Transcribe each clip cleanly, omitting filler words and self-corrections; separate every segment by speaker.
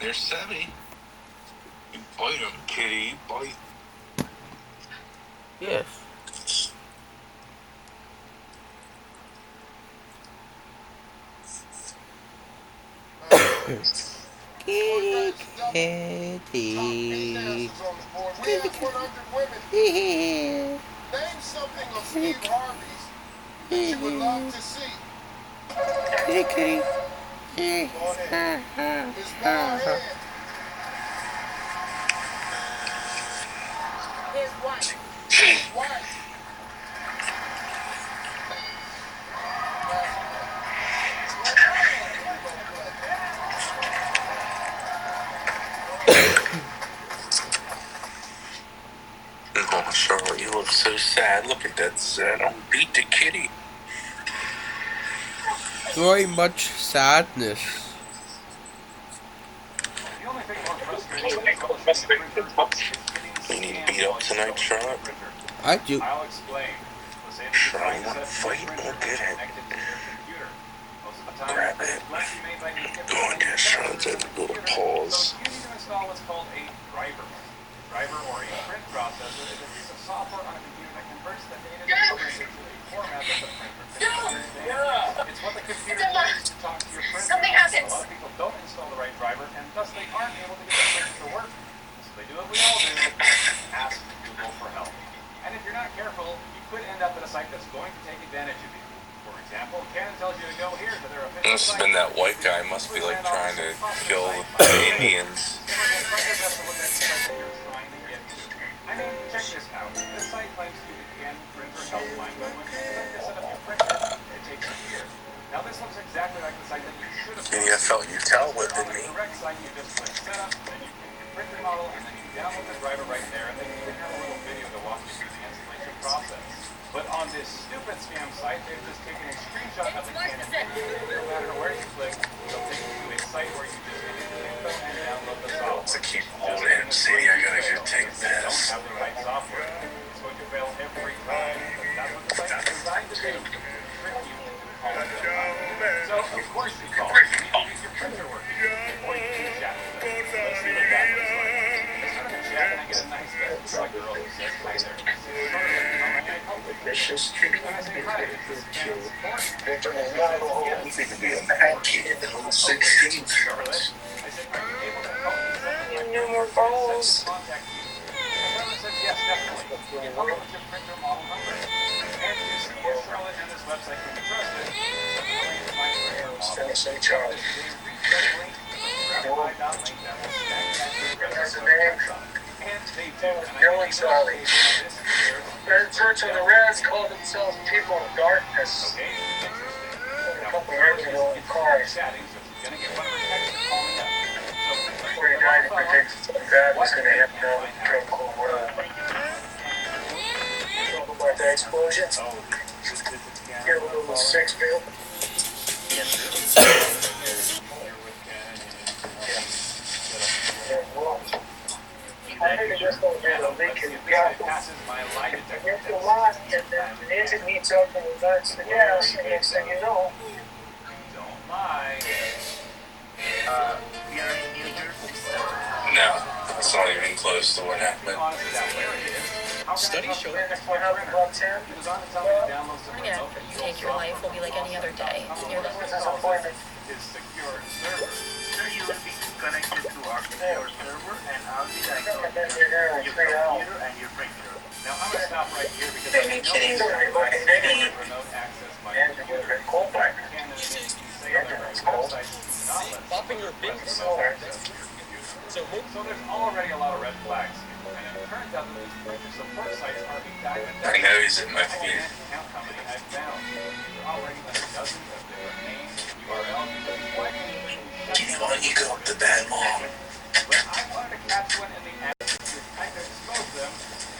Speaker 1: They're savvy. You bite them, kitty. You bite.
Speaker 2: Yes. Kitty, kitty.
Speaker 3: Kitty,
Speaker 2: kitty.
Speaker 3: name something of Steve Harvey's that you would love to see.
Speaker 2: Kitty, kitty.
Speaker 3: Go ahead. His bald head.
Speaker 4: His wife.
Speaker 3: His wife.
Speaker 1: Oh, Charlotte, you look so sad. Look at that sad. Don't beat the kitty.
Speaker 2: Very much sadness.
Speaker 1: You need beat up tonight, Charlotte?
Speaker 2: I do.
Speaker 1: Charlotte, you want to fight? Go get it. Grab it. Go and get Charlotte's little paws.
Speaker 5: Driver or a print processor is a piece of software on a computer that converts the data into a format that the printer understands. It's what the computer uses to talk to your printer.
Speaker 4: Something happens.
Speaker 5: A lot of people don't install the right driver, and thus they aren't able to get the printer to work. So they do what we all do: ask Google for help. And if you're not careful, you could end up at a site that's going to take advantage of you. For example, Canon tells you to go here to their official
Speaker 1: This has been that white guy. Must be like trying to kill the Indians.
Speaker 5: I mean, check this out. This site claims to be the Canon printer helpline, but when you click to set up your printer, it takes a year. Now this looks exactly like the site that you should have.
Speaker 1: Maybe I felt you tell whipping me.
Speaker 5: On the correct site, you just click setup, then you pick your printer model, and then you download the driver right there, and then you can have a little video to walk you through the installation process. But on this stupid scam site, they've just taken a screenshot of the Canon printer. No matter where you click, they'll take you to a site where you just enter the info and download the software.
Speaker 1: To keep holding him, Sadie, I gotta go take
Speaker 5: Don't
Speaker 1: this.
Speaker 5: have the right software. It's going to fail every time. That's what the site is designed to do. Trick you into calling them. So, of course you call. You need to get your printer working. Or you can chat with them. Let's see what that looks like. I start to chat and I get a nice message from a girl who says, "Hi there. This is Charlotte. How may I help you?"
Speaker 1: Vicious
Speaker 5: And I say, "Hi, this is Ken Sports."
Speaker 1: You think to be a bad kid on the 16th.
Speaker 5: Charlotte. I said, "Are you able to help me set up your
Speaker 4: No more balls.
Speaker 5: contact you?" And Charlotte said, "Yes, definitely. You help with your printer model number. And you see if Charlotte and this website can be trusted. Send the link to my printer model.
Speaker 1: Say Charlie.
Speaker 5: They reach that link to the graphite.link that will snag that
Speaker 3: That's the name.
Speaker 5: and they do. And I
Speaker 3: Killing
Speaker 5: think
Speaker 3: Charlie.
Speaker 5: this here.
Speaker 3: In search of the Reds call themselves People of Darkness.
Speaker 5: Okay, interesting.
Speaker 3: A
Speaker 5: Now,
Speaker 3: couple years ago in
Speaker 5: it's
Speaker 3: cars.
Speaker 5: chatting, so she's gonna get one of her texts to call me up. So,
Speaker 3: Before he died, he predicted something bad was going to happen to him. Kill the whole world. Talk about the explosion. Get a little six bill. I think it just don't get a leak in the gas.
Speaker 5: passes my lie detector
Speaker 3: If the
Speaker 5: test.
Speaker 3: last and then the engine heats up and it starts the gas, and next thing you know,
Speaker 5: Don't lie.
Speaker 1: No, it's not even close to what happened.
Speaker 5: Honestly, that's where it is. How can
Speaker 3: studies
Speaker 5: I
Speaker 3: show
Speaker 5: help
Speaker 3: that
Speaker 5: you?
Speaker 3: when I'm about 10,
Speaker 5: He was on to tell me to download some
Speaker 4: Yeah,
Speaker 5: remote
Speaker 4: you take your life will be like any other day. You're
Speaker 3: this
Speaker 4: the
Speaker 3: is an appointment.
Speaker 5: his secure server.
Speaker 6: Sir, you will be connected to our secure server, and I'll be like
Speaker 3: I've been here in
Speaker 6: your
Speaker 3: 3 hours.
Speaker 6: computer and your printer.
Speaker 5: Now I'm gonna stop right here because
Speaker 4: Are
Speaker 5: I
Speaker 4: you
Speaker 5: know
Speaker 4: kidding
Speaker 5: that
Speaker 4: me?
Speaker 5: remote access my
Speaker 3: And it would have been cold back.
Speaker 5: Canon and say on their website do not let
Speaker 7: Popping your
Speaker 5: remote
Speaker 7: big
Speaker 5: access to your computer.
Speaker 7: So
Speaker 5: So there's already a lot of red flags here, and it turns out that these printer support sites are a diamond.
Speaker 1: I know he's in my feed.
Speaker 5: Account company I've found. They're operating under dozens of different names, URLs,
Speaker 1: Why don't you go up to bed, Mom?
Speaker 5: but I wanted to catch one in the act to kind of expose them,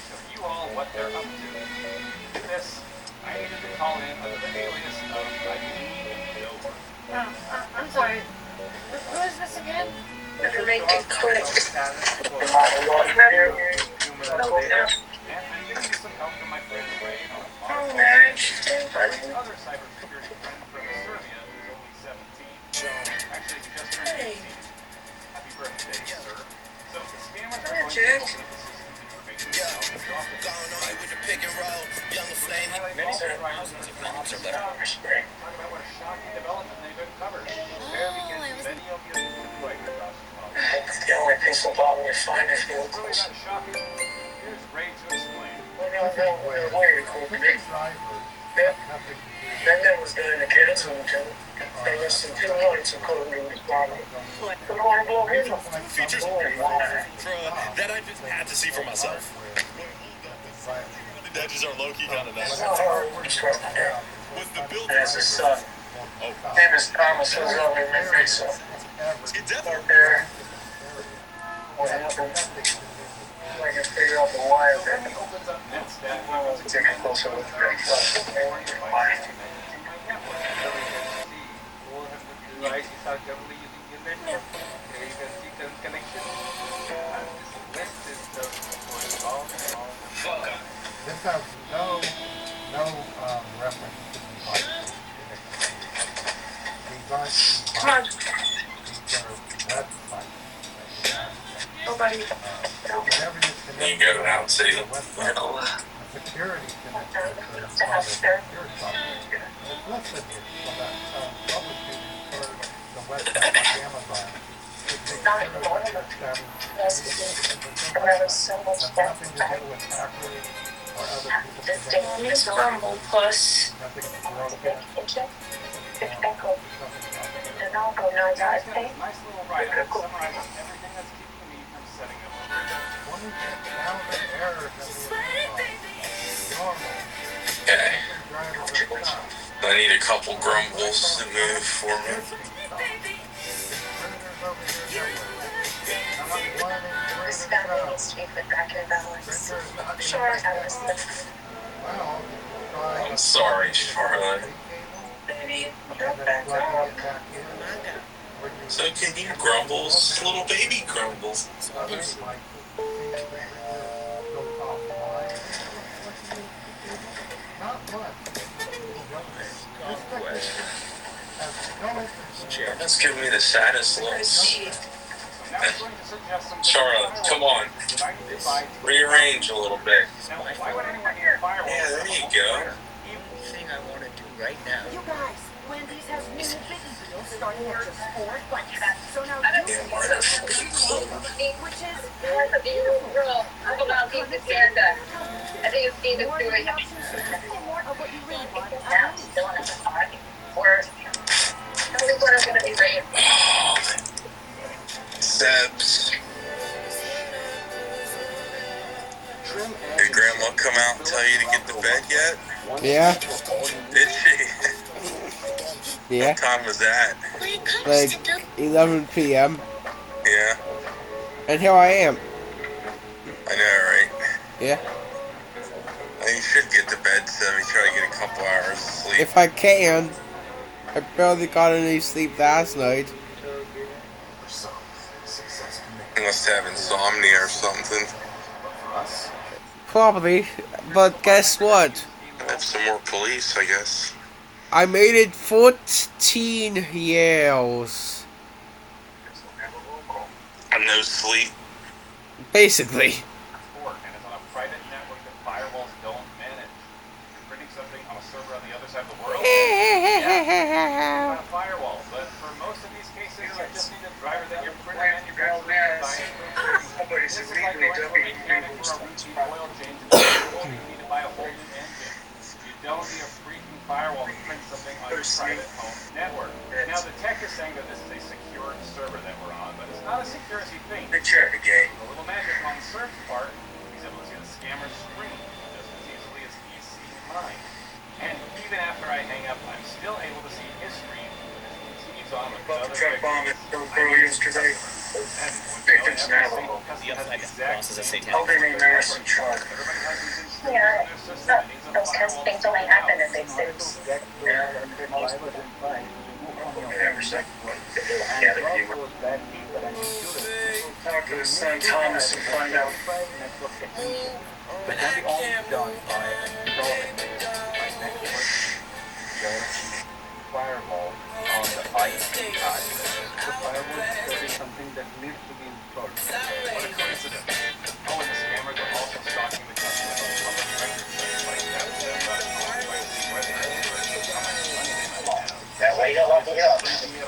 Speaker 5: show you all what they're up to. To do this, I needed to call in under the alias of I Need No Work.
Speaker 4: I'm sorry. Who is this again?
Speaker 6: If make it
Speaker 4: click.
Speaker 5: And I'm giving you some help from my friend Ray on a
Speaker 4: Oh, marriage.
Speaker 5: other cybersecurity friend from Serbia who's only 17. Actually, he just turned 18. Happy birthday.
Speaker 3: Jack?
Speaker 5: Many surprises and problems are better. Talk about what a shocking development they've uncovered. There begins many of your right across the world.
Speaker 3: It's the only piece of bottle we find if you
Speaker 5: Really not shocking. Here's Ray to explain.
Speaker 3: That guy was doing a cancer until they listened to months of coding his bottle.
Speaker 7: Features that I just had to see for myself. The edges are low-key kind of nice. Was the build
Speaker 3: And as his son, name is Thomas, was over in midnight, so
Speaker 7: it definitely
Speaker 3: out there, what happened, I can figure out the why of it.
Speaker 5: Opens up NetStat.
Speaker 3: Let's take a closer look at it.
Speaker 5: Device is actively using your network. There you can see the connection. And this list is the all.
Speaker 8: This has no reference to devices. These aren't
Speaker 4: Come on.
Speaker 8: these are websites.
Speaker 4: Nobody.
Speaker 8: Whenever you connect
Speaker 1: You go out and see
Speaker 8: to
Speaker 1: them.
Speaker 8: a website, a security connection is called a secure software. It's listed here so that troubleshooting for the website like Amazon. It takes care of the
Speaker 4: There was so much
Speaker 8: has
Speaker 4: that
Speaker 8: nothing to do with hackers or other people's
Speaker 4: this thing is Rumble Plus.
Speaker 8: nothing broken.
Speaker 4: And I'll go now, guys. Okay?
Speaker 5: Nice little write-up summarizing everything that's keeping me from setting up a radio.
Speaker 8: 20,000 errors in the normal.
Speaker 1: Okay.
Speaker 8: Drivers are stopped.
Speaker 1: I need a couple grumbles to move for me.
Speaker 8: Printers over here nowhere.
Speaker 4: This family needs to be put back in balance. Sure, Alice.
Speaker 8: Well,
Speaker 1: I'm sorry, Charlotte.
Speaker 4: Baby,
Speaker 8: and
Speaker 4: don't
Speaker 8: then
Speaker 4: back
Speaker 8: plug
Speaker 4: up.
Speaker 8: it back in. When you
Speaker 1: So can you grumbles? Little baby grumbles.
Speaker 8: others like goes offline. Not much. This technique has no interest.
Speaker 1: That's giving me the saddest looks.
Speaker 5: Now I'm going to suggest some
Speaker 1: Charlotte, come on. Rearrange a little bit.
Speaker 5: Now, why would anyone need a firewall?
Speaker 1: Yeah, there you go.
Speaker 6: Thing I want to do right now.
Speaker 9: You guys, Wendy's has new biggie deals starting at just $4. So now you can
Speaker 1: Marta,
Speaker 9: which is
Speaker 4: I'm about to get Santa. I think it's either
Speaker 9: more
Speaker 4: doing
Speaker 9: options and more of what you really want.
Speaker 4: now, still in the park, or I think what I'm gonna be ready.
Speaker 1: Sebs. Did Grandma come out and tell you to get to bed yet?
Speaker 2: Yeah,
Speaker 1: Did she?
Speaker 2: yeah.
Speaker 1: What time was that?
Speaker 2: Like 11 p.m.
Speaker 1: Yeah,
Speaker 2: And here I am.
Speaker 1: I know, right?
Speaker 2: Yeah.
Speaker 1: You should get to bed, Sebby. Try to get a couple hours of sleep.
Speaker 2: If I can. I barely got any sleep last night.
Speaker 1: You must have insomnia or something.
Speaker 2: Probably. But guess what?
Speaker 1: Have some more police, I guess.
Speaker 2: I made it 14 years.
Speaker 1: And no sleep.
Speaker 2: Basically.
Speaker 5: And it's on a private network that firewalls don't manage. Printing something on a server on the other side of the world? On a firewall, but for most of these cases, you just need a driver that your printer manufacturer buys.
Speaker 3: Somebody's
Speaker 5: This is like
Speaker 3: immediately
Speaker 5: going to a
Speaker 3: dumping
Speaker 5: mechanic
Speaker 3: people's
Speaker 5: for a routine oil change and you need to buy a whole new engine. You don't need a freaking firewall to print something on your private home network. Now the tech is saying that this is a secure server that we're on, but it's not a security thing.
Speaker 3: Good check again.
Speaker 5: A little magic on the search part, he's able to see the scammer's screen just as easily as he's seen mine. And even after I hang up, I'm still able to see his screen as he continues on with
Speaker 3: About
Speaker 5: other
Speaker 3: the truck bomb at GoPro yesterday. Victims now. Holding a Madison truck.
Speaker 4: Yeah, those kinds of things only happen in big cities.
Speaker 3: Talk to his son Thomas and find out.
Speaker 6: But that be all done by network firewall on the IP side. The firewall is something that needs to be installed.
Speaker 5: What a coincidence.
Speaker 3: you got locked up.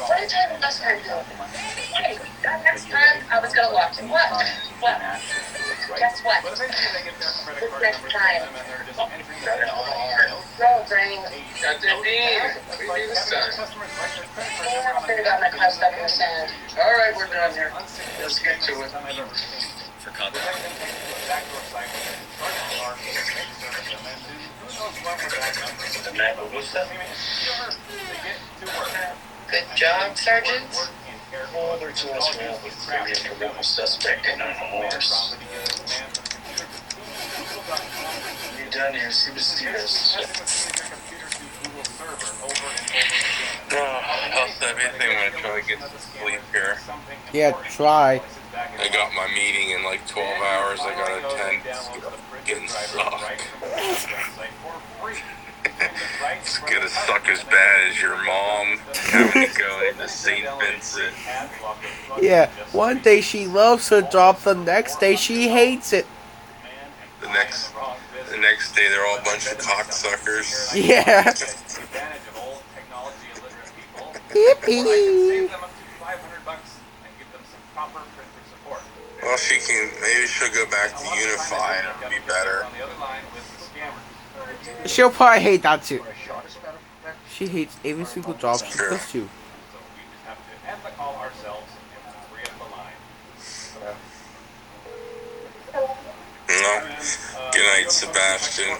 Speaker 4: What did time last time do? Hey, that next time I was gonna lock him up. Well, guess what?
Speaker 5: But eventually they get their credit card
Speaker 4: Next
Speaker 5: numbers
Speaker 4: time.
Speaker 5: from them and they're just entering their
Speaker 4: Roll brain.
Speaker 1: Got the dean. We do the sun.
Speaker 5: customers write their credit card
Speaker 4: Yeah,
Speaker 5: number on
Speaker 4: I figured out my car stuck in the sand.
Speaker 1: All right, we're done here. Let's get to it.
Speaker 5: For context. Then takes to a backdoor site where they charge the car for the fake service and then do who knows what with that number.
Speaker 3: The man who was that?
Speaker 5: I mean, sure, they get to work.
Speaker 1: Good job, Sergeant.
Speaker 5: Work in care.
Speaker 3: Oh, they're too much man with maybe a criminal suspect and on a horse. You done here? See the stairs.
Speaker 1: Oh, how's everything when I try to get to sleep here?
Speaker 2: Yeah, try.
Speaker 1: I got my meeting in like 12 hours. I got to attend. Getting sucked. It's gonna suck as bad as your mom having to go into St. Vincent.
Speaker 2: Yeah, one day she loves her job, the next day she hates it.
Speaker 1: The next day they're all a bunch of cocksuckers.
Speaker 2: Yeah. Yippee.
Speaker 1: Well, maybe she'll go back to Unify and it'll be better.
Speaker 2: She'll probably hate that too. She hates every single job she
Speaker 1: Sure.
Speaker 2: goes to.
Speaker 5: So we just have to end the call ourselves and free up the line.
Speaker 1: No. Good night, Sebastian.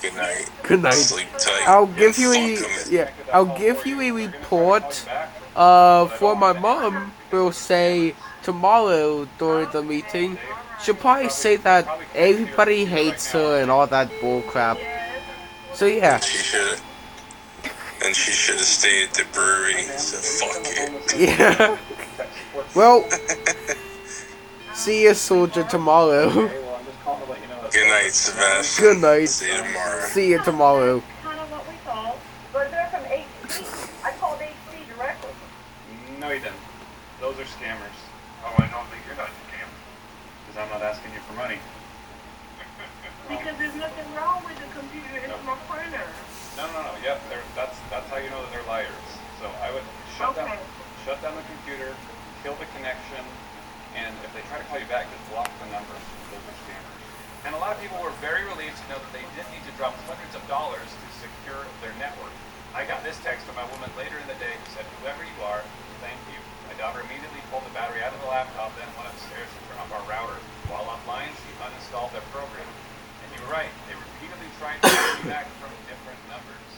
Speaker 1: Good night.
Speaker 2: Good night.
Speaker 1: Sleep tight.
Speaker 2: I'll give you
Speaker 1: Fuck 'em.
Speaker 2: I'll give you a report. For my mom will say tomorrow during the meeting. She'll probably say that everybody hates her and all that bullcrap. So yeah.
Speaker 1: She should have stayed at the brewery. So fuck it.
Speaker 2: Yeah. Well, see you, soldier, tomorrow.
Speaker 1: Good night, Sebastian.
Speaker 2: Good night.
Speaker 1: See you tomorrow.
Speaker 2: See you tomorrow.
Speaker 9: Kind of what we thought, but they're from HD. I called HD directly.
Speaker 5: No, you didn't. Those are scammers.
Speaker 6: Oh, I don't think you're not a scam.
Speaker 5: Because I'm not asking you for money.
Speaker 9: Because there's nothing wrong with the computer. It's my printer.
Speaker 5: No. Yep, that's how you know that they're liars. So I would shut down the computer, kill the connection, and if they try to call you back, just block the number. Those are scammers. And a lot of people were very relieved to know that they didn't need to drop hundreds of dollars to secure their network. I got this text from a woman later in the day who said, "Whoever you are, thank you. My daughter immediately pulled the battery out of the laptop, then went upstairs to turn off our router. While offline, she uninstalled their program." And you were right. They repeatedly tried to call me back from different numbers.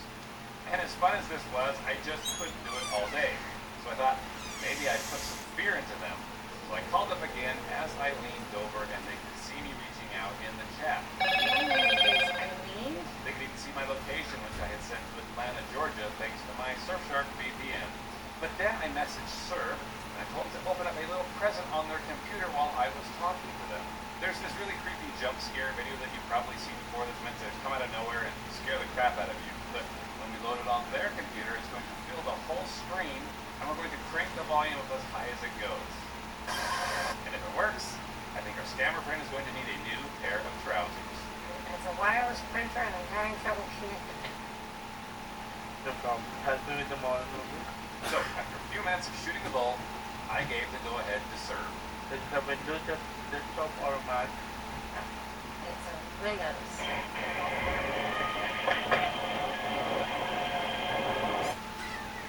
Speaker 5: And as fun as this was, I just couldn't do it all day. So I thought, maybe I'd put some fear into them. So I called up again as I leaned over and they could see me reaching out in the chat.
Speaker 9: Eileen?
Speaker 5: They could even see my location, which I had sent to Atlanta, Georgia, thanks to my Surfshark VPN. But then I messaged Surf, and I told them to open up a little present on their computer while I was talking to them. There's this really creepy jump scare video that you've probably seen before that's meant to come out of nowhere and scare the crap out of you. But when we load it on their computer, it's going to fill the whole screen, and we're going to crank the volume up as high as it goes. And if it works, I think our scammer friend is going to need a new pair of trousers.
Speaker 9: It's a wireless printer and I'm having trouble connecting.
Speaker 6: No problem. Has been in the morning.
Speaker 5: So, after a few minutes of shooting the bull, I gave the go-ahead to Serve.
Speaker 6: Is the Windows desktop or a Mac?
Speaker 9: It's a Windows.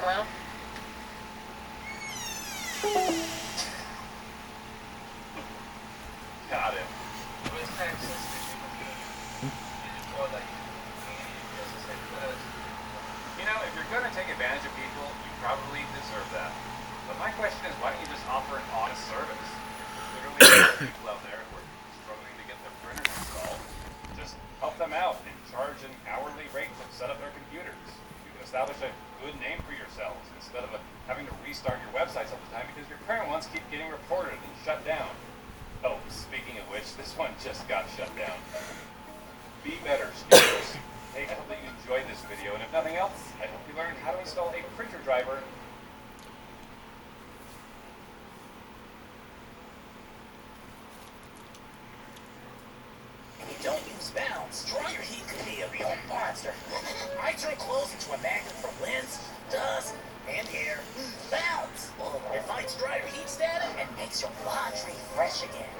Speaker 9: Hello?
Speaker 5: Got it. You know, if you're going to take advantage of people, you probably deserve that. But my question is, why don't you just offer an honest service? There's literally people out there who are struggling to get their printers installed. Just help them out and charge an hourly rate to set up their computers. You can establish a good name for yourselves instead of having to restart your websites all the time because your current ones keep getting reported and shut down. Oh, speaking of which, this one just got shut down. Be better, scammers. Hey, I hope that you enjoyed this video, and if nothing else, I hope you learned how to install a printer driver.
Speaker 7: Don't use bounds. Dryer heat could be a real bar. monster. I turn clothes into a magnet for lens, dust, and hair. Bounce! It fights dry or heat static and makes your laundry fresh again.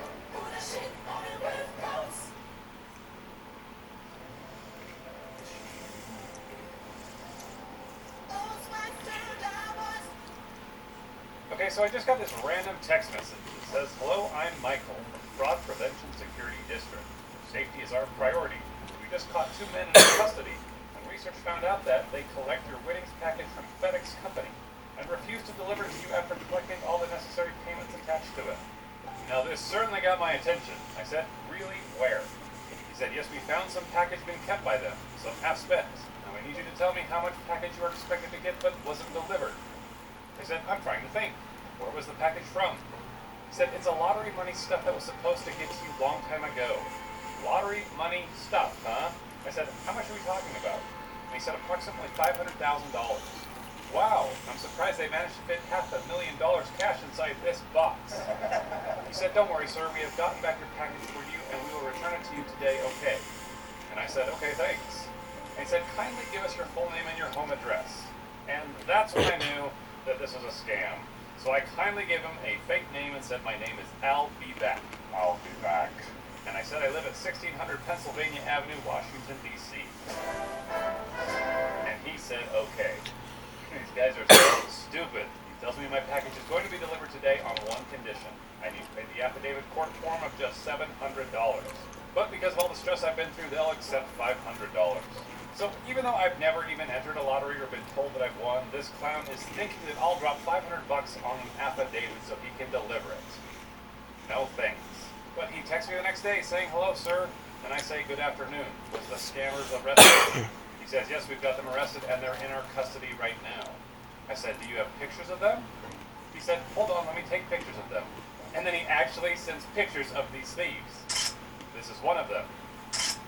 Speaker 5: Okay, so I just got this random text message that says, "Hello, I'm Michael from Fraud Prevention Security District. Safety is our priority. We just caught 2 men in custody, and research found out that they collect your winnings package from FedEx Company and refuse to deliver to you after collecting all the necessary payments attached to it." Now, this certainly got my attention. I said, "Really? Where?" He said, "Yes, we found some package being kept by them, some half spent. Now, I need you to tell me how much package you are expected to get but wasn't delivered." I said, "I'm trying to think. Where was the package from?" He said, "It's a lottery money stuff that was supposed to get to you a long time ago." "Lottery money stuff, huh?" I said, "How much are we talking about?" And he said, "Approximately $500,000. "Wow, I'm surprised they managed to fit $500,000 cash inside this box." He said, "Don't worry, sir, we have gotten back your package for you and we will return it to you today, okay?" And I said, "Okay, thanks." And he said, "Kindly give us your full name and your home address." And that's when I knew that this was a scam. So I kindly gave him a fake name and said, "My name is I'll be back."
Speaker 6: I'll be back.
Speaker 5: And I said I live at 1600 Pennsylvania Avenue, Washington, D.C. And he said, "Okay." These guys are so stupid. He tells me my package is going to be delivered today on one condition. I need to pay the affidavit court form of just $700. But because of all the stress I've been through, they'll accept $500. So even though I've never even entered a lottery or been told that I've won, this clown is thinking that I'll drop $500 on an affidavit so he can deliver it. No thanks. But he texts me the next day saying, "Hello, sir." And I say, "Good afternoon. Was the scammers arrested?" He says, "Yes, we've got them arrested and they're in our custody right now." I said, "Do you have pictures of them?" He said, "Hold on, let me take pictures of them." And then he actually sends pictures of these thieves. This is one of them.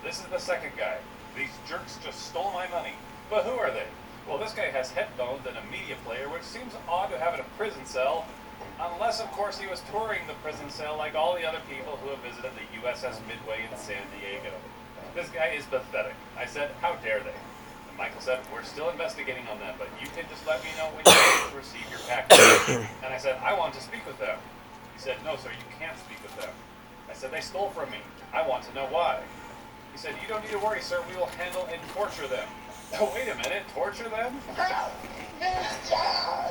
Speaker 5: This is the second guy. These jerks just stole my money. But who are they? Well, this guy has headphones and a media player, which seems odd to have in a prison cell. Unless, of course, he was touring the prison cell like all the other people who have visited the USS Midway in San Diego. This guy is pathetic. I said, "How dare they?" And Michael said, "We're still investigating on them, but you can just let me know when you receive your package." And I said, "I want to speak with them." He said, "No, sir, you can't speak with them." I said, "They stole from me. I want to know why." He said, "You don't need to worry, sir. We will handle and torture them." Oh, wait a minute. Torture them?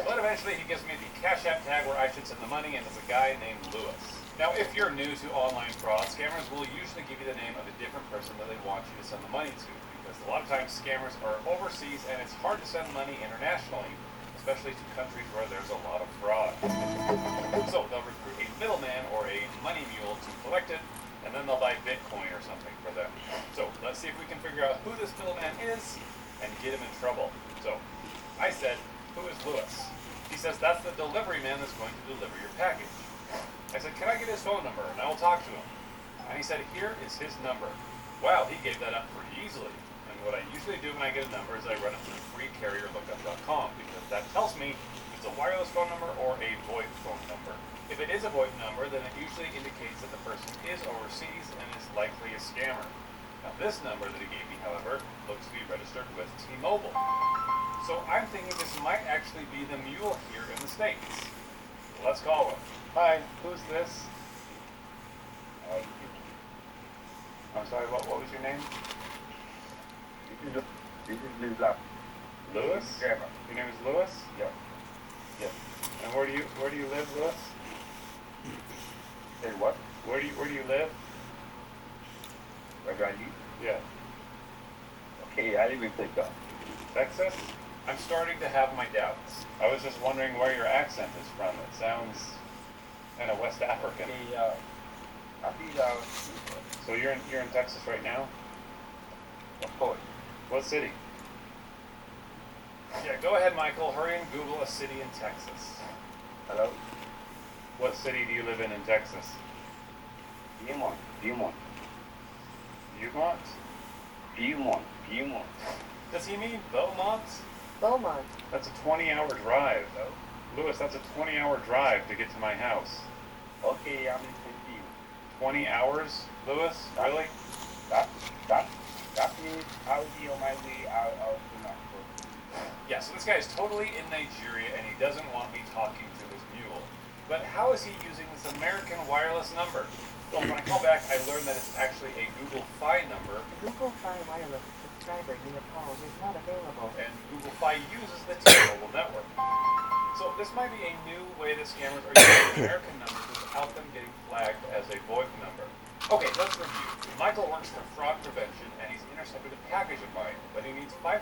Speaker 5: But eventually he gives me the Cash App tag where I should send the money, and it's a guy named Lewis. Now, if you're new to online fraud, scammers will usually give you the name of a different person that they want you to send the money to, because a lot of times scammers are overseas and it's hard to send money internationally, especially to countries where there's a lot of fraud. So they'll recruit a middleman or a money mule to collect it, and then they'll buy Bitcoin or something for them. So let's see if we can figure out who this middleman is and get him in trouble. So I said, "Who is Lewis?" He says, "That's the delivery man that's going to deliver your package." I said, "Can I get his phone number and I will talk to him?" And he said, "Here is his number." Wow, he gave that up pretty easily. And what I usually do when I get a number is I run it through freecarrierlookup.com, because that tells me if it's a wireless phone number or a VoIP phone number. If it is a VoIP number, then it usually indicates that the person is overseas and is likely a scammer. Now this number that he gave me, however, looks to be registered with T-Mobile. So I'm thinking this might actually be the mule here in the States. Let's call him. "Hi, who's this?" I'm sorry, what was your name?
Speaker 6: This is Lewis.
Speaker 5: Lewis?
Speaker 6: Scammer.
Speaker 5: Your name is Lewis?
Speaker 6: Yeah.
Speaker 5: Yes. And where do you live, Lewis?
Speaker 6: Say what?
Speaker 5: Where do you live?
Speaker 6: Where do I live?
Speaker 5: Yeah.
Speaker 6: Okay, I live in Texas.
Speaker 5: Texas? I'm starting to have my doubts. I was just wondering where your accent is from. It sounds kind of West African.
Speaker 6: I think
Speaker 5: So you're in Texas right now?
Speaker 6: of course.
Speaker 5: What city? Yeah, go ahead, Michael. Hurry and Google a city in Texas.
Speaker 6: Hello?
Speaker 5: What city do you live in Texas?
Speaker 6: Beaumont.
Speaker 5: Beaumont?
Speaker 6: Beaumont.
Speaker 5: Does he mean Beaumont?
Speaker 9: Beaumont.
Speaker 5: That's a 20-hour drive. Lewis, that's a 20-hour drive to get to my house.
Speaker 6: Okay, I'm listening to you.
Speaker 5: 20 hours, Lewis? Really?
Speaker 6: That Copy it. I'll be on my way out of the Mexico.
Speaker 5: Yeah, so this guy is totally in Nigeria and he doesn't want me talking to his mule. But how is he using this American wireless number? Well, when I call back, I learned that it's actually a Google Fi number,
Speaker 10: Google Fi Wireless subscriber unit call is not available.
Speaker 5: and Google Fi uses the T-Mobile network. So this might be a new way that scammers are using American numbers without them getting flagged as a VoIP number. Okay, let's review. Michael works for fraud prevention and he's intercepted a package of mine, but he needs $500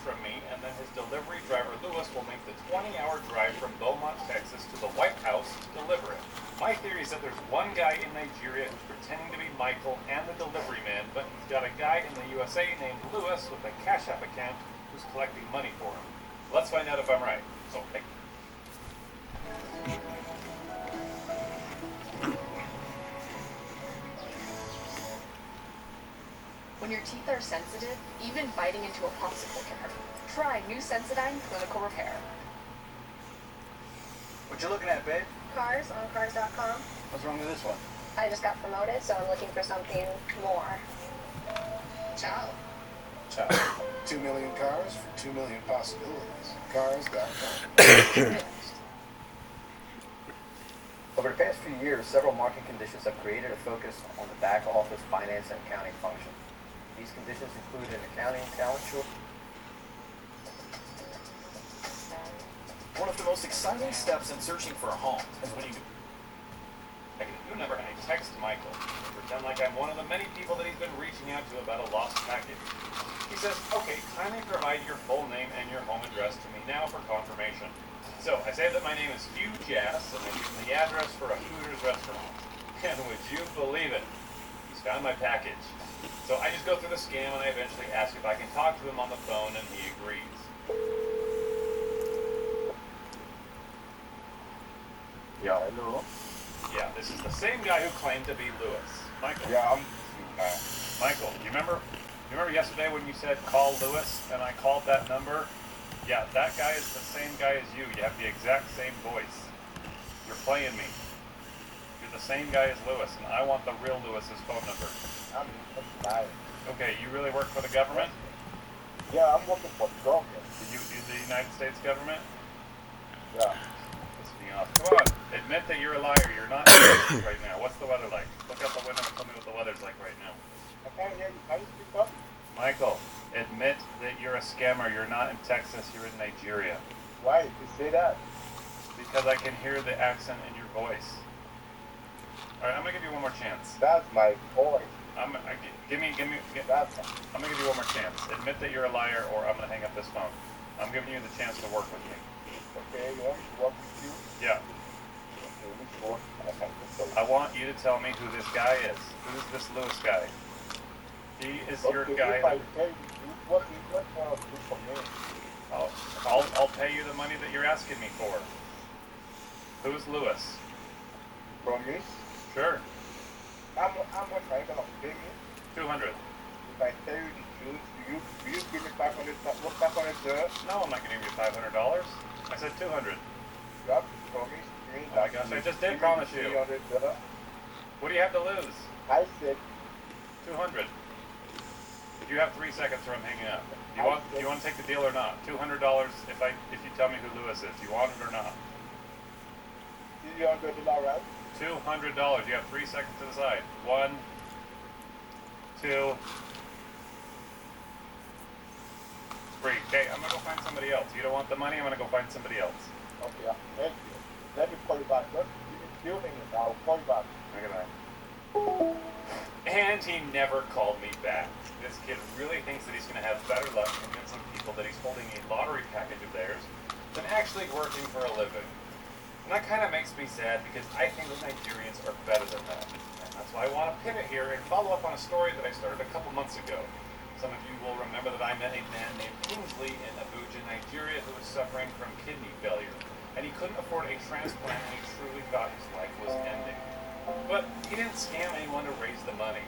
Speaker 5: from me, and then his delivery driver Lewis will make the 20-hour drive from Beaumont, Texas to the White House to deliver it. My theory is that there's one guy in Nigeria who's pretending to be Michael and the delivery man, but he's got a guy in the USA named Lewis with a Cash App account who's collecting money for him. Let's find out if I'm right. So, hey.
Speaker 11: When your teeth are sensitive, even biting into a popsicle can hurt. Try new Sensodyne Clinical Repair.
Speaker 6: What you looking at, babe?
Speaker 9: Cars on cars.com.
Speaker 6: What's wrong with this one?
Speaker 9: I just got promoted, so I'm looking for something more.
Speaker 11: Ciao.
Speaker 1: Ciao. 2 million cars for 2 million possibilities. Cars.com.
Speaker 12: Over the past few years, several market conditions have created a focus on the back office finance and accounting function. These conditions include an accounting talent shortage.
Speaker 13: One of the most exciting steps in searching for a home is when you
Speaker 5: I get a new number and I text Michael. I pretend like I'm one of the many people that he's been reaching out to about a lost package. He says, okay, kindly provide your full name and your home address to me now for confirmation. So I say that my name is Hugh Jass and I give him the address for a Hooters restaurant. And would you believe it? He's found my package. So I just go through the scam and I eventually ask if I can talk to him on the phone and he agrees.
Speaker 6: Yeah, hello.
Speaker 5: Yeah, this is the same guy who claimed to be Lewis. Michael.
Speaker 6: Yeah,
Speaker 5: Michael, you remember yesterday when you said call Lewis and I called that number? Yeah, that guy is the same guy as you. You have the exact same voice. You're playing me. You're the same guy as Lewis, and I want the real Lewis's phone number.
Speaker 6: I'm lying.
Speaker 5: Okay, you really work for the government?
Speaker 6: Yeah, I'm working for the government.
Speaker 5: Do the United States government?
Speaker 6: Yeah.
Speaker 5: Piss me off. Come on, admit that you're a liar. You're not in Texas right now. What's the weather like? Look out the window and tell me what the weather's like right now.
Speaker 6: I can't hear you. Can you speak up?
Speaker 5: Michael, admit that you're a scammer. You're not in Texas. You're in Nigeria.
Speaker 6: Why did you say that?
Speaker 5: Because I can hear the accent in your voice. All right, I'm gonna give you one more chance.
Speaker 6: That's my voice.
Speaker 5: I'm gonna give you one more chance. Admit that you're a liar, or I'm gonna hang up this phone. I'm giving you the chance to work with me.
Speaker 6: Okay, you want me to work with you?
Speaker 5: Yeah.
Speaker 6: Okay, which one?
Speaker 5: I want you to tell me who this guy is. Who's this Lewis guy? He is your guy.
Speaker 6: If I tell you, what do you want to do for me?
Speaker 5: I'll pay you the money that you're asking me for. Who's Lewis?
Speaker 6: Promise?
Speaker 5: Sure.
Speaker 6: How much are you gonna pay me?
Speaker 5: 200.
Speaker 6: If I tell you the truth, will you give me $500?
Speaker 5: No, I'm not gonna give you $500. I said 200.
Speaker 6: You have to promise me
Speaker 5: Oh my gosh, I just did promise you.
Speaker 6: $300.
Speaker 5: What do you have to lose?
Speaker 6: I said
Speaker 5: 200. You have 3 seconds or I'm hanging up. You want to take the deal or not? $200 if you tell me who Lewis is. You want it or not?
Speaker 6: $300, right?
Speaker 5: $200. You have 3 seconds to decide. 1, 2, 3. Okay, I'm gonna go find somebody else. You don't want the money? I'm gonna go find somebody else.
Speaker 6: Okay, thank you. Let me call you back. Just give me a few minutes. I'll call you back.
Speaker 5: Look at that. And he never called me back. This kid really thinks that he's going to have better luck convincing people that he's holding a lottery package of theirs than actually working for a living. And that kind of makes me sad because I think that Nigerians are better than that. And that's why I want to pivot here and follow up on a story that I started a couple months ago. Some of you will remember that I met a man named Kingsley in Abuja, Nigeria, who was suffering from kidney failure. And he couldn't afford a transplant and he truly thought his life was ending. But he didn't scam anyone to raise the money.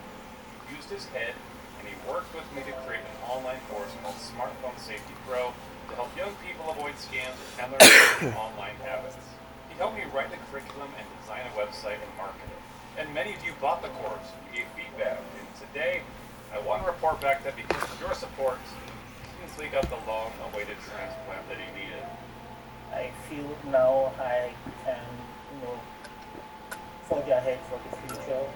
Speaker 5: He used his head and he worked with me to create an online course called Smartphone Safety Pro to help young people avoid scams and learn online habits. He helped me write the curriculum and design a website and market it. And many of you bought the course, you gave feedback, and today I I want to report back that because of your support, Kingsley got the long-awaited transplant that he needed.
Speaker 6: I feel now I can, forge ahead for the future,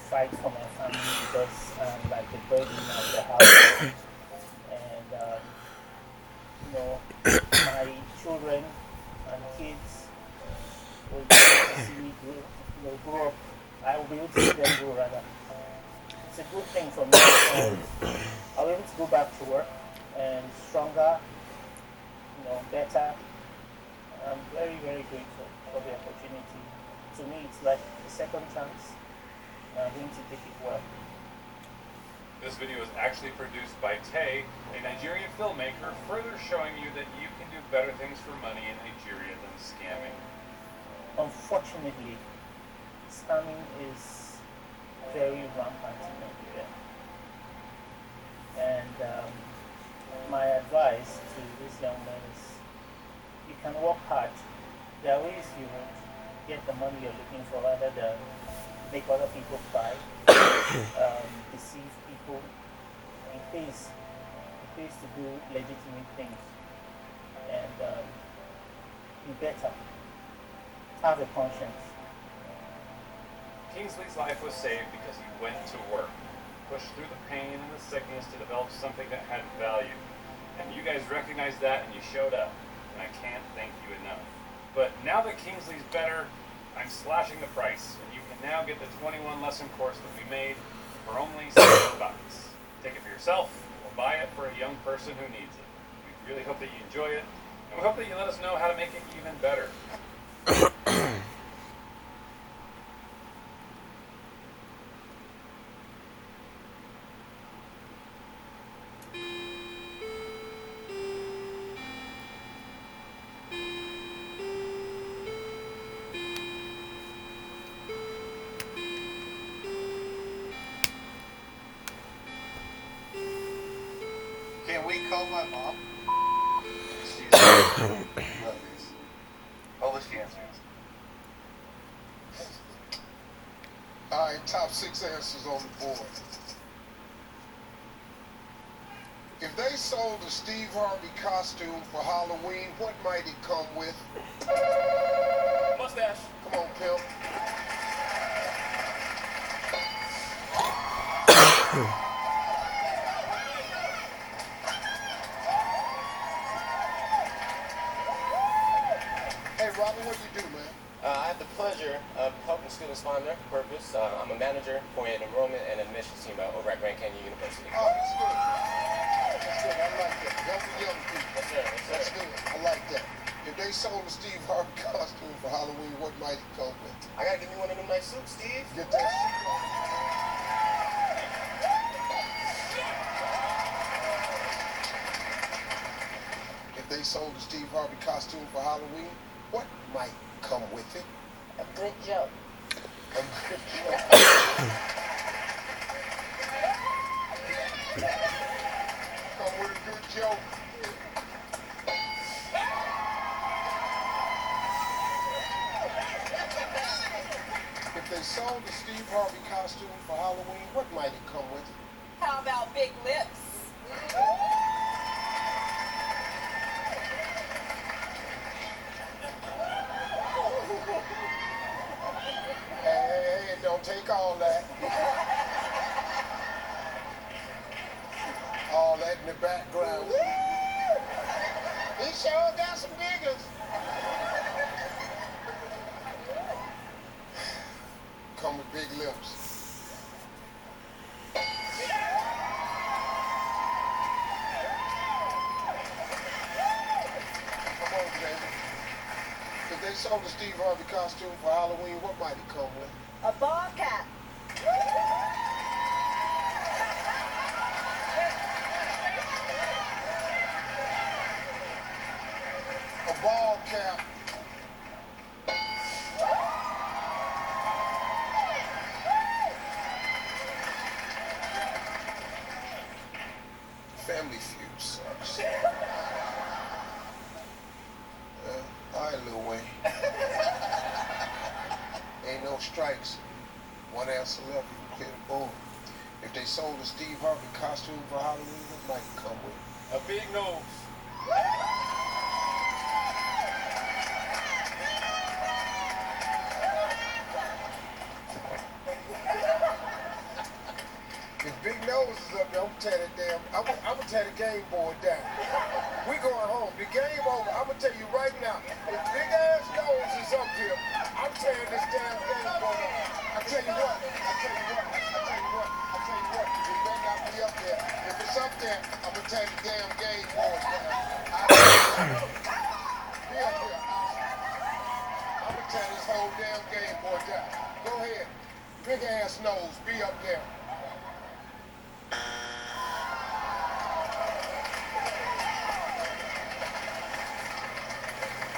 Speaker 6: fight for my family because I'm like the burden of the house. And, my children and kids will be able to see me grow up. I will be able to see them grow rather. It's a good thing for me. And I'll be able to go back to work and stronger, better. I'm very, very grateful for the opportunity. To me, it's like a second chance. I'm going to take it well.
Speaker 5: This video is actually produced by Tay, a Nigerian filmmaker, further showing you that you can do better things for money in Nigeria than scamming.
Speaker 6: Unfortunately, scamming is very rampant in Nigeria. And my advice to this young man is you can work hard. There are ways you will get the money you're looking for rather than make other people cry, deceive people. It pays to do legitimate things. And you better have a conscience.
Speaker 5: Kingsley's life was saved because he went to work, pushed through the pain and the sickness to develop something that had value. And you guys recognized that and you showed up. And I can't thank you enough. But now that Kingsley's better, I'm slashing the price, and you can now get the 21 lesson course that we made for only $7. Take it for yourself, or buy it for a young person who needs it. We really hope that you enjoy it, and we hope that you let us know how to make it even better.
Speaker 1: Can we call my mom? She's love this. Hold she answers.
Speaker 14: Alright, top 6 answers on the board. If they sold a Steve Harvey costume for Halloween, what might it come with?
Speaker 5: Mustache.
Speaker 14: Come on, pimp. Hey, Robin, what do you do, man?
Speaker 12: I have the pleasure of helping students find their purpose. I'm a manager for an enrollment and admissions team over at Grand Canyon University.
Speaker 14: Oh, that's good. That's good. I like that. Helping young people.
Speaker 12: Yes, sir. Yes, sir.
Speaker 14: That's good. I like that. If they sold a Steve Harvey costume for Halloween, what might it come with?
Speaker 12: I gotta give me one of them nice suits, Steve.
Speaker 14: Get that suit on. If they sold a Steve Harvey costume for Halloween, what might come with it?
Speaker 10: A good joke.
Speaker 14: A good joke. Come with a good joke. If they sold the Steve Harvey costume for Halloween, what might it come with?
Speaker 9: How about big lips?
Speaker 14: Hey, don't take all that. All that in the background. He sure got some diggers. Come with big lips. Come on, baby. If they sold the Steve Harvey costume for Halloween, what might it come with?
Speaker 9: A ball cap.
Speaker 14: A ball cap. Family Feud sucks. All right, Lil Wayne. Ain't no strikes. One answer left, you can clear the board. If they sold a Steve Harvey costume for Halloween, what might it come with?
Speaker 5: A big nose.
Speaker 14: If Big Nose is up there, I'm gonna tear the game board down. We going home. The game over. I'm gonna tell you right now. If Big Ass Nose is up here, I'm tearing this damn game board down. I tell you what. It better not be up there. If it's up there, I'm gonna tear the damn game board down. Be up here. I'm gonna tear this whole damn game board down. Go ahead. Big Ass Nose, be up there.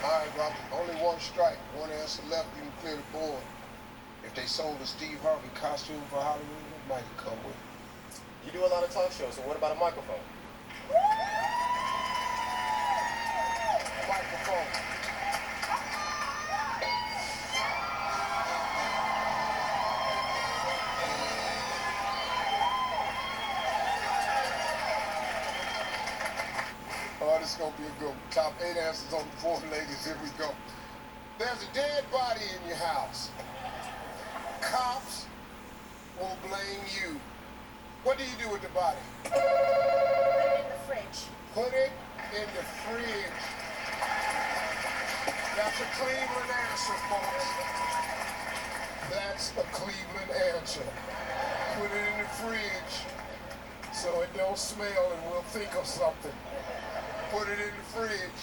Speaker 14: All right, Robert, only one strike. One answer left, you can clear the board. If they sold a Steve Harvey costume for Halloween, what might it come with?
Speaker 12: You do a lot of talk shows, so what about a microphone?
Speaker 14: Microphone. Oh, this is going to be a good one. Top 8 answers on the board, ladies. Here we go. There's a dead body in your house. Cops will blame you. What do you do with the body?
Speaker 9: Put it in the fridge.
Speaker 14: Put it in the fridge. That's a Cleveland answer, folks. That's a Cleveland answer. Put it in the fridge so it don't smell and we'll think of something. Put it in the fridge.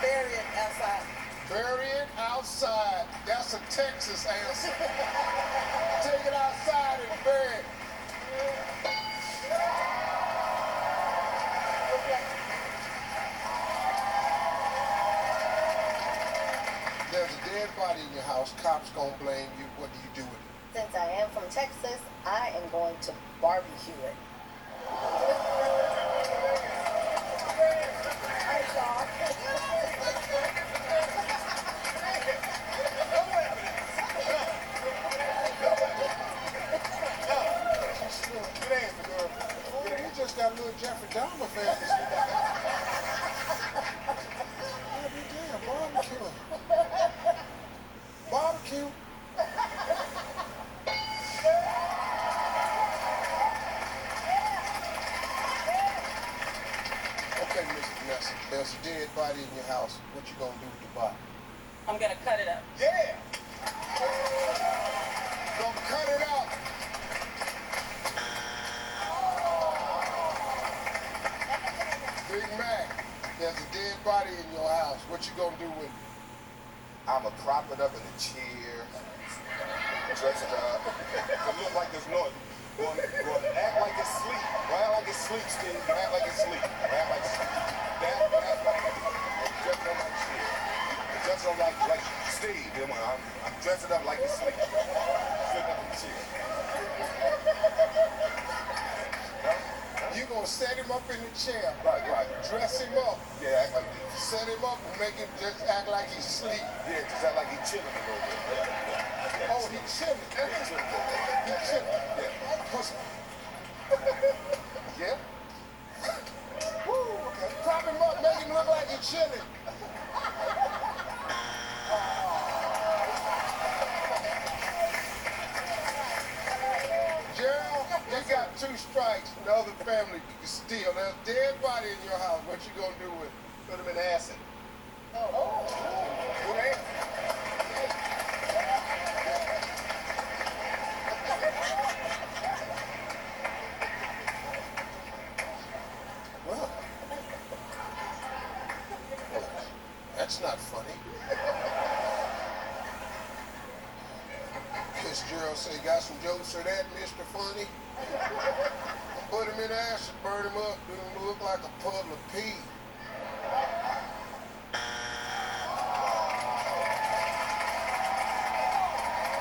Speaker 9: Bury it outside.
Speaker 14: Bury it outside. That's a Texas answer. Take it outside and bury it. There's a dead body in your house. Cops gonna blame you. What do you do with it?
Speaker 9: Since I am from Texas, I am going to barbecue it.
Speaker 14: You just got a little Jeffrey Dahmer family. Damn, barbecue. Barbecue. Okay, Mr. Vanessa, there's a dead body in your house. What you gonna do with the body?
Speaker 10: I'm gonna cut it up.
Speaker 14: Yeah! Gonna cut it out. Big Mac, there's a dead body in your house. What you gonna do with it?
Speaker 1: I'ma prop it up in a chair, dress it up, it look like there's nothing. Gonna act like it's sleep. Don't act like it's sleep, Steve. Don't act like it's sleep. Don't act like it's sleep. Act like dress it up like shit. Dress it up like Steve. I'm dressing up like it's sleep. Flip up in the chair.
Speaker 14: You gonna set him up in the chair.
Speaker 1: Right.
Speaker 14: Dress him up.
Speaker 1: Yeah, act like this.
Speaker 14: Set him up and make him just act like he's asleep.
Speaker 1: Yeah, just act like he's chilling a little bit. Yeah.
Speaker 14: Oh, he's chilling.
Speaker 1: Yeah, chilling a little bit.
Speaker 14: He's chilling.
Speaker 1: Yeah.
Speaker 14: Yeah? Woo, okay. Prop him up, make him look like he's chilling. Gerald, you got 2 strikes. The other family you can steal. There's a dead body in your house. What you gonna do with it?
Speaker 1: Put him in acid.
Speaker 14: Oh. Good answer. Well, that's not funny. Fitzgerald say, got some jokes for that, Mr. Funny? Put him in acid, burn him up, do him look like a puddle of pee.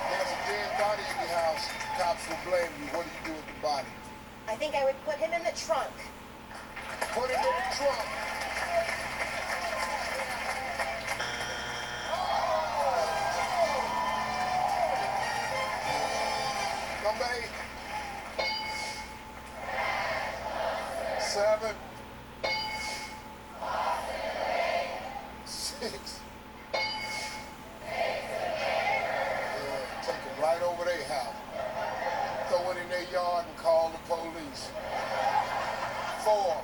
Speaker 14: There's a dead body in your house. Cops will blame you. What do you do with the body?
Speaker 9: I think I would put him in the trunk.
Speaker 14: Put him in the trunk. 7, 6. Take them right over their house. Throw it in their yard and call the police. 4.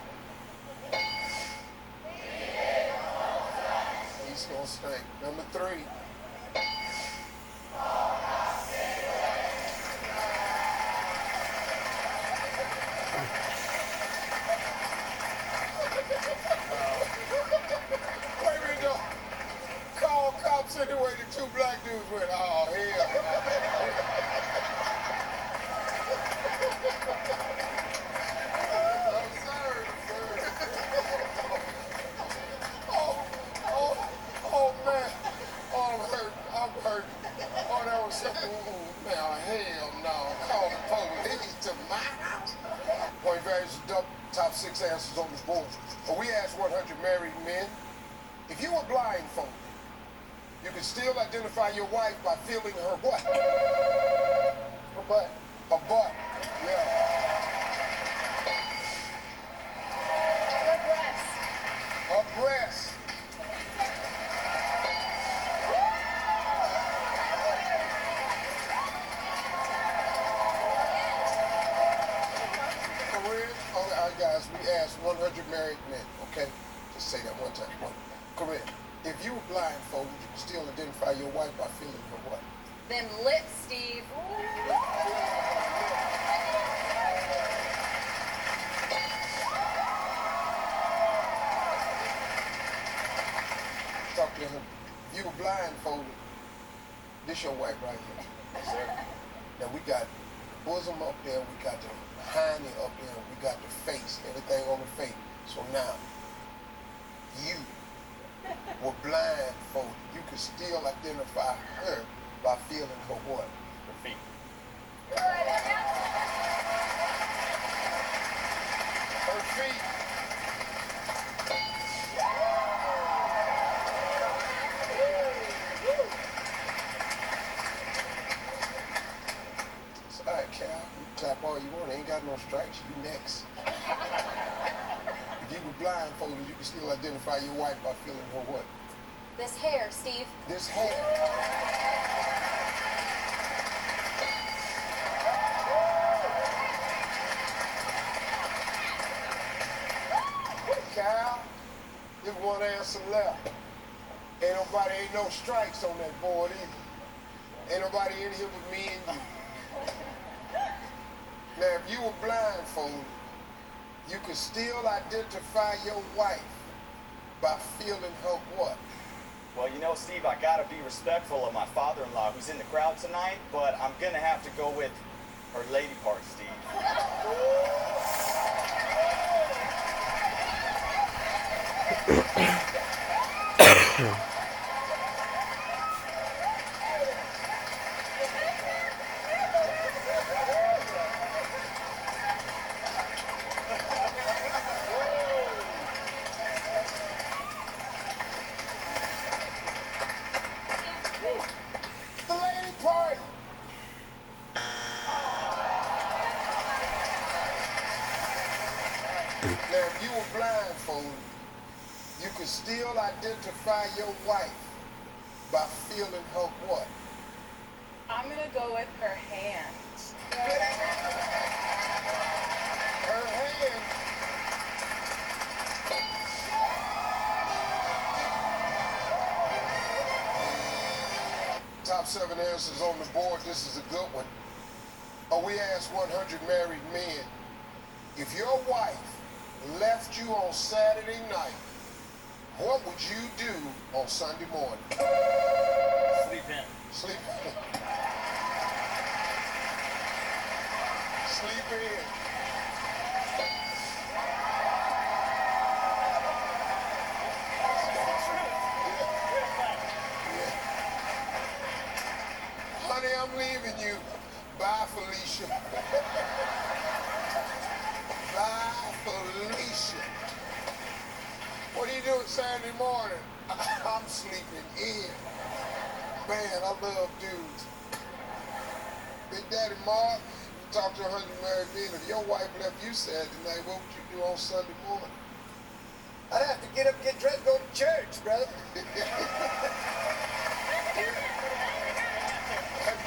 Speaker 14: He's gonna stink. Number 3. Wait a minute, though. Call cops anyway. The 2 black dudes went, oh, hell. I'm sorry, sir. Oh, man. Oh, I'm hurt. Oh, that was so, now, hell no. Call the police to my house. Point varies the top 6 answers on this board. But we asked 100 married men, if you were blindfolded, you could still identify your wife by feeling her what? Her butt. Her butt. Yeah.
Speaker 11: Her breast.
Speaker 14: Her breast. Corinne, all right, guys, we asked 100 married men, okay? Just say that one time. Corinne, if you were blindfolded, you could still identify your wife by feeling her what?
Speaker 11: Them lips, Steve.
Speaker 14: Talk to him. If you were blindfolded, this your wife right here.
Speaker 12: Yes, sir.
Speaker 14: Now we got bosom up there, we got the hiney up there, we got the face, everything on the face. So now, you were blindfolded. You could still identify her by feeling her what?
Speaker 12: Her feet.
Speaker 14: Her feet. It's all right, Cal. You clap all you want. Ain't got no strikes. You next. If you were blindfolded, you could still identify your wife by feeling her what?
Speaker 11: This hair, Steve.
Speaker 14: This hair. Cal, there's one answer left. Ain't no strikes on that board either. Ain't nobody in here but me and you. Now, if you were blindfolded, you could still identify your wife by feeling her what?
Speaker 13: Well, you know, Steve, I gotta be respectful of my father-in-law who's in the crowd tonight, but I'm gonna have to go with her lady part, Steve.
Speaker 14: The lady part. Now, if you were blindfolded, you could still identify your wife by feeling her what?
Speaker 10: I'm gonna go with her hand.
Speaker 14: Her hand. Top 7 answers on the board. This is a good one. We asked 100 married men, if your wife left you on Saturday night, what would you do on Sunday morning?
Speaker 12: Sleep in.
Speaker 14: Sleep in. Sleep in. Honey, I'm leaving you. Bye, Felicia. Bye, Felicia. What are you doing Saturday morning? I'm sleeping in. Man, I love dudes. Big Daddy Mark, talk to 100 married men. If your wife left you Saturday night, what would you do on Sunday morning?
Speaker 7: I'd have to get up, get dressed, go to church, brother.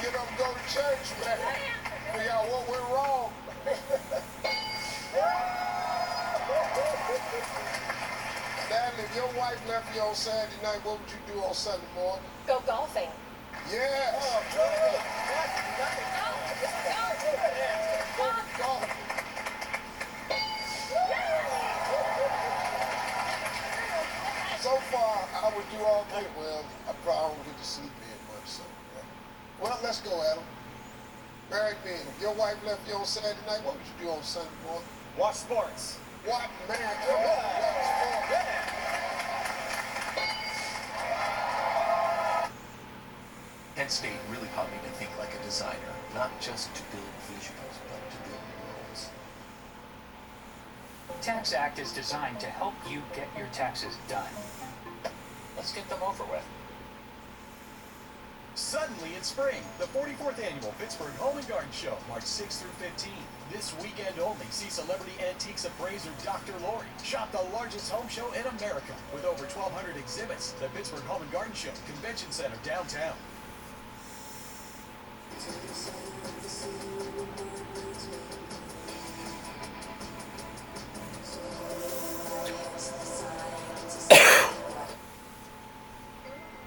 Speaker 14: Get up and go to church, man. Figure out what went wrong. Natalie, if your wife left you on Saturday night, what would you do on Sunday morning?
Speaker 11: Go golfing.
Speaker 14: Yes.
Speaker 7: Oh, good.
Speaker 14: So far, I would do all good. Well, I probably don't get to sleep in much, so. Well, let's go, Adam. Married men, if your wife left you on Saturday night, what would you do on Sunday morning?
Speaker 13: Watch sports.
Speaker 14: What, man? Come on, watch sports.
Speaker 15: Penn State really taught me to think like a designer, not just to build visuals, but to build worlds.
Speaker 16: Tax Act is designed to help you get your taxes done.
Speaker 15: Let's get them over with.
Speaker 17: Suddenly it's spring, the 44th annual Pittsburgh Home and Garden Show, March 6th through 15th. This weekend only, see celebrity antiques appraiser Dr. Lori. Shop the largest home show in America with over 1,200 exhibits. The Pittsburgh Home and Garden Show, Convention Center, downtown.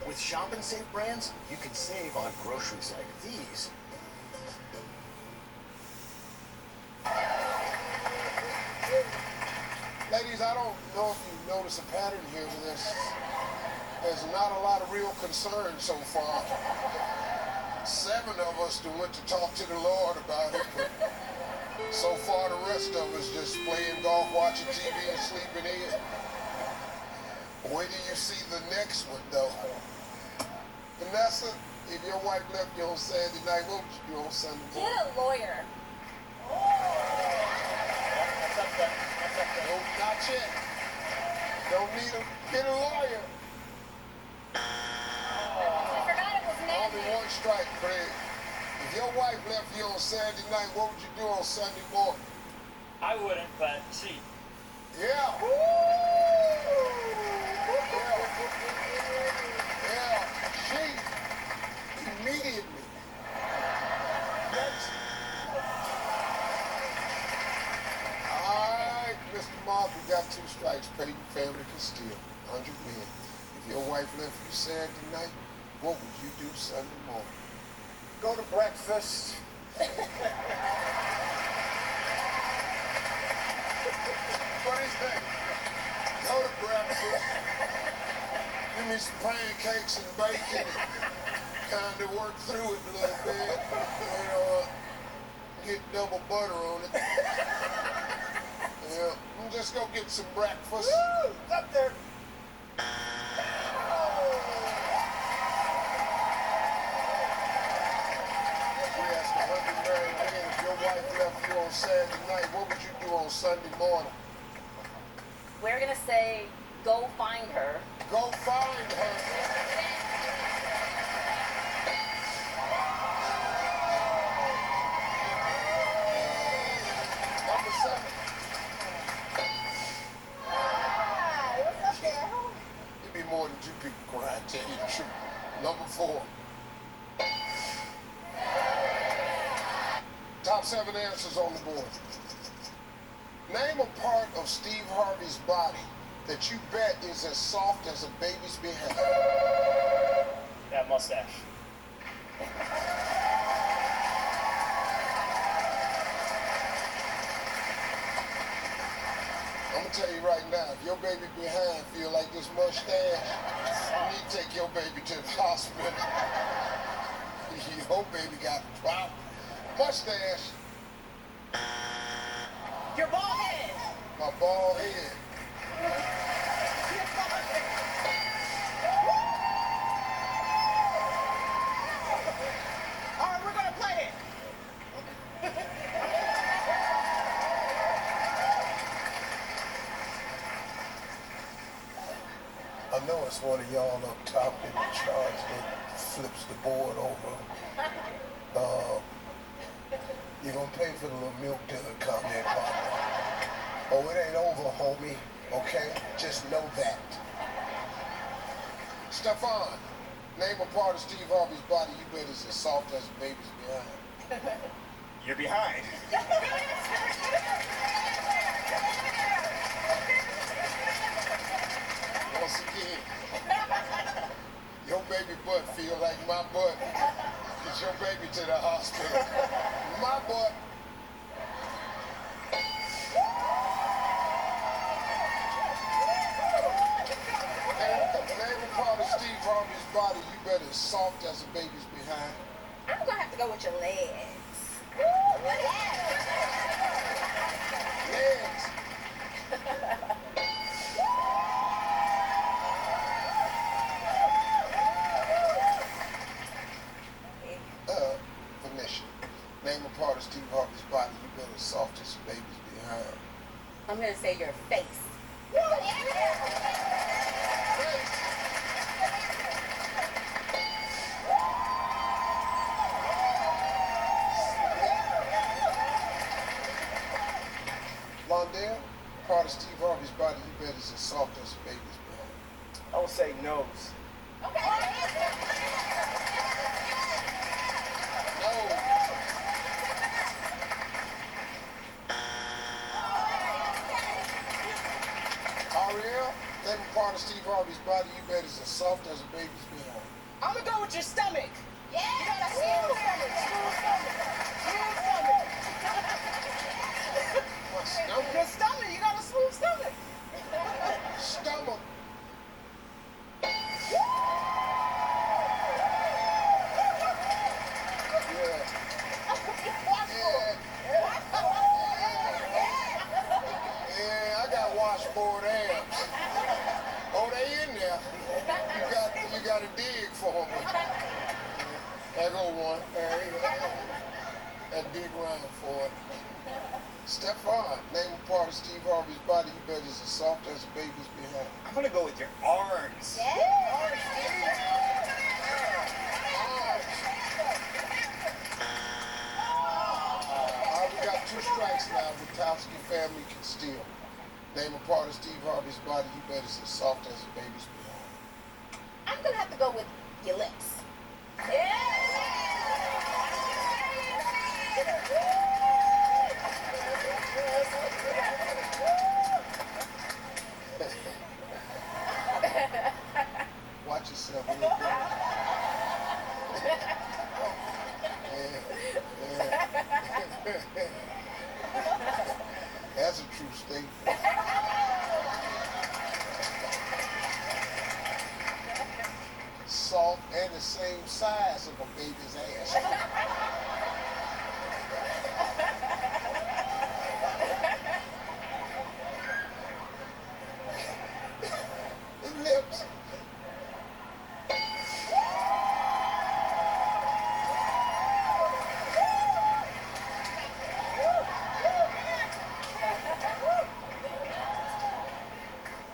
Speaker 7: With Shop and Save brands, you can save on groceries like these.
Speaker 14: Ladies, I don't know if you notice a pattern here with this. There's not a lot of real concern so far. 7 of us that went to talk to the Lord about it, but so far the rest of us just playing golf, watching TV, and sleeping in. Wait till you see the next one, though. Vanessa, if your wife left you on Saturday night, what would you do on Sunday morning?
Speaker 11: Get a lawyer.
Speaker 14: No, not yet. Don't need him. Get a lawyer.
Speaker 11: I forgot it was
Speaker 14: Only one strike, Craig. If your wife left you on Saturday night, what would you do on Sunday morning?
Speaker 6: I wouldn't, but see.
Speaker 14: Yeah. Yeah. She immediately. Next. All right, Mr. Moss, we got 2 strikes. Peyton family can steal 100 men. If your wife left you Saturday night, what would you do Sunday morning?
Speaker 7: Go to breakfast.
Speaker 14: What is that? Go to breakfast. Give me some pancakes and bacon. Kind of work through it a little bit. You know, get double butter on it. Yeah, just go get some breakfast.
Speaker 7: Woo! It's up there.
Speaker 14: We asked 100 married men, if your wife left you on Saturday night, what would you do on Sunday morning?
Speaker 11: We're gonna say, go find her.
Speaker 14: Go find her. Number 7.
Speaker 7: What's up there?
Speaker 14: It'd be more than 2 people crying, tell you the truth. Number 4. Top 7 answers on the board. Name a part of Steve Harvey's body that you bet is as soft as a baby's behind.
Speaker 6: That mustache.
Speaker 14: I'm gonna tell you right now, if your baby behind feel like this mustache, you need to take your baby to the hospital. Your baby got a problem. Mustache.
Speaker 7: Your bald head.
Speaker 14: My bald head.
Speaker 7: All right, we're gonna play it.
Speaker 14: I know it's one of y'all up top in the charge that flips the board over. You're gonna pay for the little milk dud comment, partner. Oh, it ain't over, homie. Okay? Just know that. Stefan, name a part of Steve Harvey's body you bet is as soft as a baby's behind.
Speaker 13: You're behind.
Speaker 14: Once again, your baby butt feel like my butt. Get your baby to the hospital. My butt. Name a part of Steve Harvey's body you bet is soft as a baby's behind.
Speaker 9: I'm gonna have to go with your legs.
Speaker 14: Legs. Vanessa, name a part of Steve Harvey's body you bet is soft as a baby's behind.
Speaker 9: I'm gonna say your face.
Speaker 14: Londale, part of Steve Harvey's body you bet is as soft as a baby's behind.
Speaker 13: I will say nose.
Speaker 14: Ariel, name a part of Steve Harvey's body you bet is as soft as a baby's behind.
Speaker 7: I'm gonna go with your stomach.
Speaker 9: Yeah.
Speaker 7: You got a smooth stomach. Smooth stomach.
Speaker 14: My stomach?
Speaker 7: Your stomach. You got a smooth stomach.
Speaker 14: Stomach. Yeah, I got washboard abs. Oh, they in there. You got to dig for them. There go one. There you go. That dig round for it. Stefan, name a part of Steve Harvey's body you bet is as soft as a baby's behind.
Speaker 13: I'm gonna go with your arms.
Speaker 14: We got 2 strikes now. Witowski family can steal. Name a part of Steve Harvey's body you bet is as soft as a baby's behind.
Speaker 9: I'm gonna have to go with your lips.
Speaker 14: Watch yourself. A little bit. That's a true statement. Soft and the same size of a baby's ass. The lips.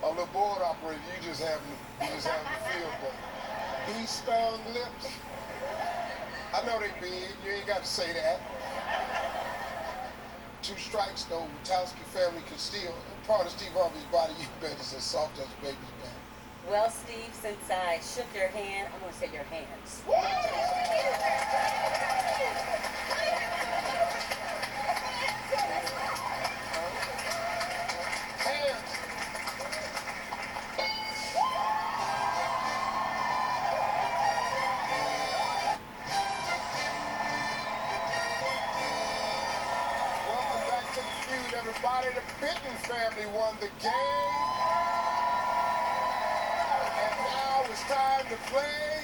Speaker 14: A little board operator, you just having to feel the bee-stung lips. I know they big, you ain't got to say that. 2 strikes though, Witowski family can steal. Part of Steve Harvey's body you bet is as soft as a baby's back.
Speaker 10: Well, Steve, since I shook your hand, I'm going to say your hands.
Speaker 14: Everybody, the Bitten family won the game. And now it's time to play.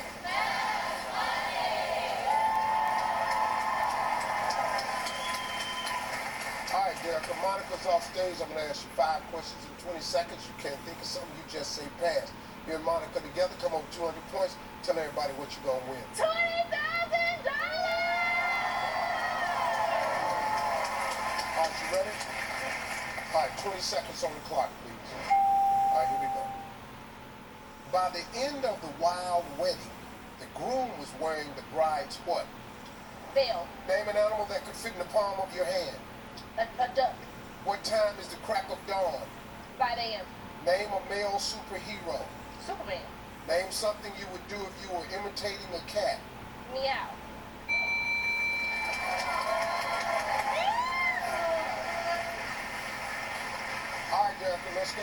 Speaker 14: All right, Derek, Monica's off stage. I'm going to ask you 5 questions in 20 seconds. You can't think of something, you just say pass. You and Monica together come over 200 points. Tell everybody what you're going to win.
Speaker 9: $20,000!
Speaker 14: All right, you ready? All right, 20 seconds on the clock, please. All right, here we go. By the end of the wild wedding, the groom was wearing the bride's what?
Speaker 4: Bill.
Speaker 14: Name an animal that could fit in the palm of your hand.
Speaker 4: A duck.
Speaker 14: What time is the crack of dawn?
Speaker 4: 5 a.m.
Speaker 14: Name a male superhero.
Speaker 4: Superman.
Speaker 14: Name something you would do if you were imitating a cat.
Speaker 4: Meow.
Speaker 14: All right, Jericho, let's go.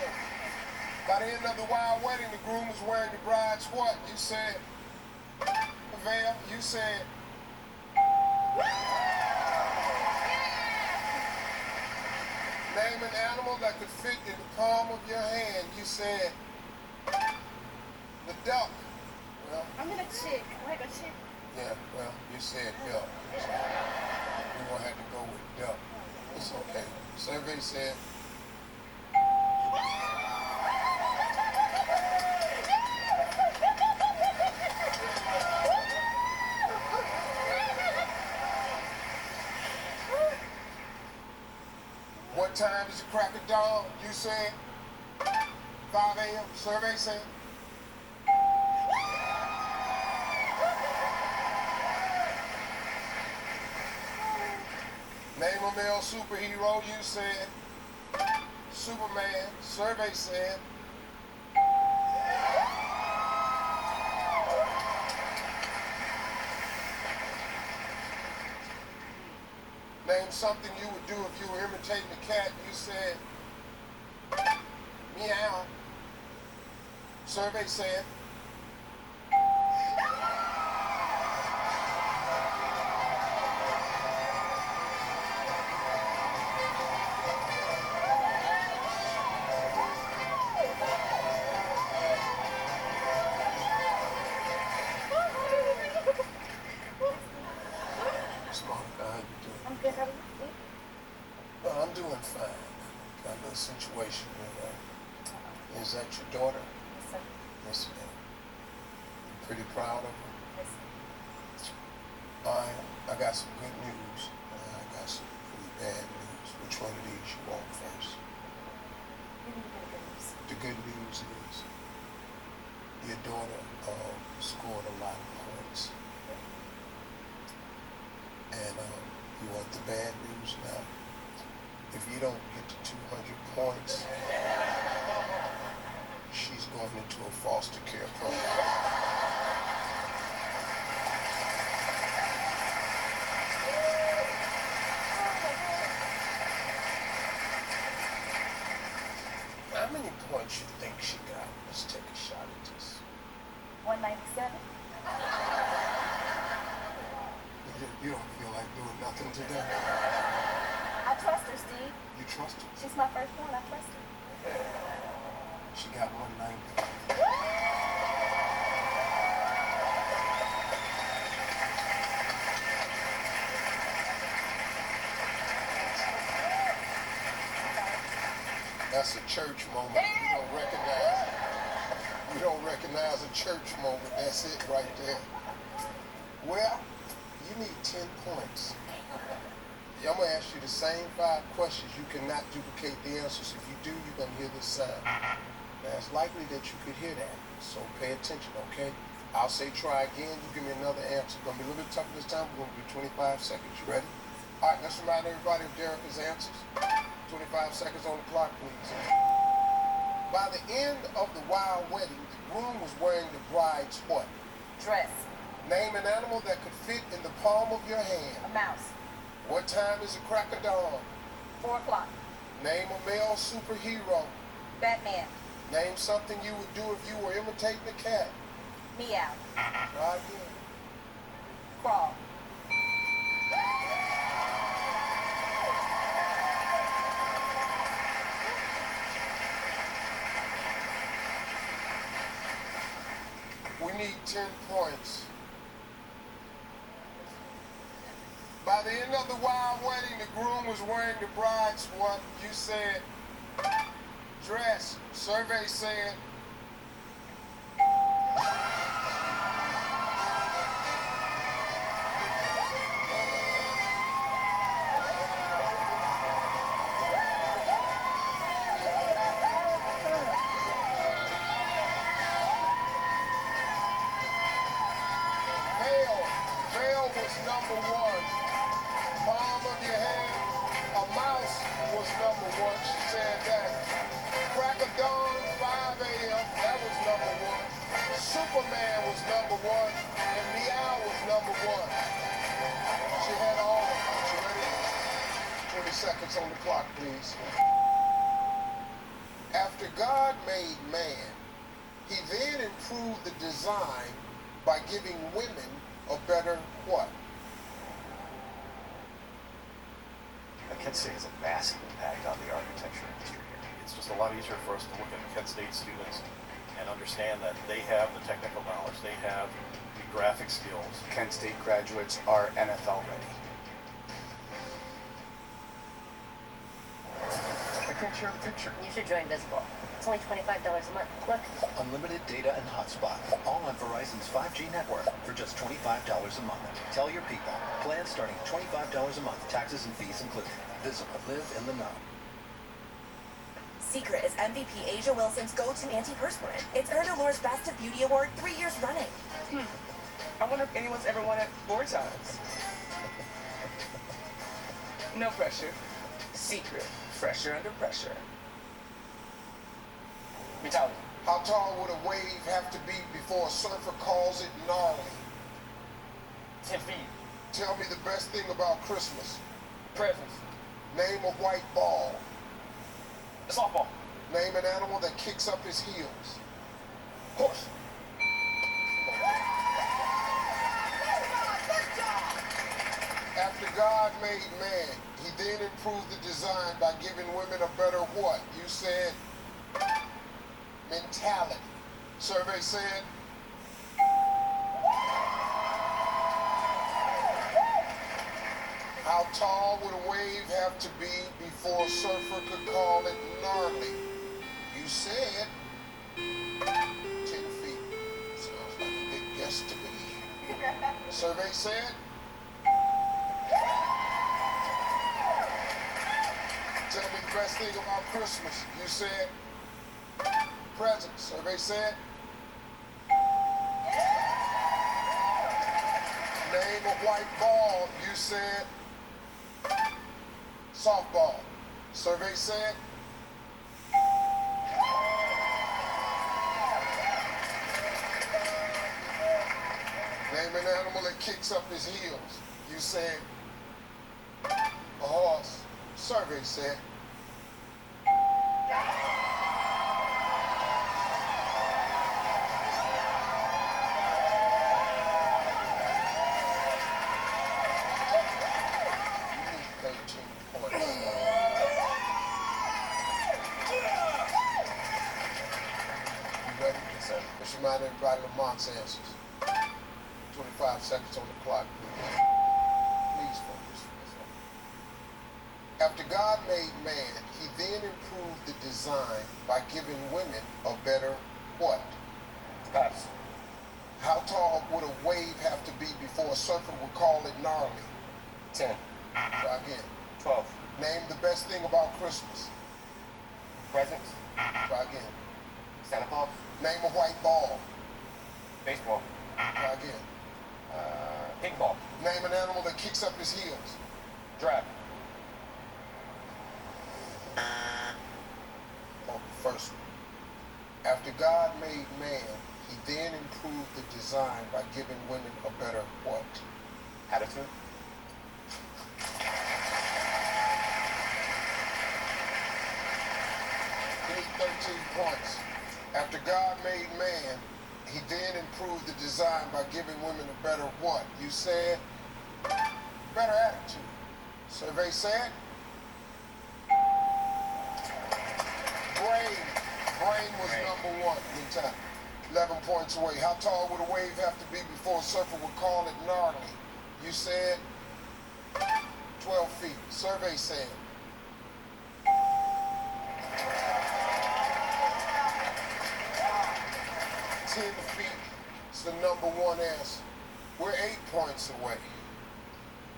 Speaker 14: By the end of the wild wedding, the groom was wearing the bride's what? You said a veil. You said. Name an animal that could fit in the palm of your hand. You said the duck. Well,
Speaker 9: I'm gonna chick. Like a chick.
Speaker 14: yeah, well, you said duck. So we're gonna have to go with duck. It's okay. Survey said. What time is the crack of dawn? You said 5 a.m. Survey said. Name a male superhero. You said Superman. Survey said. Name something you would do if you were imitating a cat. You said meow. Survey said. Smart guy, how you doing?
Speaker 9: I'm good. How are you?
Speaker 14: Well, I'm doing fine. Got a little situation here. Is that your daughter?
Speaker 9: Yes, sir.
Speaker 14: Yes, ma'am. You pretty proud of her?
Speaker 9: Yes, sir.
Speaker 14: All right, I got some good news. I got some pretty bad news. Which one of these you want first?
Speaker 9: Give me the good news.
Speaker 14: The good news is your daughter scored a lot of points. And you want the bad news now? If you don't get to 200 points, she's going into a foster care program. How many points you think she got? Let's take a shot at this.
Speaker 9: 197.
Speaker 14: You don't feel like doing nothing today?
Speaker 9: I trust her, Steve.
Speaker 14: You trust her?
Speaker 9: She's my firstborn. I trust her.
Speaker 14: She got 190. That's a church moment. You don't recognize a church moment. That's it right there. Well, you need 10 points. I'm going to ask you the same 5 questions. You cannot duplicate the answers. If you do, you're going to hear this sound. Now, it's likely that you could hear that, so pay attention, okay? I'll say try again. You give me another answer. It's going to be a little bit tougher this time. We're going to do 25 seconds. You ready? All right, let's remind everybody of Derica's answers. 25 seconds on the clock, please. By the end of the wild wedding, the groom was wearing the bride's what?
Speaker 9: Dress.
Speaker 14: Name an animal that could fit in the palm of your hand.
Speaker 9: A mouse.
Speaker 14: What time is the crack of dawn?
Speaker 9: 4 o'clock.
Speaker 14: Name a male superhero.
Speaker 9: Batman.
Speaker 14: Name something you would do if you were imitating a cat.
Speaker 9: Meow.
Speaker 14: Try again.
Speaker 9: Crawl.
Speaker 14: We need 10 points. By the end of the wild wedding, the groom was wearing the bride's what? You said dress. Survey said veil was number 1. seconds on the clock, please. After God made man, he then improved the design by giving women a better what?
Speaker 18: Kent State has a massive impact on the architecture industry here. It's just a lot easier for us to look at Kent State students and understand that they have the technical knowledge, they have the graphic skills.
Speaker 19: Kent State graduates are NFL ready.
Speaker 18: I can't share the picture.
Speaker 20: You should join Visible. It's only $25 a month. Look.
Speaker 15: Unlimited data and hotspot, all on Verizon's 5G network for just $25 a month. Tell your people. Plans starting at $25 a month, taxes and fees included. Visible. Live in the know.
Speaker 21: Secret is MVP Asia Wilson's go-to antiperspirant. It's earned Allure's Best of Beauty Award 3 years running.
Speaker 22: I wonder if anyone's ever won it 4 times. No pressure. Secret. Fresher under pressure. Mentality.
Speaker 14: How tall would a wave have to be before a surfer calls it gnarly?
Speaker 22: 10 feet.
Speaker 14: Tell me the best thing about Christmas.
Speaker 22: Presents.
Speaker 14: Name a white ball.
Speaker 22: A softball.
Speaker 14: Name an animal that kicks up his heels.
Speaker 22: Horse.
Speaker 14: After God made man, he then improved the design by giving women a better what? You said mentality. Survey said how tall would a wave have to be before a surfer could call it gnarly? You said 10 feet. Sounds like a big guess to me. Survey said tell me the best thing about Christmas. You said presents. Survey said name a white ball. You said softball. Survey said name an animal that kicks up his heels. You said a horse. Survey said remind everybody Lamont's answers. 25 seconds on the clock, please. Please focus. After God made man, he then improved the design by giving women a better what?
Speaker 22: Pass.
Speaker 14: How tall would a wave have to be before a surfer would call it gnarly?
Speaker 22: 10.
Speaker 14: Try again.
Speaker 22: 12.
Speaker 14: Name the best thing about Christmas.
Speaker 22: Presents.
Speaker 14: Try again.
Speaker 22: Santa Claus.
Speaker 14: Name a white ball.
Speaker 22: Baseball.
Speaker 14: Try again.
Speaker 22: Ping pong.
Speaker 14: Name an animal that kicks up his heels.
Speaker 22: Giraffe.
Speaker 14: On the first one. After God made man, he then improved the design by giving women a better what?
Speaker 22: Attitude.
Speaker 14: He need 13 points. After God made man, he then improved the design by giving women a better what? You said better attitude. Survey said brain. Brain was number one. Good time. 11 points away. How tall would a wave have to be before a surfer would call it gnarly? You said 12 feet. Survey said 10 feet is the number one answer. We're 8 points away.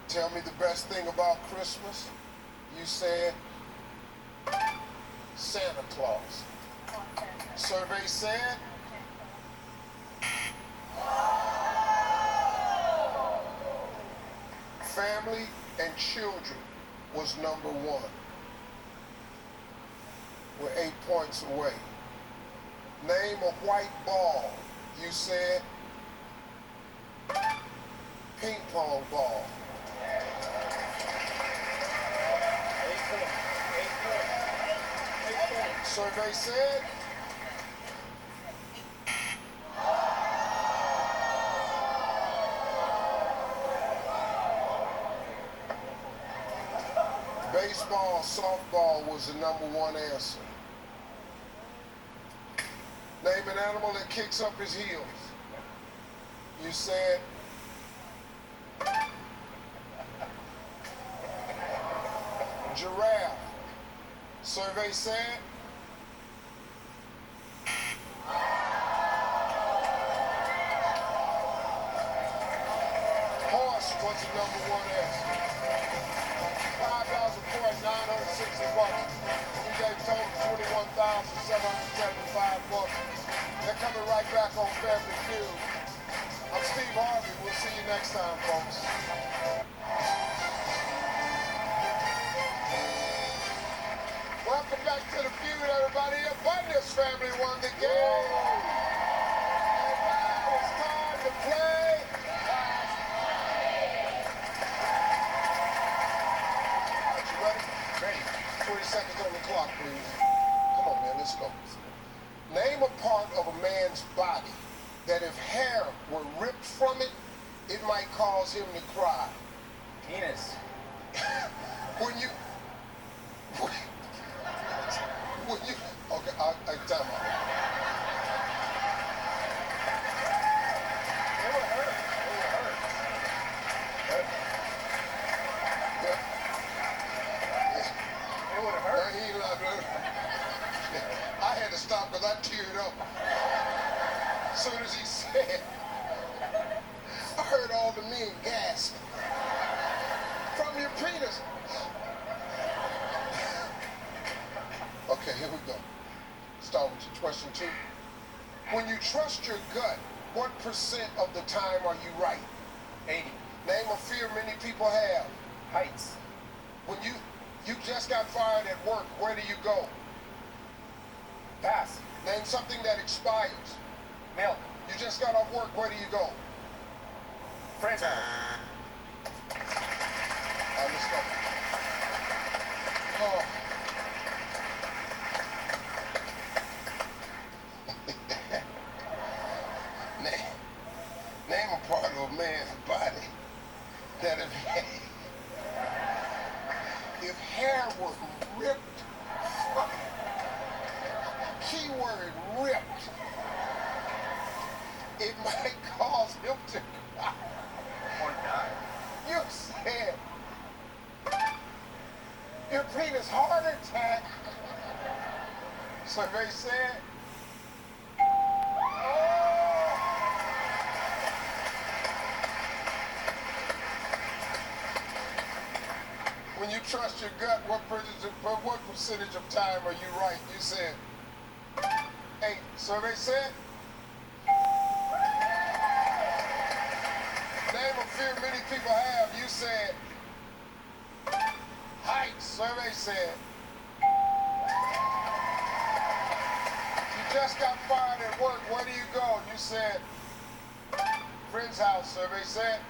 Speaker 14: Tell me the best thing about Christmas. You said Santa Claus. Survey said family and children was number one. We're 8 points away. Name a white ball. You said ping pong ball. Survey said. Baseball, softball was the #1 answer. Name an animal that kicks up his heels. You said giraffe. Survey said horse was the #1 answer. 5,000 points, 960 bucks. We gave total 21,775 bucks. They're coming right back on Family Feud. I'm Steve Harvey. We'll see you next time, folks. Welcome back to the feud, everybody. Abundance family won the game. And now it's time to play. Are you ready? Ready. 20 seconds on the clock, please. Come on, man. Let's go. Name a part of a man's body that if hair were ripped from it, it might cause him to cry.
Speaker 12: Penis.
Speaker 14: When you... When you... Okay, time out. It would hurt. It would have hurt. I had to stop because I teared up. As soon as he said, I heard all the men gasp. From your penis. Okay, here we go. Start with your question 2. When you trust your gut, what % of the time are you right?
Speaker 12: 80.
Speaker 14: Name a fear many people have.
Speaker 12: Heights.
Speaker 14: When you just got fired at work, where do you go?
Speaker 12: Pass.
Speaker 14: Name something that expires.
Speaker 12: Milk.
Speaker 14: You just got off work, where do you go?
Speaker 12: Friend's house.
Speaker 14: Let's go. Oh. Name a part of a man's body that if hair was ripped, keyword ripped, it might cause him to cry.
Speaker 12: Or die.
Speaker 14: You said your penis heart attack. Survey said. When you trust your gut, what percentage of time are you right? You said 8. Survey said. Name a fear many people have. You said heights. Survey said. You just got fired at work. Where do you go? You said friend's house. Survey said.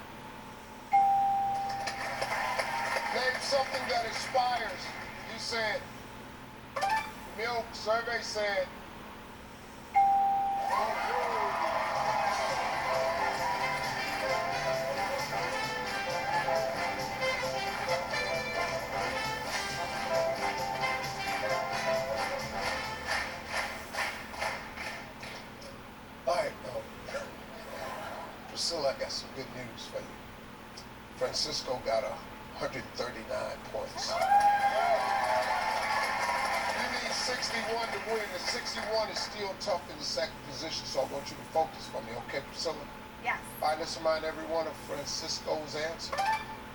Speaker 14: Name something that expires. You said milk. Survey said. All right, Priscilla, I got some good news for you. Francisco got 139 points. You need 61 to win, and 61 is still tough in the second position, so I want you to focus for me, okay, Priscilla?
Speaker 9: Yes.
Speaker 14: All right, let's remind everyone of Francisco's answer.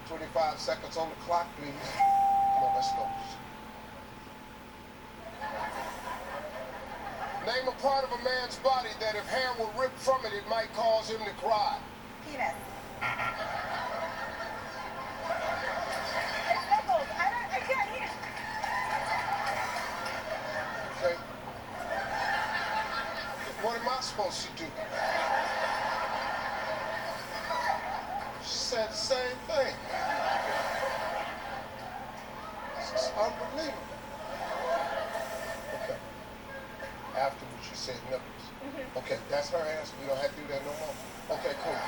Speaker 14: 25 seconds on the clock, please. Come on, let's go. Name a part of a man's body that if hair were ripped from it, it might cause him to cry.
Speaker 9: Penis.
Speaker 14: Okay. What am I supposed to do? She said the same thing. This is unbelievable. Okay. She said nipples. Okay, that's her answer. We don't have to do that no more. Okay, cool.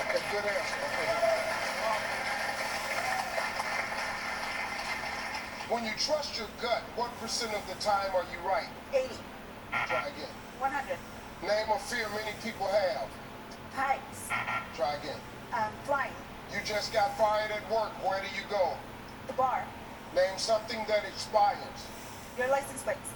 Speaker 14: Okay, good answer. Okay. When you trust your gut, what percent of the time are you right?
Speaker 9: 80.
Speaker 14: Try again.
Speaker 9: 100.
Speaker 14: Name a fear many people have.
Speaker 9: Heights.
Speaker 14: Try again.
Speaker 9: Flying.
Speaker 14: You just got fired at work. Where do you go?
Speaker 9: The bar.
Speaker 14: Name something that expires.
Speaker 9: Your license plates.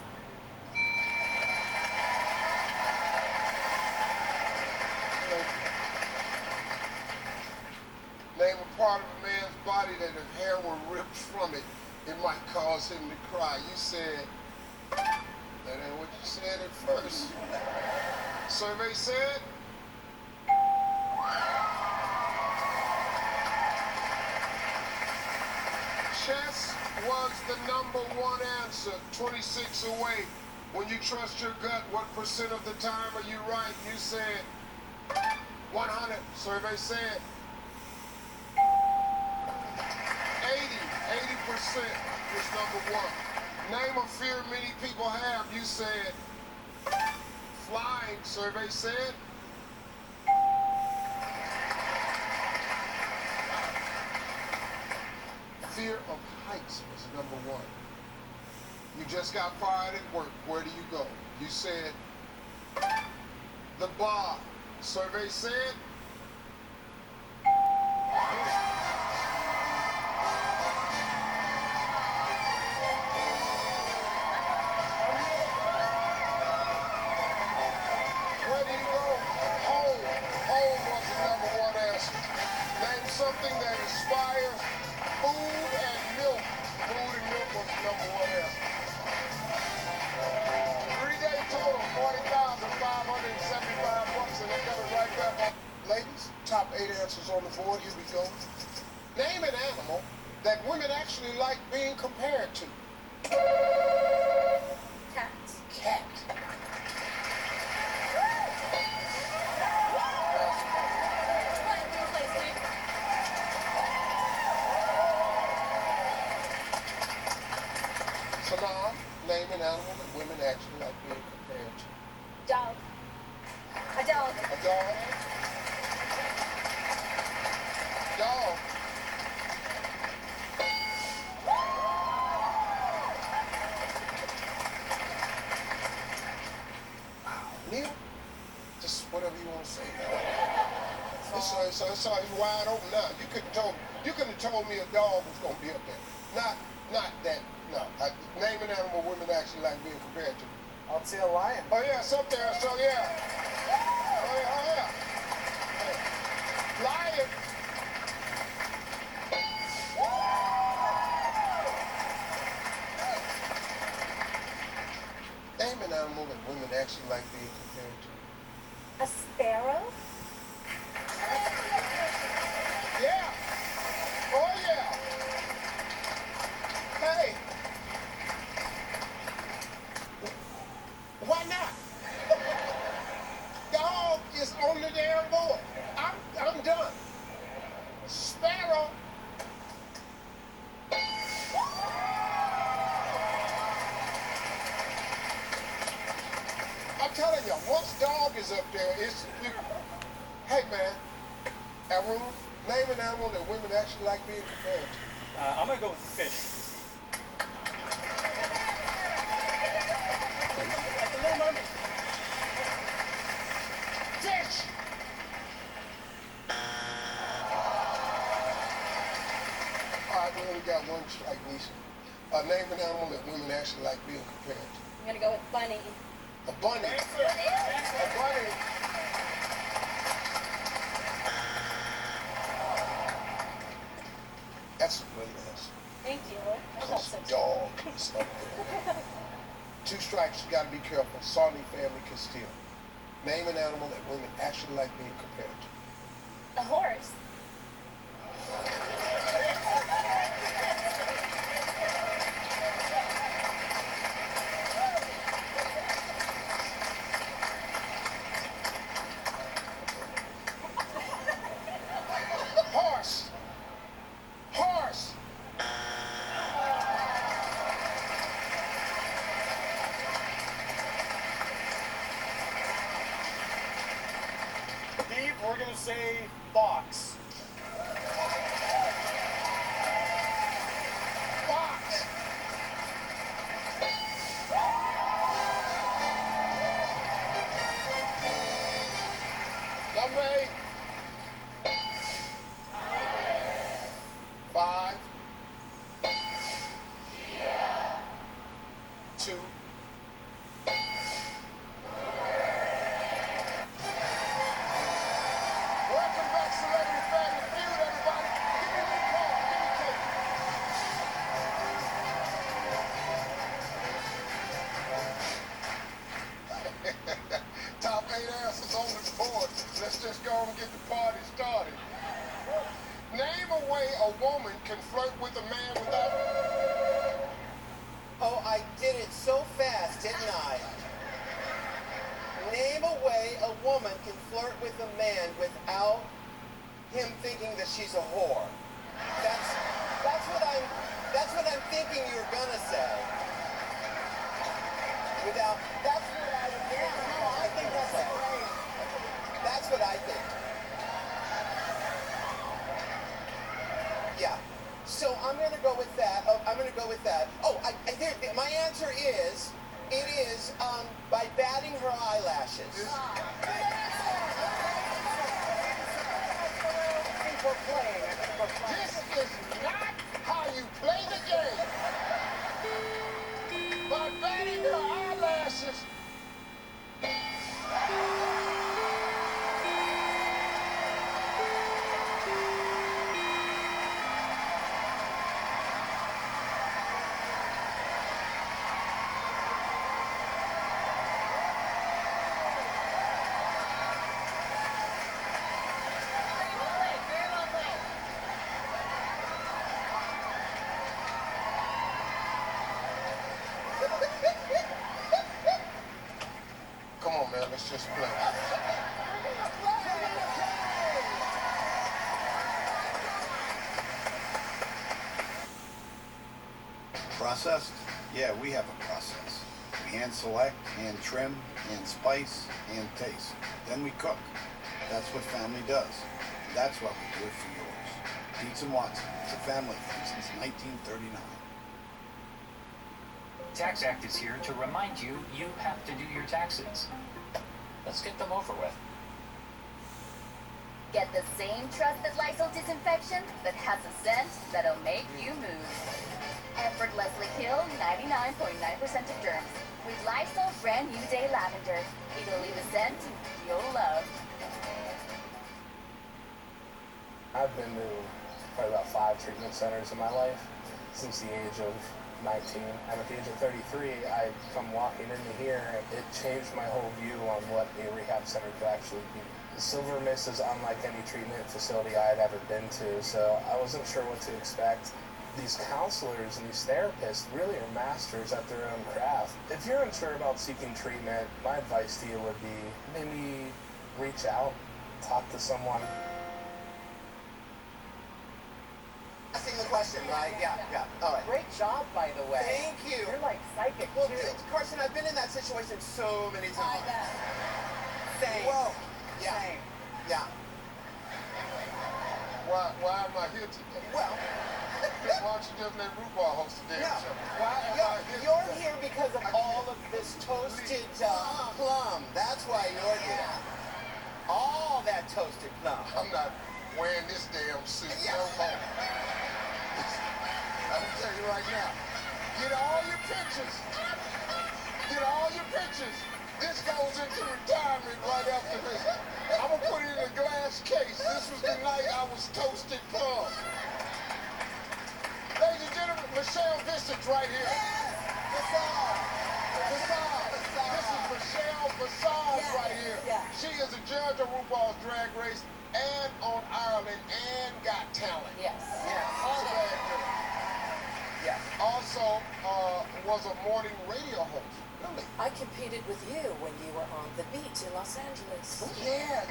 Speaker 14: Name a part of a man's body that if hair were ripped from it, it might cause him to cry. You said, that ain't what you said at first. Survey said, chess was the #1 answer, 26 away. When you trust your gut, what percent of the time are you right? You said 100. Survey said 80% was #1. Name a fear many people have. You said flying. Survey said fear of heights was #1. You just got fired at work. Where do you go? You said the bar. Survey said where do you go? Home. Home was the #1 answer. Name something that inspires food and milk. Food and milk was the #1 answer. 3-day total, $40,575, and they got it right back. Ladies, top 8 answers on the board. Here we go. Name an animal that women actually like being compared to.
Speaker 9: Cat.
Speaker 14: Cat. Salam, name an animal that women actually like being compared to.
Speaker 9: Dog. A dog.
Speaker 14: A dog. Dog. Neil, just whatever you want to say. It's wide open now. You could have told me a dog was gonna be up there. Not that. No. Name an animal women actually like being compared to.
Speaker 6: I'll say a lion.
Speaker 14: Oh yeah, it's up there. So yeah. Oh yeah. Lion. Name an animal that women actually like being compared to.
Speaker 9: A sparrow.
Speaker 14: Yeah. Oh yeah. Hey. Why not? Dog is on the damn board. I'm done. Sparrow. I'm telling you, once dog is up there, hey man, Arun, name an animal that women actually like being compared to.
Speaker 13: I'm gonna go with fish. Like the Little Mermaid.
Speaker 14: Fish. All right, we only got one strike, Nisha. Name an animal that women actually like being compared to.
Speaker 9: I'm gonna go with bunny.
Speaker 14: A bunny. A bunny. That's a great answer.
Speaker 9: Thank you.
Speaker 14: Because dog is up there. 2 strikes, you gotta be careful. Sawney family can steal. Name an animal that women actually like being compared to.
Speaker 9: A horse.
Speaker 14: Horse. Horse.
Speaker 13: we're gonna say Fox.
Speaker 14: Fox. Number 8. 5. 2. Welcome back, Celebrity Family Feud, everybody. Give me the call. Give me cake. Top 8 answers on the board. Let's just go and get the party started. Name a way a woman can flirt with a man without...
Speaker 12: Oh, I did it so fast, didn't I? Name a way a woman can flirt with a man without him thinking that she's a whore. That's what I'm thinking you're gonna say. Without, that's what I think. No, I think that's great. That's what I think. Yeah. So I'm gonna go with that. Oh, I'm gonna go with that. Oh, here, my answer is, it is by batting her eyelashes.
Speaker 14: This is not how you play the game. By batting her eyelashes. Come on, man, let's just play.
Speaker 19: Processed? Yeah, we have a process. We hand select, hand trim, hand spice, hand taste. Then we cook. That's what family does. And that's why we do it for yours. Dietz and Watson, it's a family thing since 1939.
Speaker 16: Tax Act is here to remind you you have to do your taxes. Let's get them over with.
Speaker 20: Get the same trusted Lysol disinfection that has a scent that'll make you move. Effortlessly kill 99.9% of germs with Lysol brand new day lavender. It'll leave a scent you'll love.
Speaker 3: I've been to probably about 5 treatment centers in my life since the age of 19. And at the age of 33, I come walking into here, and it changed my whole view on what a rehab center could actually be. Silver Mist is unlike any treatment facility I had ever been to, so I wasn't sure what to expect. These counselors and these therapists really are masters at their own craft. If you're unsure about seeking treatment, my advice to you would be maybe reach out, talk to someone.
Speaker 12: Asking the question, right? Yeah. All right.
Speaker 10: Great job, by the way.
Speaker 12: Thank you.
Speaker 10: You're like psychic,
Speaker 12: Well,
Speaker 10: too.
Speaker 12: Carson, I've been in that situation so many times. Same.
Speaker 14: Well,
Speaker 12: Yeah.
Speaker 10: Same.
Speaker 12: Yeah.
Speaker 14: Why am I here today?
Speaker 12: Well,
Speaker 14: Why don't you just let RuPaul host the damn
Speaker 12: yeah.
Speaker 14: show? Why am I here
Speaker 12: You're here because of all of this toasted plum. That's why you're here. All that toasted plum.
Speaker 14: I'm not wearing this damn suit no more. I'm tell you right now. Get all your pictures. Get all your pictures. This goes into retirement right after this. I'm gonna put it in a glass case. This was the night I was toasted plum. Ladies and gentlemen, Michelle Visage right here. Visage. This is Michelle Visage right here. She is a judge on RuPaul's Drag Race and on Ireland and Got Talent.
Speaker 10: Yes.
Speaker 14: Yeah. Also was a morning radio host. Really?
Speaker 10: I competed with you when you were on the beach in Los Angeles.
Speaker 14: Yeah.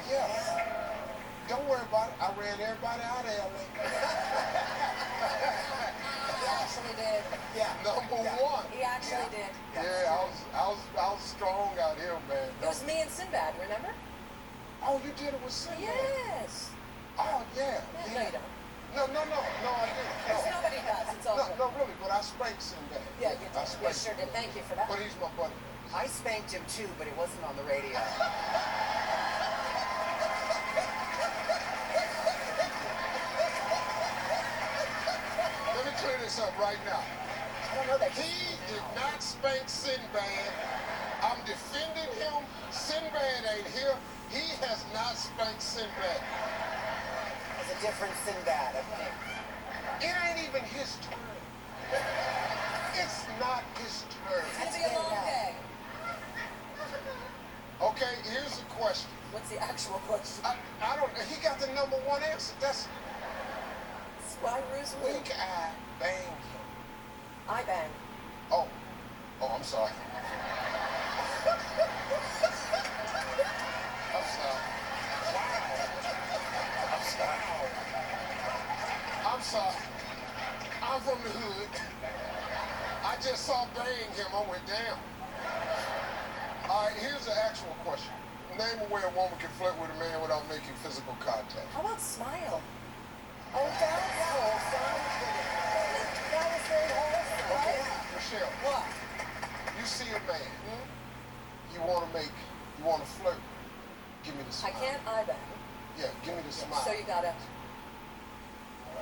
Speaker 14: Don't worry about it. I ran everybody out of LA.
Speaker 10: He actually did.
Speaker 14: Yeah. Number one.
Speaker 10: He actually did.
Speaker 14: Yeah, I was strong out here, man.
Speaker 10: It was me and Sinbad, remember?
Speaker 14: Oh, you did it with Sinbad?
Speaker 9: Yes.
Speaker 14: Oh, yeah.
Speaker 9: No,
Speaker 14: yeah.
Speaker 9: you don't.
Speaker 14: No, I didn't.
Speaker 9: Because nobody does. It's all good.
Speaker 14: No, really, but I spanked Sinbad.
Speaker 9: Yeah, you did.
Speaker 14: I
Speaker 9: You
Speaker 14: spanked
Speaker 9: sure
Speaker 14: him.
Speaker 9: did. Thank you for that.
Speaker 14: But he's my buddy.
Speaker 7: I spanked him too, but it wasn't on the radio.
Speaker 14: Let me clear this up right now.
Speaker 7: I don't know that.
Speaker 14: He did not spank Sinbad. I'm defending him. Sinbad ain't here. He has not spanked Sinbad.
Speaker 7: It's a different Sinbad, I think.
Speaker 14: It ain't even his turn. It's not his turn.
Speaker 9: It's going to be a long day.
Speaker 14: Okay, here's the question.
Speaker 9: What's the actual question?
Speaker 14: I don't know. He got the number one answer. That's
Speaker 9: Why Rue's
Speaker 14: weak eye bang him.
Speaker 9: I bang.
Speaker 14: Oh, I'm sorry. I'm sorry. I'm sorry. I'm from the hood. I just saw bang him. I went down. All right, here's the actual question. Name a way a woman can flirt with a man without making physical contact.
Speaker 9: How about smile? Oh, that's wholesome. That was very wholesome,
Speaker 14: Okay,
Speaker 9: right?
Speaker 14: Michelle.
Speaker 9: What?
Speaker 14: You see a man. You want to flirt. Give me the
Speaker 9: I
Speaker 14: smile.
Speaker 9: can't eye bang.
Speaker 14: Yeah, give me the smile.
Speaker 9: So you gotta.
Speaker 14: Oh,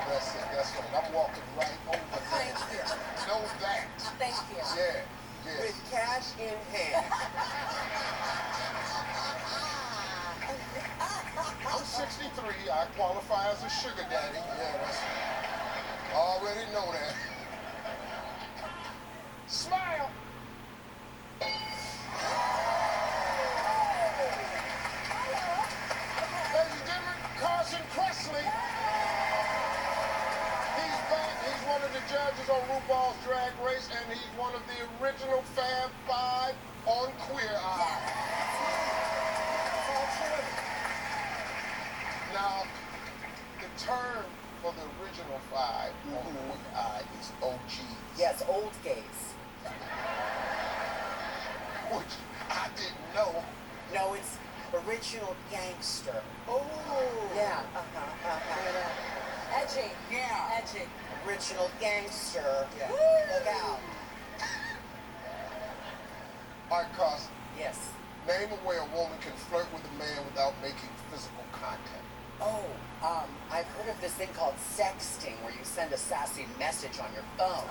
Speaker 14: yes. That's right. I'm walking right over
Speaker 9: Thank
Speaker 14: there.
Speaker 9: you.
Speaker 14: Know that.
Speaker 9: Thank you.
Speaker 14: Yeah, yes.
Speaker 7: With cash in hand.
Speaker 14: I'm 63. I qualify as a sugar daddy. Yeah, that's. I already know that. Smile. Ladies and gentlemen, Carson Kressley. He's back. He's one of the judges on RuPaul's Drag Race, and he's one of the original Fab Five on Queer Eye. Now, the term for the original five on Queer Eye is OGs.
Speaker 7: Yes, old gays.
Speaker 14: Which I didn't know.
Speaker 7: No, it's original gangster.
Speaker 14: Oh.
Speaker 7: Yeah.
Speaker 9: Edgy.
Speaker 7: Yeah.
Speaker 9: Edgy.
Speaker 7: Original gangster. Yeah.
Speaker 9: Woo!
Speaker 7: Look out.
Speaker 14: All right, Carson.
Speaker 7: Yes.
Speaker 14: Name a way a woman can flirt with a man without making physical contact.
Speaker 7: Oh, I've heard of this thing called sexting, where you send a sassy message on your phone.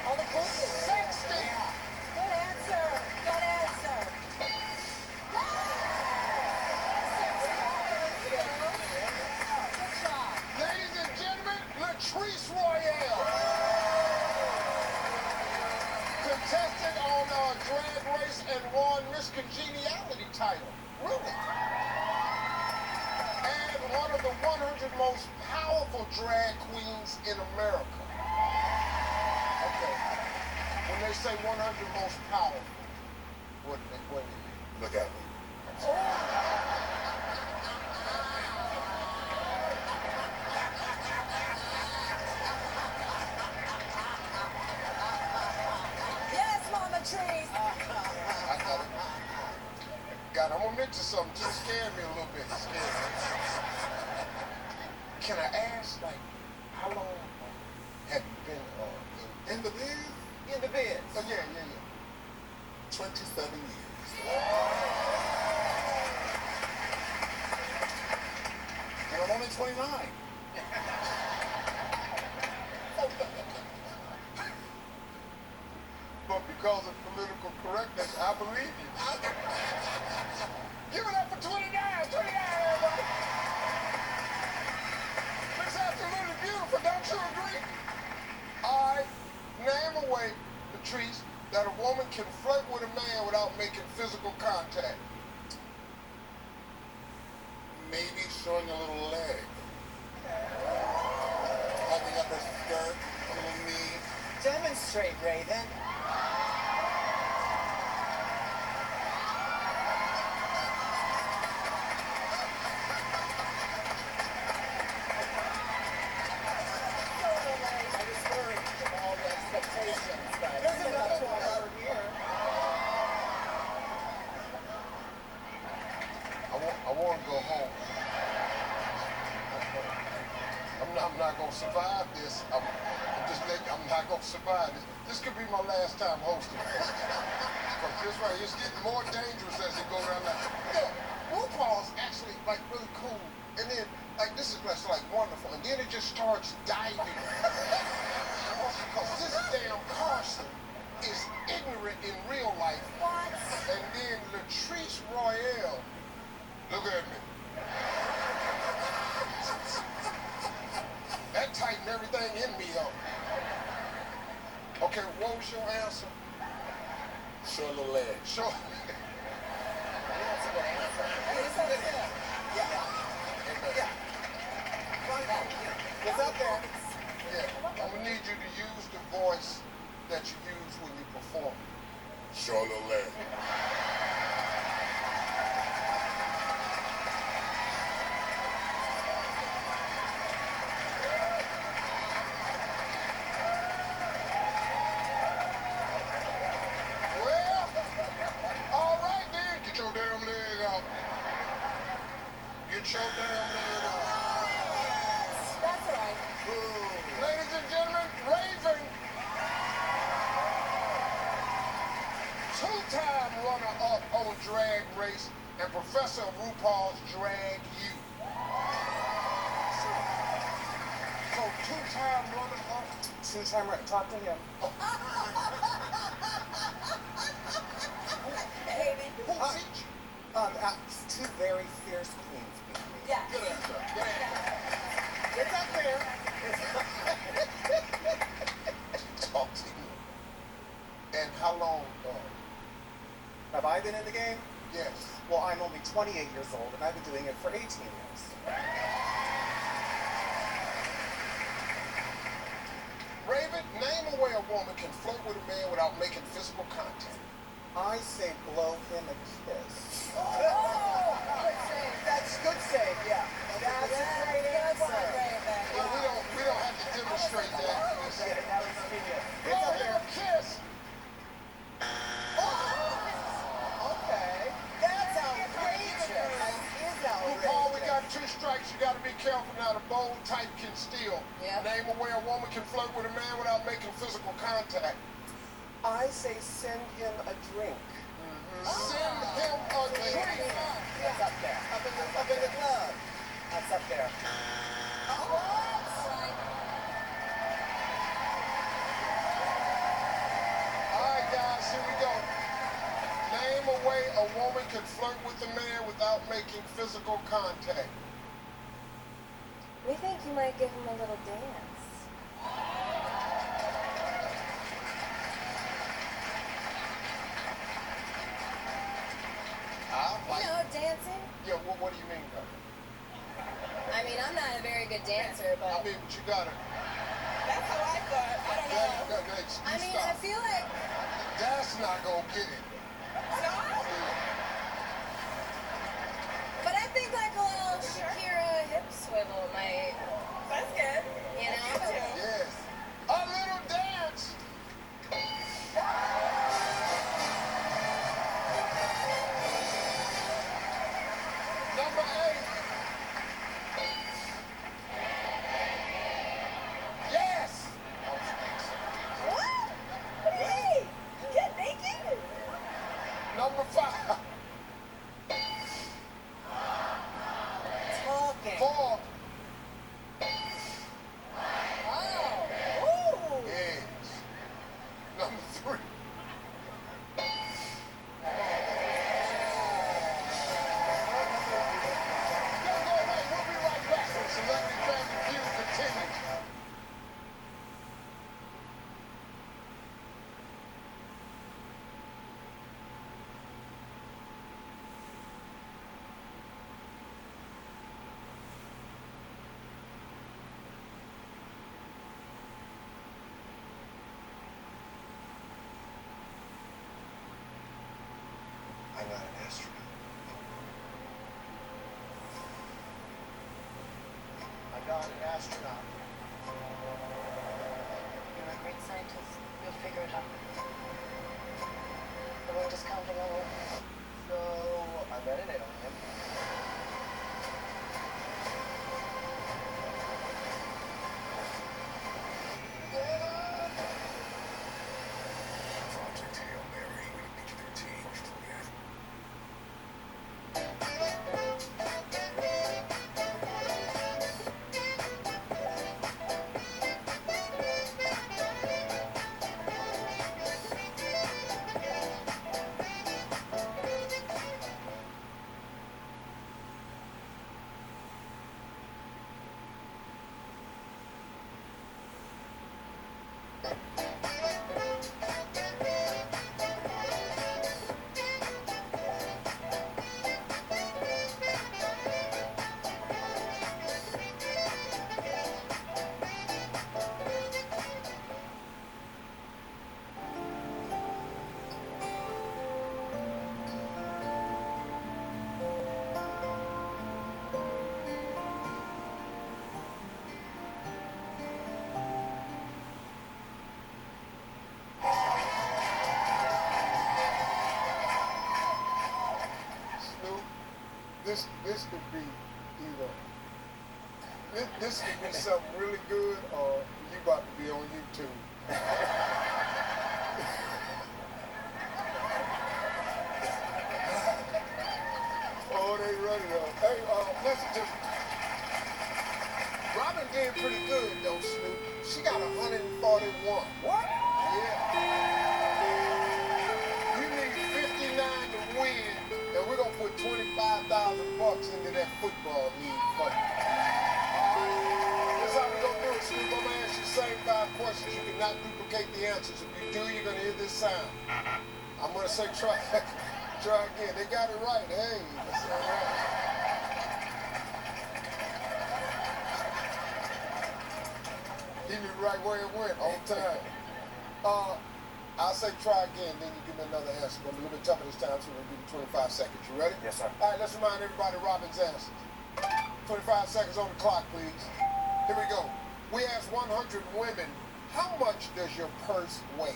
Speaker 9: All the bullshit.
Speaker 14: Sexting.
Speaker 9: Good answer. Good answer. Good job.
Speaker 14: Ladies and gentlemen, Latrice Royale. Contestant on Drag Race and won Miss Congeniality title. Really? And one of the 100 most powerful drag queens in America. Okay. When they say 100 most powerful, what do they mean? Look at me.
Speaker 9: Yes, Mama Trees.
Speaker 14: I got it. God, I'm gonna mention something. Just scared me a little bit. Scared me. Can I ask, like, how long have you been in the biz?
Speaker 7: In the biz.
Speaker 14: Oh, yeah. 27 years. And I'm only 29. But because of political correctness, I believe you. Give it up for 29, everybody. It's absolutely beautiful, don't you agree? All right, name a way, Latrice, that a woman can flirt with a man without making physical contact. Maybe showing a little leg. Holding up her skirt, a little knee.
Speaker 7: Demonstrate, Raven.
Speaker 9: I was worried of all the expectations, but
Speaker 7: Isn't that what I heard here?
Speaker 14: survive this. I'm not gonna survive this. This could be my last time hosting. Because this right here is getting more dangerous as it go down there. RuPaul's actually like really cool. And then like this is just like wonderful. And then it just starts diving. Because this damn Carson is ignorant in real life. What? And then Latrice Royale, look at me. That tightened everything in me up. Okay, what was your answer? Show a little leg. Show. It's up there. Yeah, I'm gonna need you to use the voice that you use when you perform. Show a little leg. Well, all right then. Get your damn leg out. Get your damn leg out.
Speaker 9: That's right.
Speaker 14: Ladies and gentlemen, Raven, two-time runner-up on Drag Race and Professor of RuPaul's Drag U. So two-time runner-up.
Speaker 22: Two-time runner. Talk to him.
Speaker 9: David.
Speaker 14: Who teach you?
Speaker 22: Two very fierce queens beat me.
Speaker 9: Yeah.
Speaker 14: Good answer. Good answer. It's up there. Talk to you. And how long?
Speaker 22: Have I been in the game?
Speaker 14: Yes.
Speaker 22: Well, I'm only 28 years old, and I've been doing it for 18 years.
Speaker 14: Raven, name a way a woman can flirt with a man without making physical contact.
Speaker 22: I say blow him a kiss.
Speaker 9: Oh, good save.
Speaker 22: That's good save, yeah. That's a great answer.
Speaker 14: Well, we don't have to demonstrate that.
Speaker 22: Okay, now it's video.
Speaker 14: Blow him a kiss.
Speaker 22: Okay. That's outrageous. That is outrageous.
Speaker 14: RuPaul, we got 2 strikes. You got to be careful now. The bold type can steal.
Speaker 9: Yep.
Speaker 14: Name a way a woman can flirt with a man without making physical contact.
Speaker 22: I say send him a drink.
Speaker 14: Send him a drink.
Speaker 22: That's up there. Up in the club. That's up there.
Speaker 14: All right, guys, here we go. Name a way a woman can flirt with a man without making physical contact.
Speaker 9: We think you might give him a little dance. You know, dancing?
Speaker 14: Yeah, what do you mean by that?
Speaker 9: I mean, I'm not a very good dancer, but...
Speaker 14: I mean, but you gotta...
Speaker 9: That's how I thought. I don't know. I mean, I feel like...
Speaker 14: That's not gonna get it.
Speaker 9: But I think like a little Shakira hip swivel might... That's good. You know?
Speaker 14: Yes. A little dance. Number 8. Yes.
Speaker 9: What? Hey, get naked?
Speaker 14: Number 5.
Speaker 22: Talking.
Speaker 14: 4.
Speaker 9: Oh. Ooh.
Speaker 14: Yes. Number 3. Don't go away. We'll be right back when Celebrity Family Feud continues.
Speaker 19: I'm not an astronaut. I'm not an astronaut.
Speaker 10: You're a great scientist. You'll figure it out. The world is counting on you.
Speaker 12: So, I met an alien.
Speaker 14: This could be either this could be something really good, or you about to be on YouTube. Oh, they ready though. Hey, listen to Robin did pretty good though, Snoop. She got 141. What? Yeah. You need 59 to win, and we're gonna put $25,000 into that football league for you. That's how we gonna do it, Snoop. I'm gonna ask you the same 5 questions. You cannot duplicate the answers. If you do, you're gonna hear this sound. I'm gonna say try again. They got it right. Hey, that's all right. He knew right where it went on time. I'll say try again, then you give me another answer. It's gonna be a little bit tougher this time, so we'll give you 25 seconds. You ready?
Speaker 18: Yes, sir.
Speaker 14: All right, let's remind everybody Robin's answers. 25 seconds on the clock, please. Here we go. We asked 100 women, how much does your purse weigh?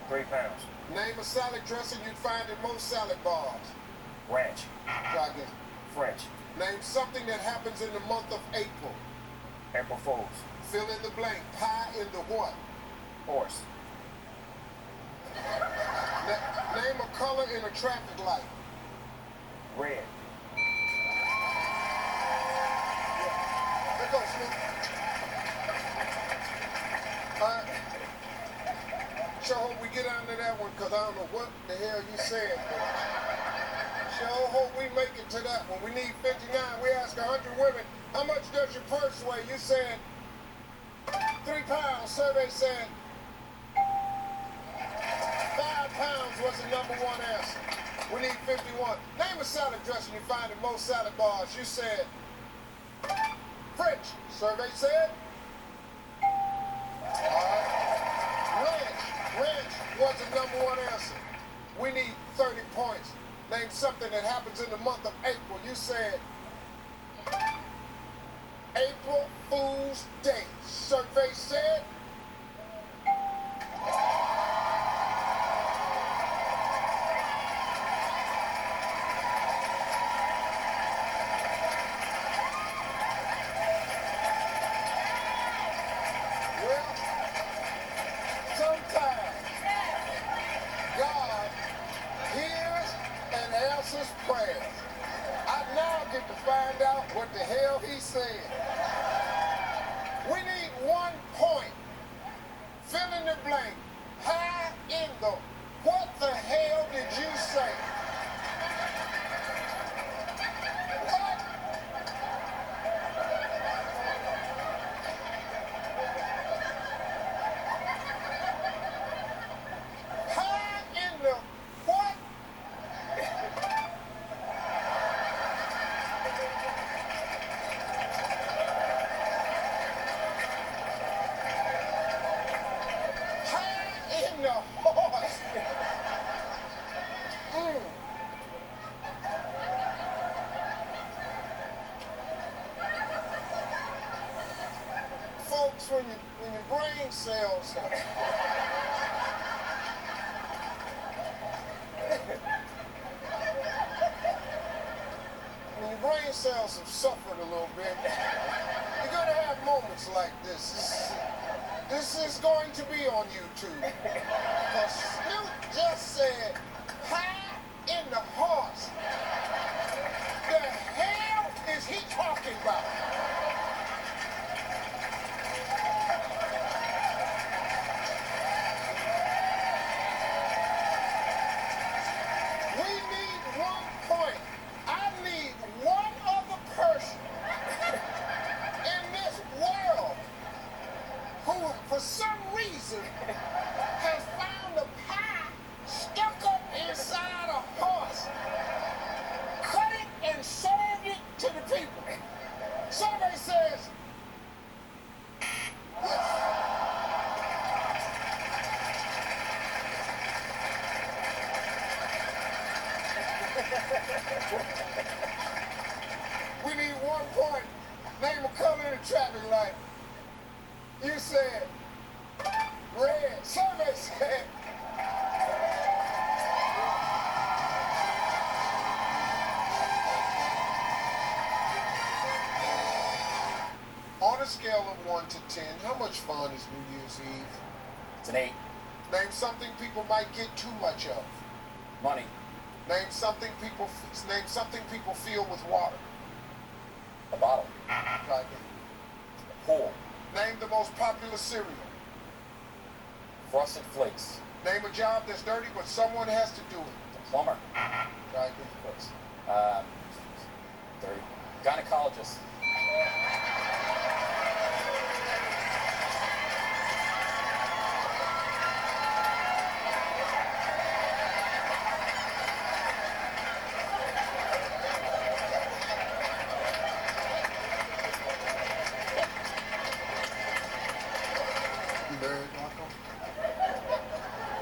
Speaker 18: 3 pounds.
Speaker 14: Name a salad dressing you'd find in most salad bars.
Speaker 18: Ranch.
Speaker 14: Try again.
Speaker 18: French.
Speaker 14: Name something that happens in the month of April.
Speaker 18: April Fools.
Speaker 14: Fill in the blank. Pie in the what?
Speaker 18: Horse.
Speaker 14: Name a color in a traffic light.
Speaker 18: Red.
Speaker 14: Here goes, Snoop. Sure hope we get under that one, because I don't know what the hell you said. Sure hope we make it to that one. We need 59. We asked 100 women, how much does your purse weigh? You said 3 pounds. Survey said 5 pounds was the #1 answer. We need 51. Name a salad dressing you find in most salad bars. You said French. Survey said ranch was the #1 answer. We need 30 points. Name something that happens in the month of April. You said April Fool's Day. Survey said prayers. I now get to find out what the hell he said. We need 1 point. Fill in the blank. How in the what the hell did you say? What? How in the what? Folks, when your brain cells when your brain cells have suffered a little bit, you're gonna have moments like this. This is going to be on YouTube. Because Snoop just said, how in the horse the hell is he talking about? We need 1 point. I need one other person in this world who for some reason, has found a pie stuck up inside a horse, cut it and served it to the people. Survey says, we need 1 point. Name a color in the traffic light. You said red. Survey said on a scale of 1 to 10, how much fun is New Year's Eve?
Speaker 13: It's an 8.
Speaker 14: Name something people might get too much of.
Speaker 13: Money.
Speaker 14: Name something people feel with water.
Speaker 13: A bottle.
Speaker 14: Try again.
Speaker 13: A pool.
Speaker 14: Name the most popular cereal.
Speaker 13: Frosted Flakes.
Speaker 14: Name a job that's dirty but someone has to do it.
Speaker 13: A plumber.
Speaker 14: Try again.
Speaker 13: Close. Dirty. Gynecologist.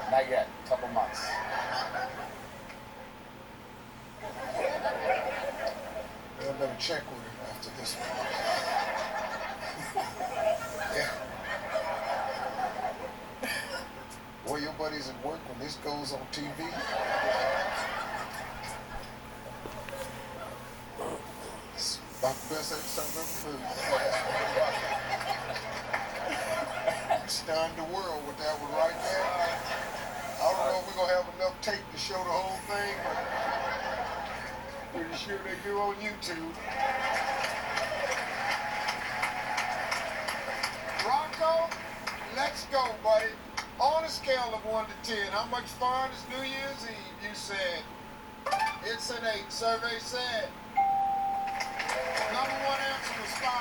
Speaker 13: Not yet. Couple months.
Speaker 14: I better check with him after this one. Yeah. Boy, your buddies at work when this goes on TV. It's about the best episode I've ever heard. Stunned the world with that one right there. I don't know if we're going to have enough tape to show the whole thing, but pretty sure they do on YouTube. Rocco, let's go, buddy. On a scale of 1 to 10, how much fun is New Year's Eve? You said it's an 8. Survey said number 1 answer was 5.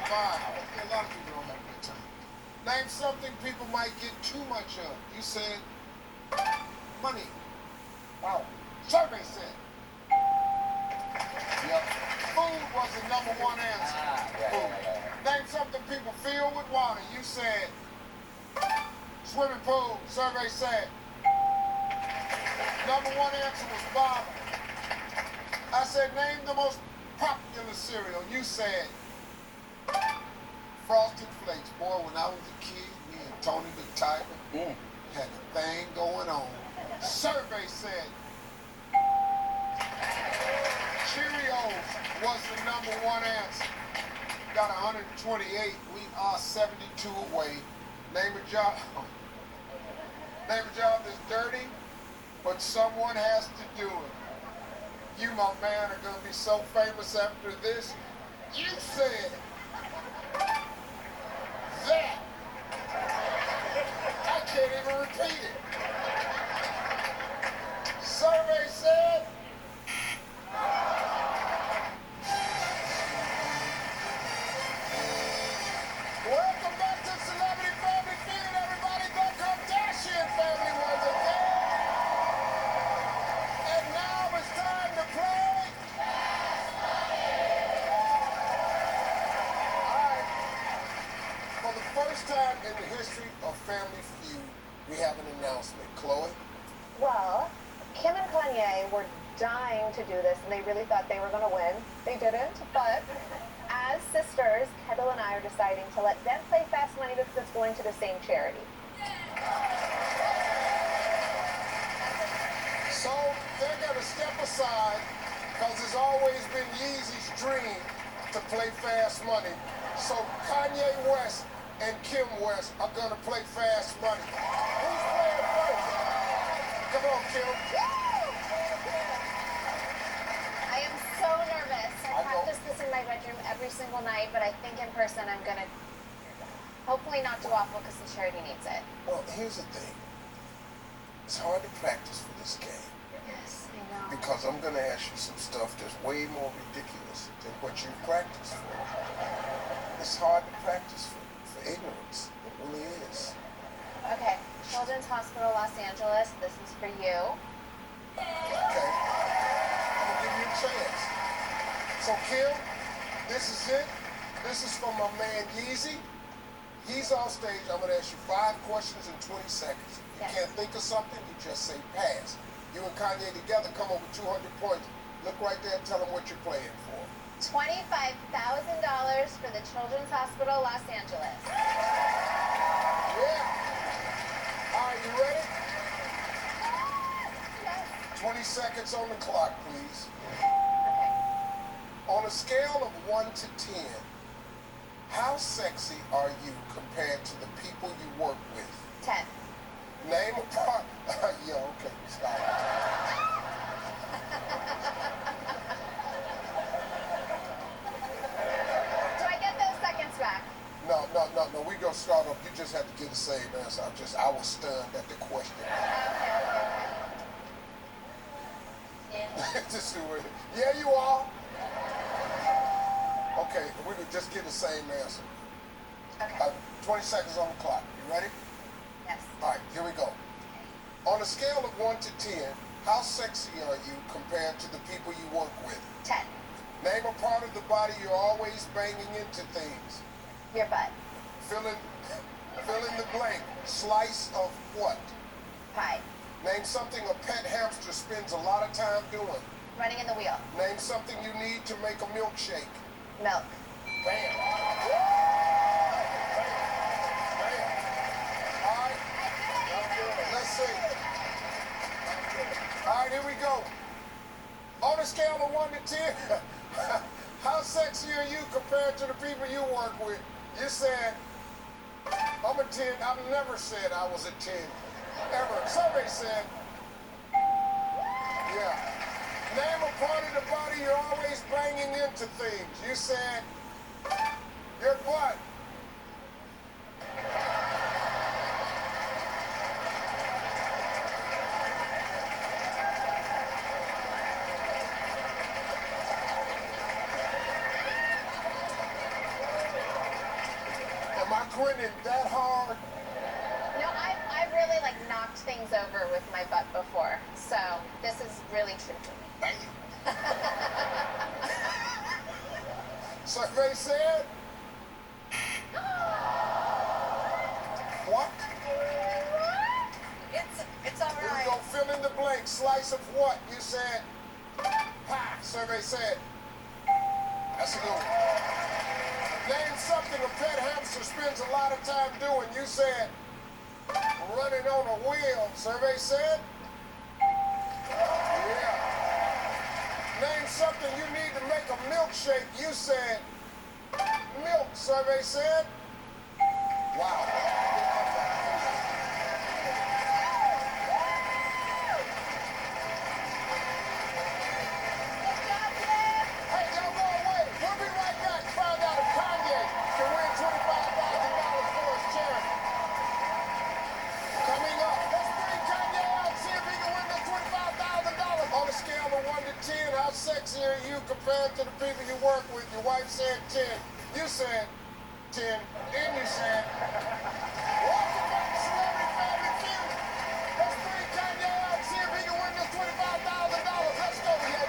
Speaker 14: 5. A lot of people don't have a good time. Name something people might get too much of. You said money. Wow. Survey said. Yep. Food was the number 1 answer. Food. Name something people feel with water. You said swimming pool. Survey said number 1 answer was bottle. I said name the most popular cereal. You said Frosted Flakes. Boy, when I was a kid, me and Tony the Tiger had a thing going on. Survey said Cheerios was the number 1 answer. Got 128. We are 72 away. Name a job. Name a job that's dirty, but someone has to do it. You, my man, are gonna be so famous after this. You said that. I can't even repeat it. Survey said welcome back to Celebrity Family Feud, everybody. The Kardashian family was again. And now it's time to play. Alright. For the first time in the history of Family Feud, we have an announcement. Chloe?
Speaker 2: Well, Kim and Kanye were dying to do this, and they really thought they were going to win. They didn't, but as sisters, Kendall and I are deciding to let them play Fast Money because it's going to the same charity.
Speaker 14: So they're going to step aside because it's always been Yeezy's dream to play Fast Money. So Kanye West and Kim West are going to play Fast Money. Who's playing first? Come on, Kim.
Speaker 2: I am so nervous. I practice this in my bedroom every single night, but I think in person I'm going to hopefully not do awful because the charity needs it.
Speaker 14: Well, here's the thing. It's hard to practice for this game.
Speaker 2: Yes, I know.
Speaker 14: Because I'm going to ask you some stuff that's way more ridiculous than what you've practiced for. It's hard to practice for ignorance. We're This is it. This is from my man Yeezy. He's on stage. I'm going to ask you 5 questions in 20 seconds. If you can't think of something, you just say pass. You and Kanye together come over 200 points. Look right there and tell them what you're playing for.
Speaker 2: $25,000 for the Children's Hospital, Los Angeles.
Speaker 14: Yeah. All right, you ready? 20 seconds on the clock, please.
Speaker 2: Okay.
Speaker 14: On a scale of 1 to 10, how sexy are you compared to the people you work with?
Speaker 2: 10.
Speaker 14: Name a part. Yeah, okay, stop.
Speaker 2: Do I get those seconds back?
Speaker 14: No. We gonna start off. You just have to get the same answer. I was stunned at the question. Just do it. Yeah, you are. Okay, we could just get the same answer.
Speaker 2: Okay.
Speaker 14: 20 seconds on the clock. You ready?
Speaker 2: Yes.
Speaker 14: All right, here we go. On a scale of 1 to 10, how sexy are you compared to the people you work with?
Speaker 2: 10.
Speaker 14: Name a part of the body you're always banging into things.
Speaker 2: Your butt.
Speaker 14: Fill in the blank. Slice of what?
Speaker 2: Pie.
Speaker 14: Name something a pet hamster spends a lot of time doing.
Speaker 2: Running in the wheel.
Speaker 14: Name something you need to make a milkshake.
Speaker 2: Milk.
Speaker 14: Bam. All right. Let's see. All right, here we go. On a scale of 1 to 10, how sexy are you compared to the people you work with? You said, I'm a 10. I've never said I was a 10. Ever. Somebody said, yeah. Name a part of the body you're always banging into things. You said, your butt. Am I grinning that hard?
Speaker 2: No, I've really knocked things over with my butt before, so this is really true for me.
Speaker 14: Survey said? What?
Speaker 2: It's all
Speaker 14: Here we
Speaker 2: right.
Speaker 14: go. Fill in the blank. Slice of what? You said pie. Survey said. That's a good one. Name something a pet hamster spends a lot of time doing. You said running on a wheel. Survey said. Yeah. Name something you need to make a milkshake. You said milk. Survey said. Wow. Hey, y'all go away. We'll be right back. Find out if Kanye can win $25,000 for his charity. Coming up, let's bring Kanye out, see if he can win the $25,000. On a scale of 1 to 10, how sexy are you compared to the people you work with? Your wife said 10. You said 10. Then you said, welcome back to Celebrity Family Feud. Let's bring Kanye out, see if he can win this $25,000. Let's go, Ye.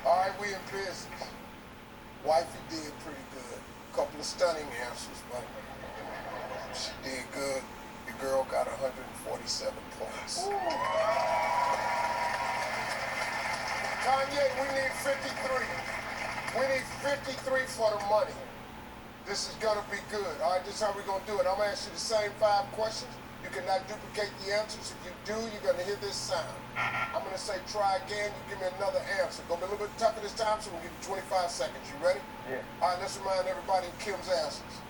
Speaker 14: All right, we in business. Wifey did pretty good. Couple of stunning answers, but she did good. Your girl got 147 points. Kanye, we need 53. We need 53 for the money. This is gonna be good. All right, this is how we're gonna do it. I'm gonna ask you the same 5 questions. You cannot duplicate the answers. If you do, you're gonna hear this sound. I'm gonna say try again. You give me another answer. Gonna be a little bit tougher this time, so we'll give you 25 seconds. You ready?
Speaker 12: Yeah.
Speaker 14: All right, let's remind everybody of Kim's answers.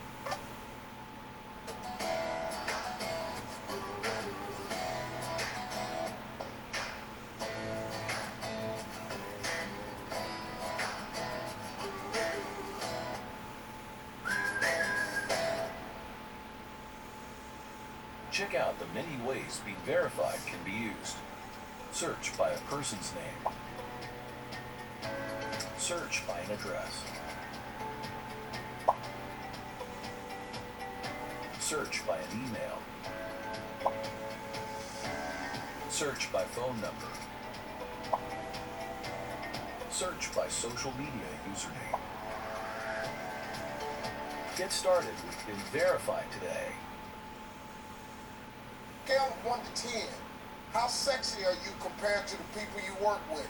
Speaker 17: Check out the many ways Be Verified can be used. Search by a person's name. Search by an address. Search by an email.
Speaker 15: Search by phone number. Search by social media username. Get started with Been Verified today.
Speaker 14: Scale of 1 to 10. How sexy are you compared to the people you work with?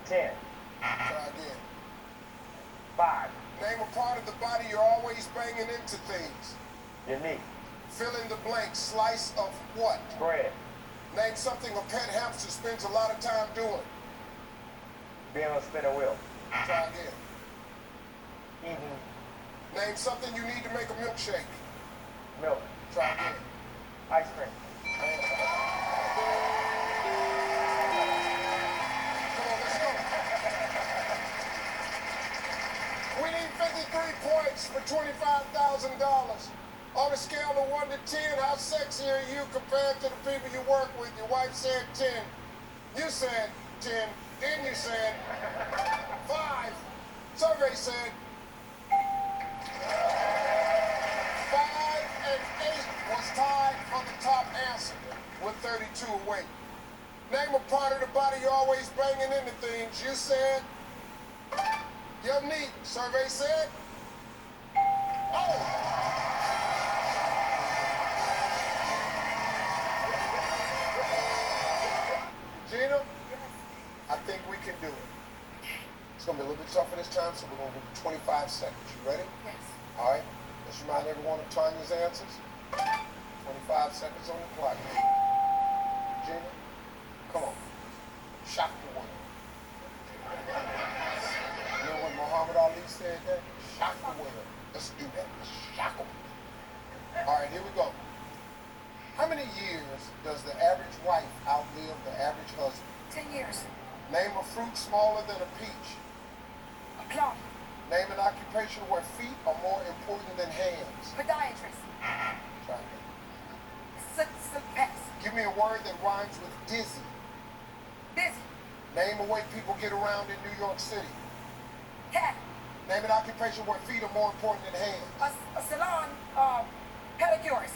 Speaker 12: 10.
Speaker 14: Try again.
Speaker 12: 5.
Speaker 14: Name a part of the body you're always banging into things.
Speaker 12: Your knee.
Speaker 14: Fill in the blank. Slice of what?
Speaker 12: Bread.
Speaker 14: Name something a pet hamster spends a lot of time doing.
Speaker 12: Being on a spinner wheel.
Speaker 14: Try again.
Speaker 12: Eating
Speaker 14: Name something you need to make a milkshake.
Speaker 12: milk.
Speaker 14: Try again.
Speaker 12: Ice cream.
Speaker 14: Come on, let's go. We need 53 points for $25,000. On a scale of 1 to 10, how sexy are you compared to the people you work with? Your wife said 10. You said 10. Then you said 5. Survey said 5 and 8 was tied for the top answer with 32 away. Name a part of the body you're always banging into things. You said your knee. Survey said oh. Gina, I think we can do it. It's going to be a little bit tougher this time, so we're going to do 25 seconds. You ready?
Speaker 9: Yes.
Speaker 14: All right. Let's remind everyone of Tanya's answers. 25 seconds on the clock. Gina, come on. Shock the world. You know what Muhammad Ali said that? Shock the world. Let's do that. Let's shock them. All right, here we go. How many years does the average wife outlive the average husband?
Speaker 9: 10 years.
Speaker 14: Name a fruit smaller than a peach.
Speaker 9: A plum.
Speaker 14: Name an occupation where feet are more important than hands.
Speaker 9: Podiatrist.
Speaker 14: Try again.
Speaker 9: Pass.
Speaker 14: Give me a word that rhymes with dizzy.
Speaker 9: Busy.
Speaker 14: Name a way people get around in New York City.
Speaker 9: Cat.
Speaker 14: Name an occupation where feet are more important than hands.
Speaker 9: A salon. Pedicures.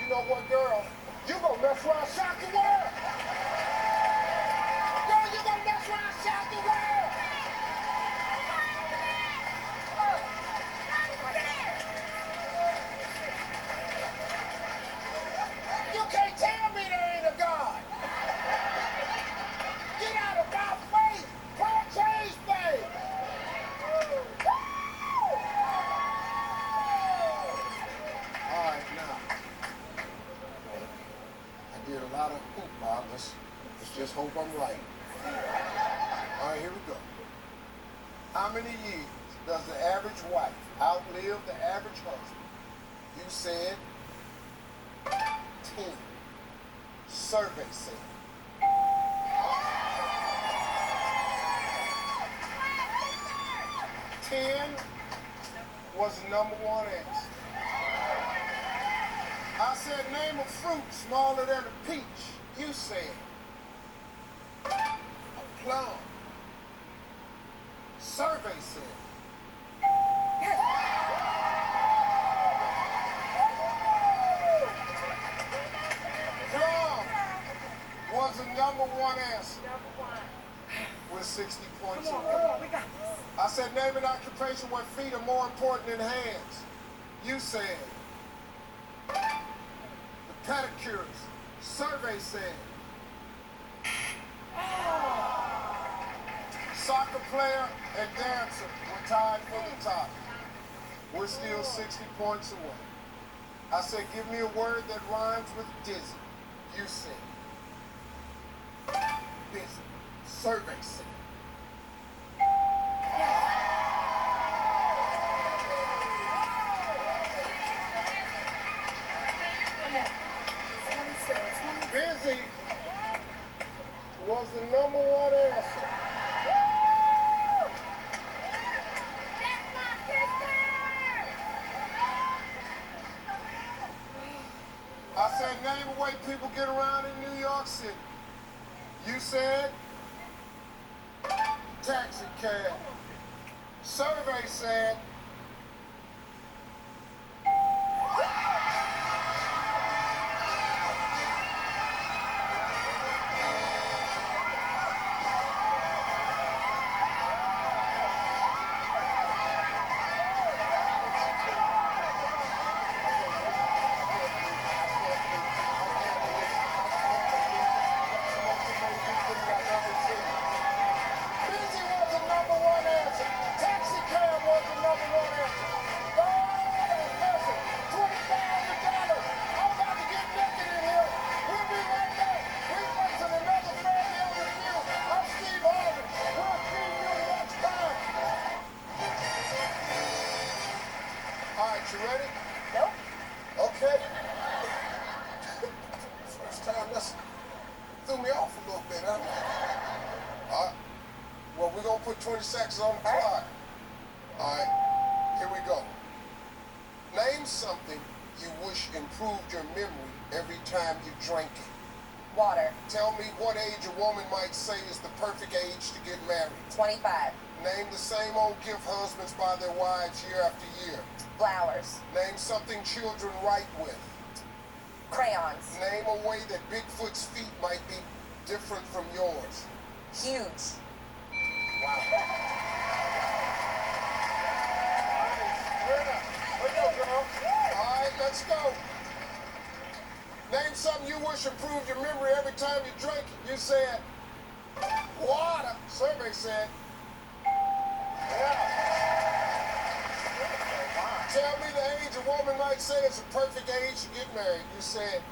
Speaker 14: You know what, girl? You gonna mess around, shock the world. Girl, you gonna mess around, shock the world. You can't tell me there ain't a God. Get out of my face. Plant change, babe. All right, now. I did a lot of hoopla. Let's just hope I'm right. All right, here we go. How many years does the average wife outlive the average husband? You said 10. Survey said 10 was the number one answer. I said name a fruit smaller than a peach. You said a plum. Survey said plum was the number one answer with 60 points away. I said name an occupation where feet are more important than hands. You said the pedicures. Survey said soccer player and dancer were tied for the top. We're still 60 points away. I said give me a word that rhymes with dizzy. You said busy. Survey said busy was the number one answer. I said name a way people get around in New York City. You said taxi cab. Survey said threw me off a little bit, huh? All right. Well, we're gonna put 20 seconds on the clock. All right, here we go. Name something you wish improved your memory every time you drank it.
Speaker 2: Water.
Speaker 14: Tell me what age a woman might say is the perfect age to get married.
Speaker 2: 25.
Speaker 14: Name the same old gift husbands buy their wives year after year.
Speaker 2: Flowers.
Speaker 14: Name something children write with.
Speaker 2: Crayons.
Speaker 14: Name a way that Bigfoot's feet might be different from yours.
Speaker 2: Huge.
Speaker 14: Wow. All right, let's go. Name something you wish improved your memory every time you drink it. You said water. Survey said. Tell me the age a woman might say is a perfect age to get married. You said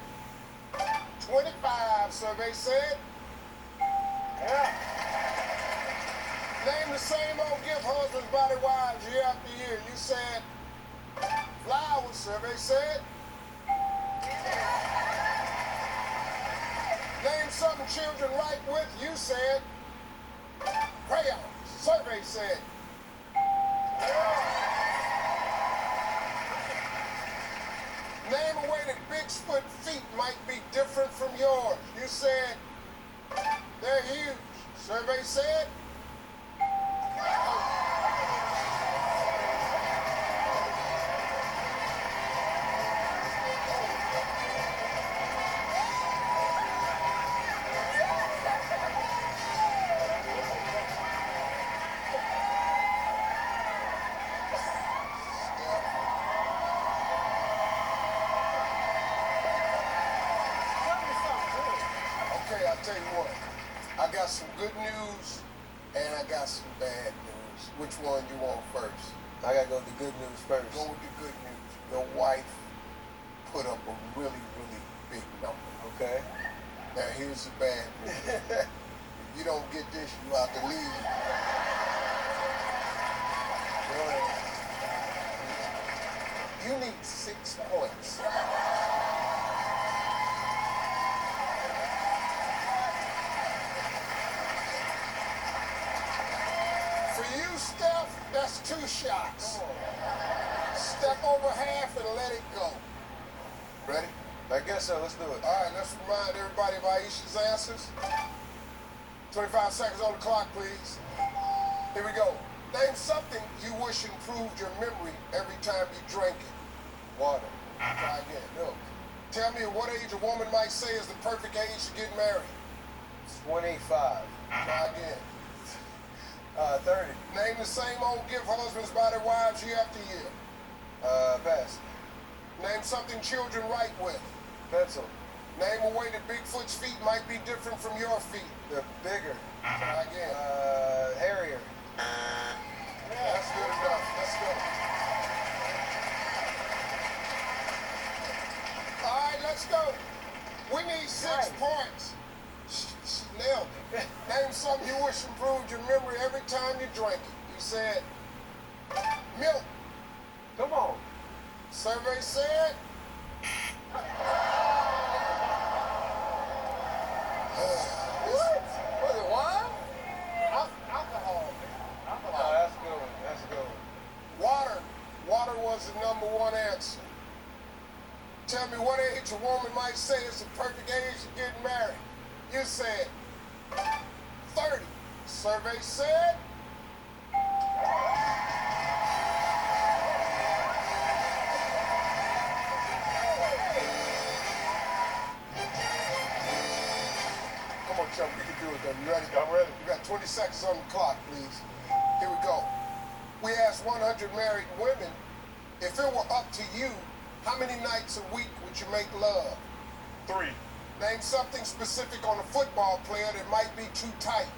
Speaker 14: 25. Survey said. Name the same old gift husbands buy their wives year after year. You said flowers. Survey said. Name something children write with. You said crayons. Survey said. Name a way that Bigfoot feet might be different from yours. You said they're huge. Survey said. Okay, I'll tell you what. I got some good news and I got some bad news. Which one you want first?
Speaker 3: I gotta go with the good news first.
Speaker 14: Go with the good news. Your wife put up a really, really big number.
Speaker 3: Okay.
Speaker 14: Now here's the bad news. If you don't get this, you have to leave. You need 6 points. For you, Steph, that's 2 shots. Step over half and let it go. Ready?
Speaker 3: I guess so. Let's do it.
Speaker 14: All right, let's remind everybody of Aisha's answers. 25 seconds on the clock, please. Here we go. Name something you wish improved your memory every time you drank it.
Speaker 3: Water.
Speaker 14: Try again. Milk. Tell me what age a woman might say is the perfect age to get married.
Speaker 3: 25.
Speaker 14: Try again.
Speaker 3: 30.
Speaker 14: Name the same old gift husbands buy their wives year after year.
Speaker 3: Pass.
Speaker 14: Name something children write with.
Speaker 3: Pencil.
Speaker 14: Name a way that Bigfoot's feet might be different from your feet.
Speaker 3: They're bigger.
Speaker 14: Try again.
Speaker 3: Hairier.
Speaker 14: That's good enough. Let's go. All right, let's go. We need 6 points. She nailed it. Name something you wish improved your memory every time you drank it. You said milk.
Speaker 3: Come on.
Speaker 14: Survey said.
Speaker 3: What? Was it wine?
Speaker 14: Alcohol.
Speaker 3: Oh, that's a good one. That's a good one.
Speaker 14: Water. Water was the #1 answer. Tell me what age a woman might say is the perfect age to get married. You said 30. Survey said. Come on, Chuck, we can do it though. You ready?
Speaker 1: I'm ready.
Speaker 14: You got 20 seconds on the clock, please. Here we go. We asked 100 married women, if it were up to you, how many nights a week would you make love?
Speaker 1: 3.
Speaker 14: Name something specific on a football player that might be too tight.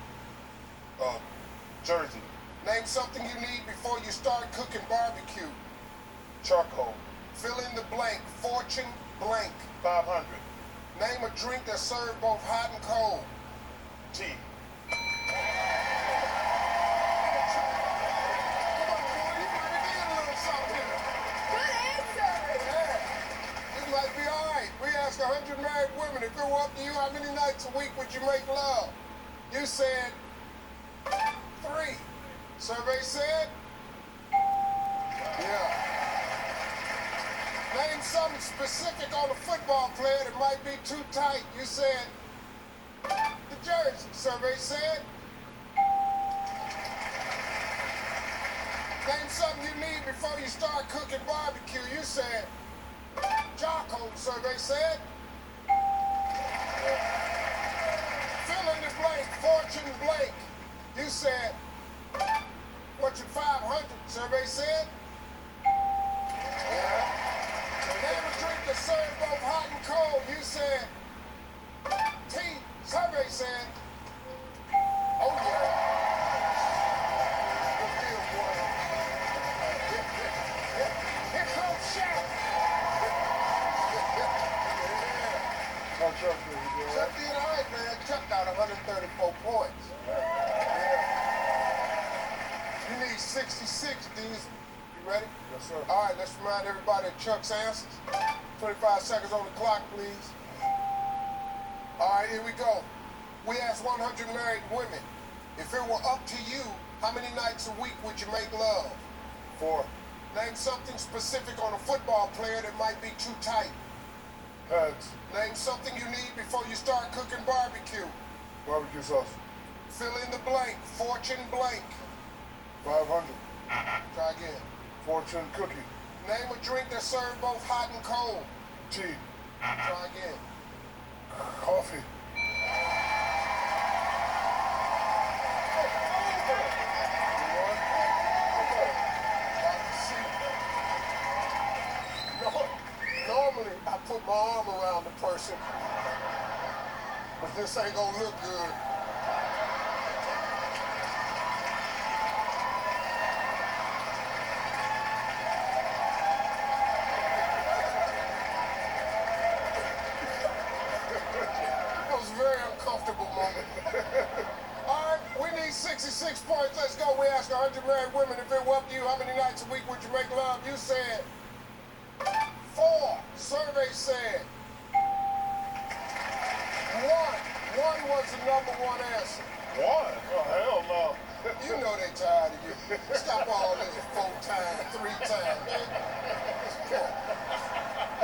Speaker 1: Jersey.
Speaker 14: Name something you need before you start cooking barbecue.
Speaker 1: Charcoal.
Speaker 14: Fill in the blank. Fortune blank.
Speaker 1: 500.
Speaker 14: Name a drink that's served both hot and cold.
Speaker 1: Tea.
Speaker 2: Good answer.
Speaker 14: This might be all right. We asked 100 married women, if it were up to you, how many nights nights a week would you make love? You said 3. Survey said? Yeah. Name something specific on a football player that might be too tight. You said the jersey. Survey said? Name something you need before you start cooking barbecue. You said charcoal. Survey said? Fill in the blank. Fortune blank. You said Fortune 500. Survey said? Yeah. Name a drink that serves both hot and cold. You said tea. Survey said? Oh yeah. Good deal, boy. Here comes Shaq.
Speaker 1: How Chuck did, you good?
Speaker 14: Chuck did all right, man. Chuck got 134 points. Yeah. You need 66, D's. You ready?
Speaker 1: Yes, sir.
Speaker 14: All right, let's remind everybody of Chuck's answers. 25 seconds on the clock, please. All right, here we go. We asked 100 married women, if it were up to you, how many nights a week would you make love?
Speaker 1: 4.
Speaker 14: Name something specific on a football player that might be too tight.
Speaker 1: Heads.
Speaker 14: Name something you need before you start cooking barbecue.
Speaker 1: Barbecue sauce.
Speaker 14: Fill in the blank. Fortune blank.
Speaker 1: 500.
Speaker 14: Try again.
Speaker 1: Fortune cookie.
Speaker 14: Name a drink that serves both hot and cold.
Speaker 1: Tea.
Speaker 14: Try again.
Speaker 1: Coffee.
Speaker 14: Normally, I put my arm around the person, but this ain't gonna look good. It was a very uncomfortable moment. All right, we need 66 points. Let's go. We asked 100 married women if it were up to you, how many nights a week would you make love? You said 4. Survey said 1. 1 was the number 1 answer.
Speaker 1: 1? Oh, hell no.
Speaker 14: You know they tired of you. Stop all this 4 times, 3 times, man.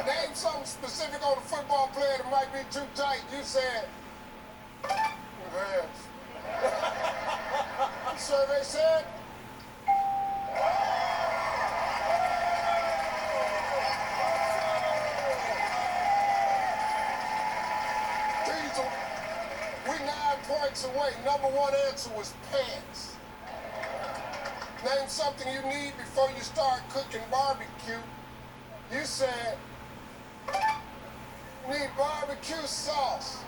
Speaker 14: Name something specific on a football player that might be too tight. You said hands. Survey said Diesel. We 9 points away. Number 1 answer was pants. Name something you need before you start cooking barbecue. You said need barbecue sauce.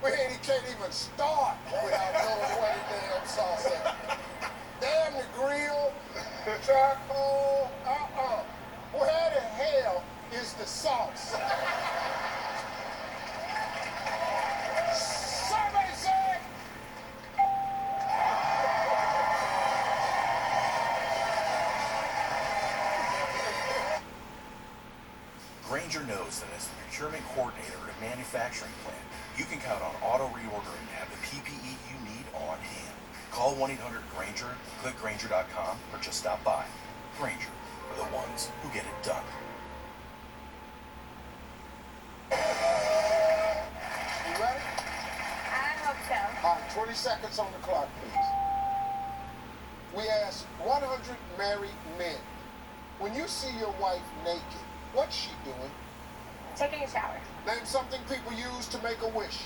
Speaker 14: We can't even start without knowing what the damn sauce is. Damn the grill, charcoal, Where the hell is the sauce? Survey said
Speaker 5: Grainger knows that as the procurement coordinator at a manufacturing plant, you can count on auto reordering to have the PPE you need on hand. Call 1-800-GRAINGER, click Grainger.com, or just stop by. Grainger, for the ones who get it done.
Speaker 14: You ready?
Speaker 2: I hope so.
Speaker 14: All right, 20 seconds on the clock, please. We asked 100 married men, when you see your wife naked, what's she doing?
Speaker 2: Taking a shower.
Speaker 14: Name something people use to make a wish.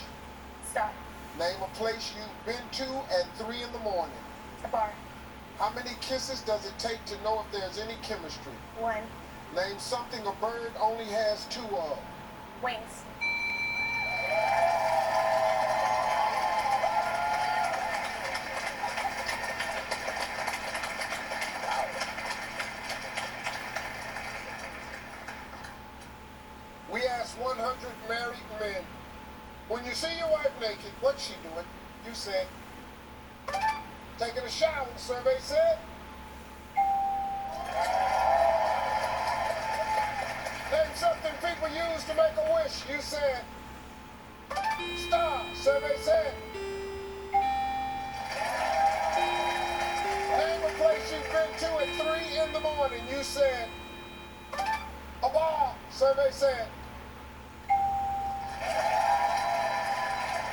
Speaker 2: Start.
Speaker 14: Name a place you've been to at 3 in the morning.
Speaker 2: A bar.
Speaker 14: How many kisses does it take to know if there's any chemistry?
Speaker 2: 1.
Speaker 14: Name something a bird only has 2 of.
Speaker 2: Wings.
Speaker 14: We asked 100 married men, when you see your wife naked, what's she doing? You said, taking a shower, the survey said. Name something people use to make a wish. You said, Stop. Survey said. Name a place you've been to at 3 in the morning. You said a bar. Survey said.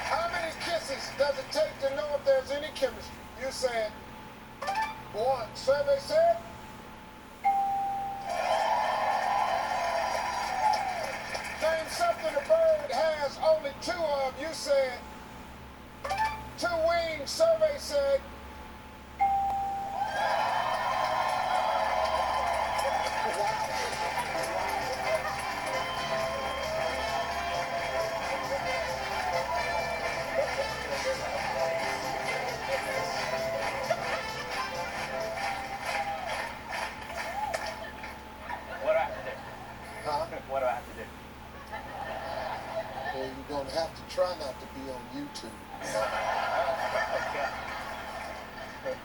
Speaker 14: How many kisses does it take to know if there's any chemistry? You said 1. Survey said. Name something a bird has only 2 of. You said 2 wings. Survey said.
Speaker 12: What do I have to do?
Speaker 14: Huh?
Speaker 12: What do I have to do?
Speaker 14: Well, you're going to have to try not to be on YouTube.
Speaker 12: Okay.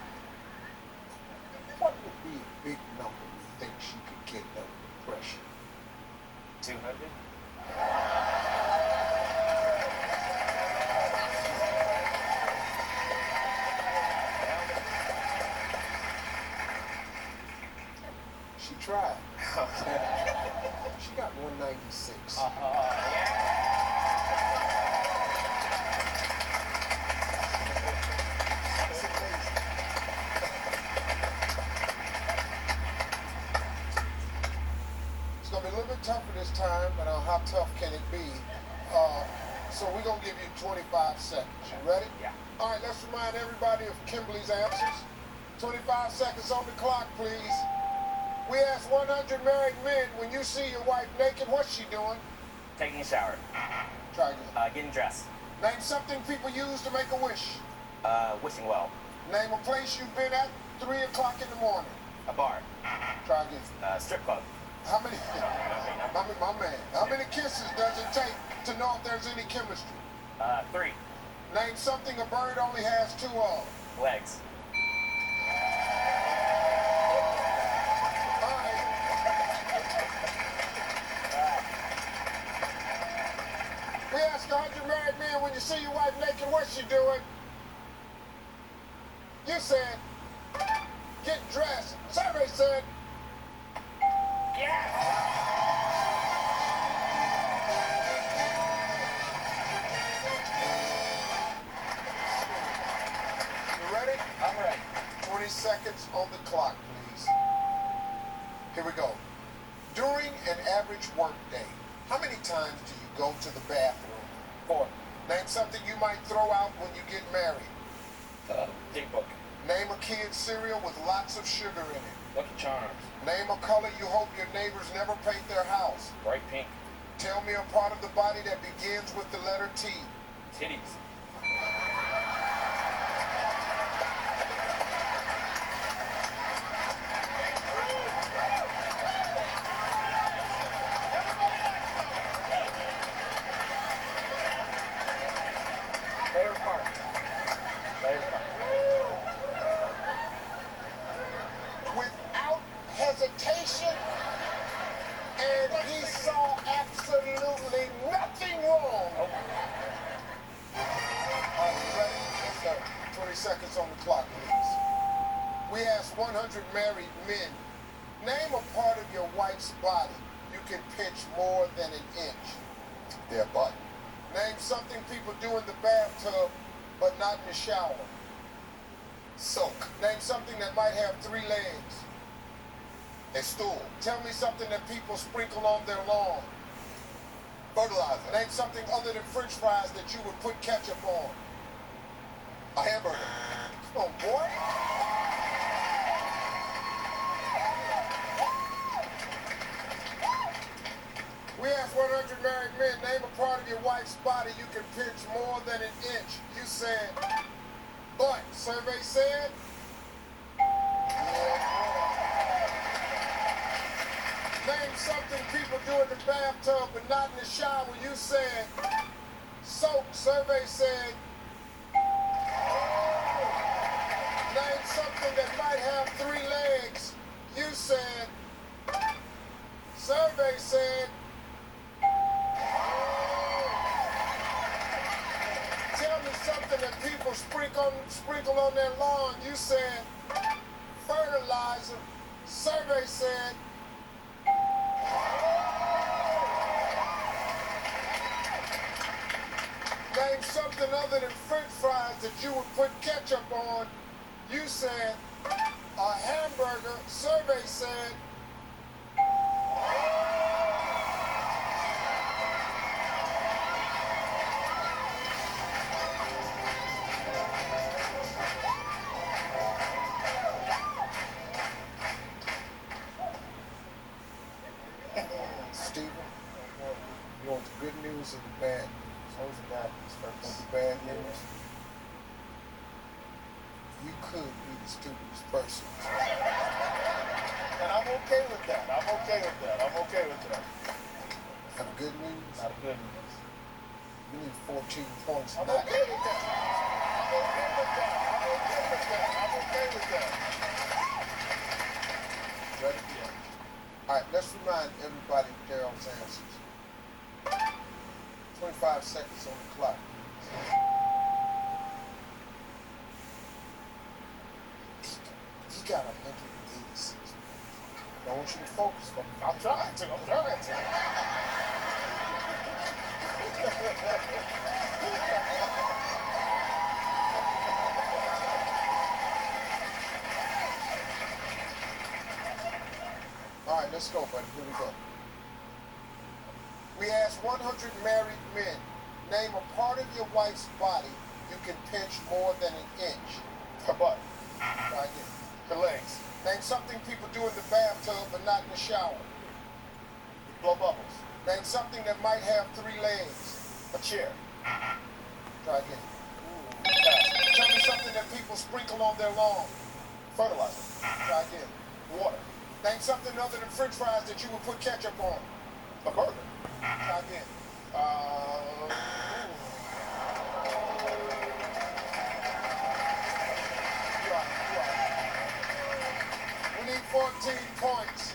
Speaker 14: What would be a big number you think she could get of depression?
Speaker 12: 200?
Speaker 14: She tried. She got 196. That's amazing. It's going to be a little bit tougher this time, but how tough can it be? So we're going to give you 25 seconds. You ready?
Speaker 12: Yeah.
Speaker 14: All right, let's remind everybody of Kimberly's answers. 25 seconds on the clock, please. We asked 100 married men, when you see your wife naked, what's she doing?
Speaker 12: Taking a shower.
Speaker 14: Try again.
Speaker 12: Getting dressed.
Speaker 14: Name something people use to make a wish.
Speaker 12: Wishing well.
Speaker 14: Name a place you've been at 3 o'clock in the morning.
Speaker 12: A bar.
Speaker 14: Try again.
Speaker 12: Strip club.
Speaker 14: How many, my man, how many kisses does it take to know if there's any chemistry?
Speaker 12: 3.
Speaker 14: Name something a bird only has 2 of.
Speaker 12: Legs.
Speaker 14: All right. We asked 100 married men, when you see your wife naked, what's she doing? You said, get dressed. Survey said, you ready?
Speaker 12: I'm ready.
Speaker 14: 20 seconds on the clock, please. Here we go. During an average work day, how many times do you go to the bathroom?
Speaker 12: 4.
Speaker 14: Name something you might throw out when you get married.
Speaker 12: Big book.
Speaker 14: Name a kid's cereal with lots of sugar in it.
Speaker 12: Lucky Charms.
Speaker 14: Name a color you hope your neighbors never paint their house.
Speaker 12: Bright pink.
Speaker 14: Tell me a part of the body that begins with the letter T.
Speaker 12: Titties. Favorite part. Favorite part.
Speaker 14: Without hesitation, and he saw absolutely nothing wrong. Are you ready? Yes, sir. 20 seconds on the clock, please. We asked 100 married men, name a part of your wife's body you can pinch more than an inch. Their butt. Name something people do in the bathtub, but not in the shower. Soak. Name something that might have 3 legs. A stool. Tell me something that people sprinkle on their lawn. Fertilizer. Name something other than French fries that you would put ketchup on. A hamburger. Come on, boy. We asked 100 married men, name a part of your wife's body you can pinch more than an inch. You said, butt. Survey said, name something people do in the bathtub but not in the shower. You said, soap. Survey said, name something that might have 3 legs. You said, survey said, something that people sprinkle on their lawn. You said fertilizer. Survey said name something other than French fries that you would put ketchup on. You said a hamburger. Survey said Steven, you want the good news or the bad news?
Speaker 6: Always the bad news first.
Speaker 14: Want the bad news? You could be the stupidest person.
Speaker 18: And I'm okay with that. I'm okay with that. I'm okay with that.
Speaker 14: And the good news?
Speaker 6: Not good news.
Speaker 14: You need 14 points.
Speaker 18: I'm okay with that. I'm okay with that. I'm okay with that. I'm okay with that.
Speaker 14: Ready? Yeah. All right, let's remind everybody Daryl's answers. 25 seconds on the clock. He got 186. I want you to focus. I'm trying to. All right, let's go, buddy. Here we go. We asked 100 married men, name a part of your wife's body you can pinch more than an inch.
Speaker 18: Her butt.
Speaker 14: Try again.
Speaker 18: Her legs.
Speaker 14: Name something people do in the bathtub but not in the shower.
Speaker 18: Blow bubbles.
Speaker 14: Name something that might have 3 legs.
Speaker 18: A chair.
Speaker 14: Try again. Tell me something that people sprinkle on their lawn.
Speaker 18: Fertilizer.
Speaker 14: Try again.
Speaker 18: Water.
Speaker 14: Name something other than French fries that you would put ketchup on.
Speaker 18: A burger.
Speaker 14: Try again. We need 14 points.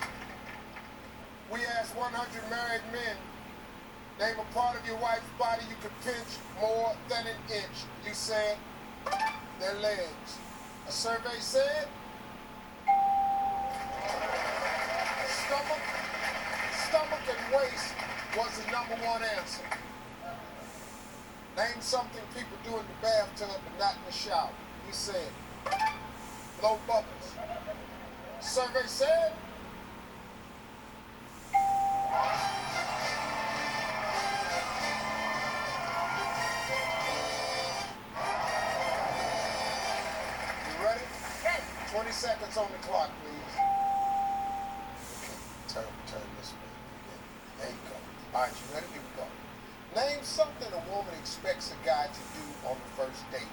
Speaker 14: We asked 100 married men, name a part of your wife's body you could pinch more than an inch. You said their legs. A survey said stomach and waist was the #1 answer. Name something people do in the bathtub but not in the shower. You said blow bubbles. Survey said you ready? 20 seconds on the clock, please. Okay, turn this way. There you go. All right, you ready? Here we go. Name something a woman expects a guy to do on the first date.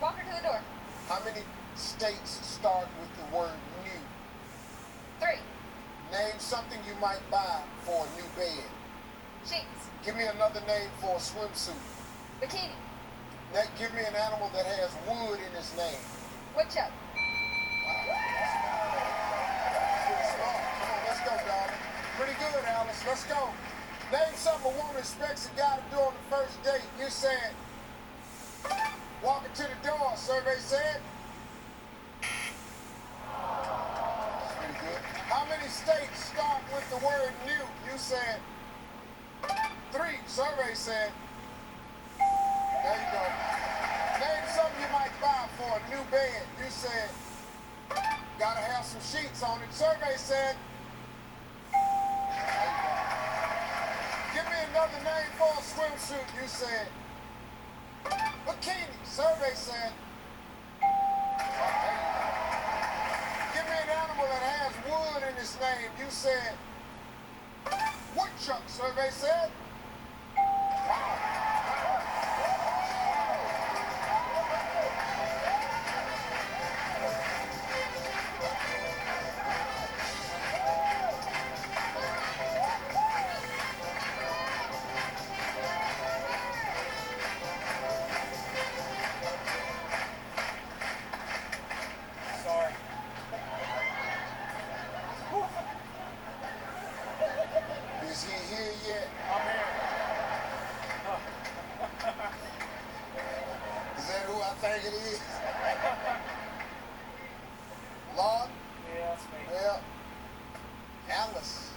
Speaker 2: Walk her to the door.
Speaker 14: How many states start with the word new?
Speaker 2: 3.
Speaker 14: Name something you might buy for a new bed.
Speaker 2: Sheets.
Speaker 14: Give me another name for a swimsuit.
Speaker 2: Bikini.
Speaker 14: Give me an animal that has wood in its name.
Speaker 2: Woodchuck.
Speaker 14: Pretty smart. Come on, let's go, darling. Pretty good, Alice. Let's go. Name something a woman expects a guy to do on the first date. You said walk her to the door, survey said. Pretty good. How many states start with the word new? You said 3, survey said. There you go. Name something you might buy for a new bed. You said gotta have some sheets on it. Survey said. There you go. Give me another name for a swimsuit. You said bikini. Survey said. Give me an animal that has wood in its name. You said woodchuck. Survey said.
Speaker 13: Sorry.
Speaker 14: Is he here yet?
Speaker 13: I'm here.
Speaker 14: think it is. Lord?
Speaker 6: Yeah, that's me.
Speaker 14: Well, Alice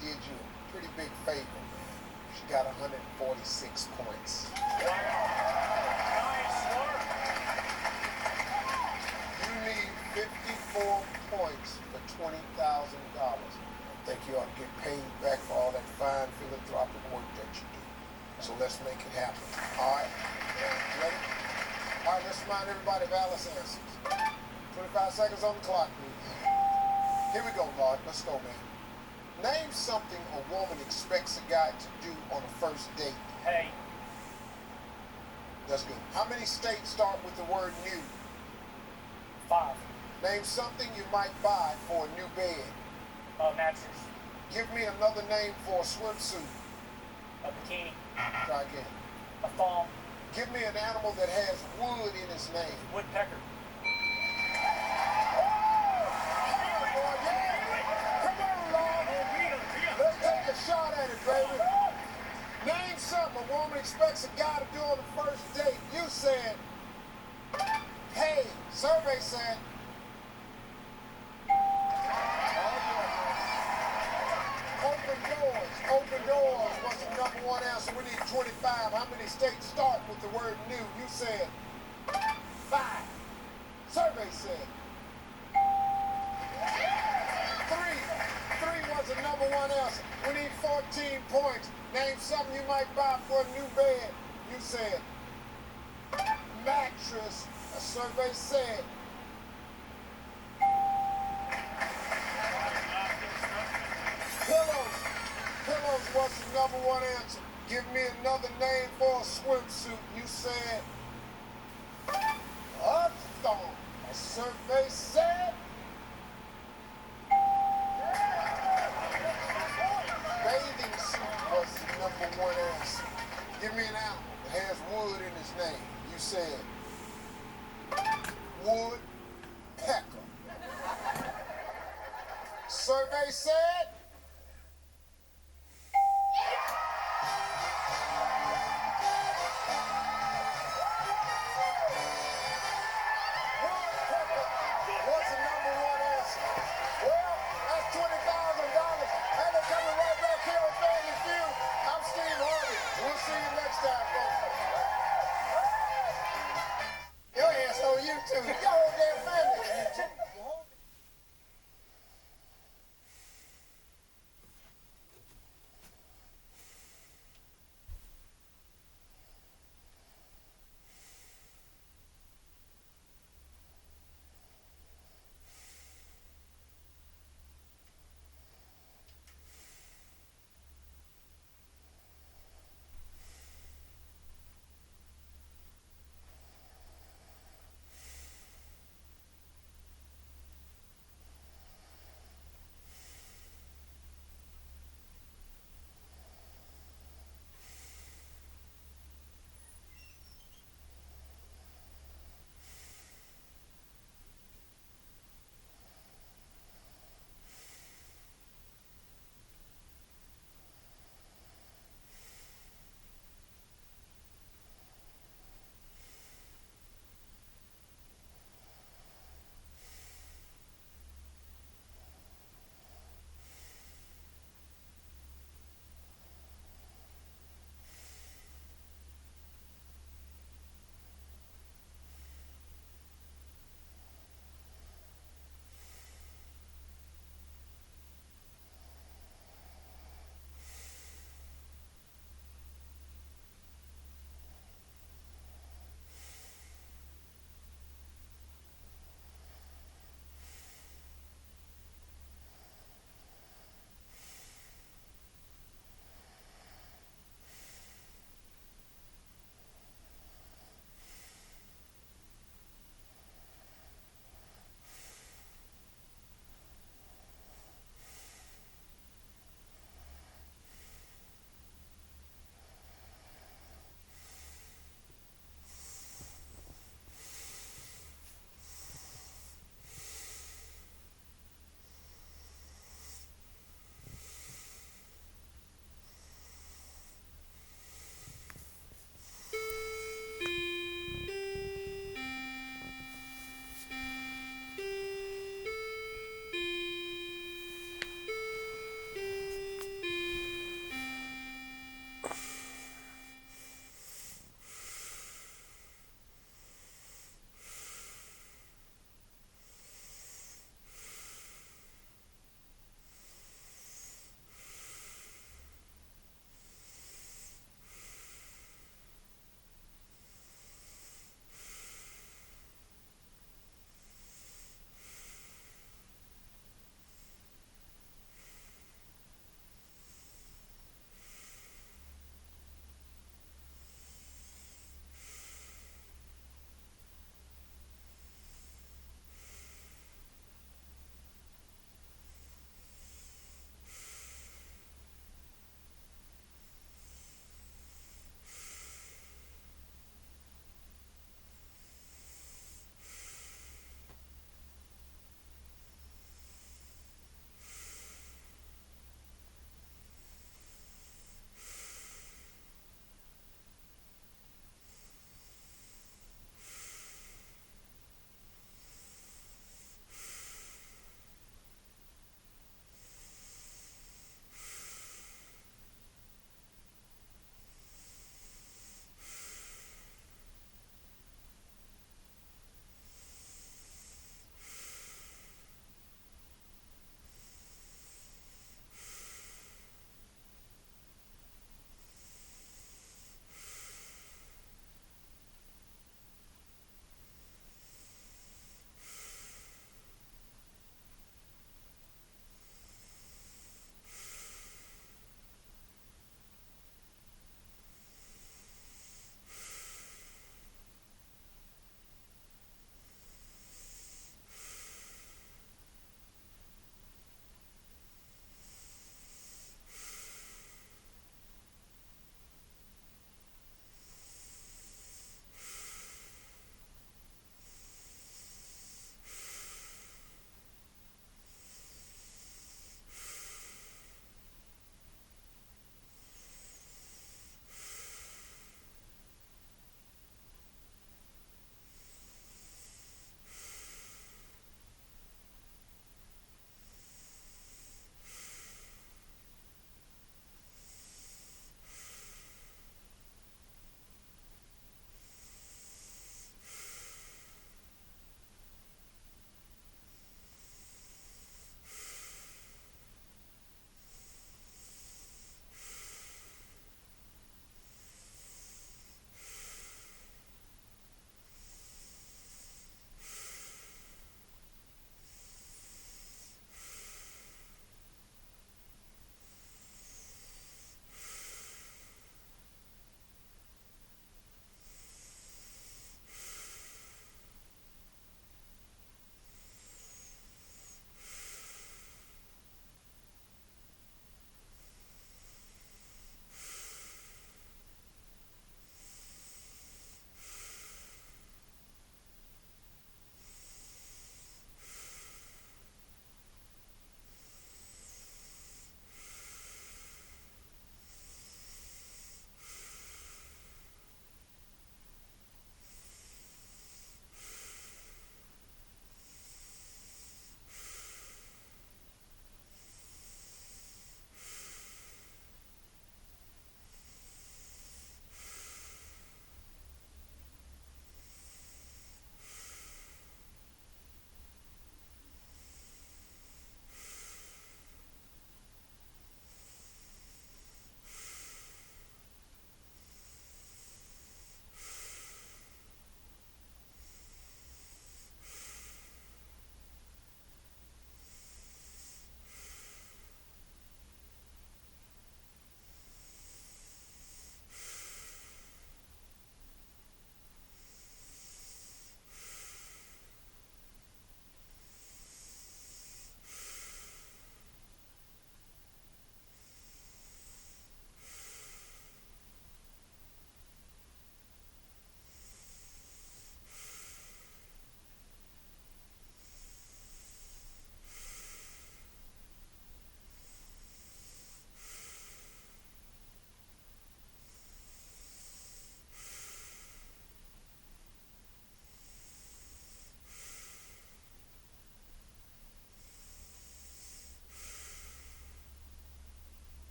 Speaker 14: did you a pretty big favor, man. She got 146 points.
Speaker 6: Nice work.
Speaker 14: You need 54 points for $20,000. I think you ought to get paid back for all that fine philanthropic work that you do. So let's make it happen. All right? Ready? All right, let's remind everybody of Alice answers. 25 seconds on the clock, please. Here we go, Lord. Let's go, man. Name something a woman expects a guy to do on a first date.
Speaker 6: Hey.
Speaker 14: That's good. How many states start with the word new?
Speaker 6: 5.
Speaker 14: Name something you might buy for a new bed.
Speaker 6: A mattress.
Speaker 14: Give me another name for a swimsuit.
Speaker 6: A bikini.
Speaker 14: Try again.
Speaker 6: A thong.
Speaker 14: Give me an animal that has wood in its name.
Speaker 6: Woodpecker.
Speaker 14: Let's take a shot at it, baby. Name something a woman expects a guy to do on the first date. You said, hey. Survey said, open doors. Open doors was the number one answer. We need 25. How many states start with the word new? You said 5. Survey said 3. 3 was the number one answer. We need 14 points. Name something you might buy for a new bed. You said mattress. A survey said pillows. Pillows was the number one answer. Give me another name for a swimsuit. You said a thong. A survey said bathing suit was the number one answer. Give me an animal that has wood in its name. You said woodpecker. Survey said what's the number one answer? Well, that's $20,000. And they're coming right back here on Family Feud. I'm Steve Harvey. We'll see you next time, folks. Your ass on YouTube. Your whole damn family on YouTube.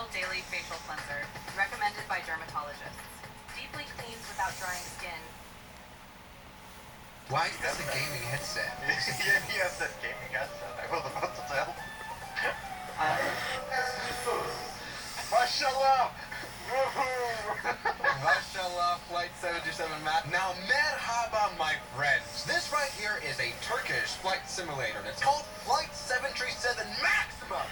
Speaker 8: Oil Daily Facial Cleanser, recommended by dermatologists. Deeply cleans without drying skin.
Speaker 11: Why is this a gaming headset?
Speaker 18: Yeah, he has that gaming headset. I was about to tell. Mashallah!
Speaker 11: Mashallah, Flight 727 Max. Now, merhaba, my friends. This right here is a Turkish flight simulator, and it's called Flight 737 Maximum.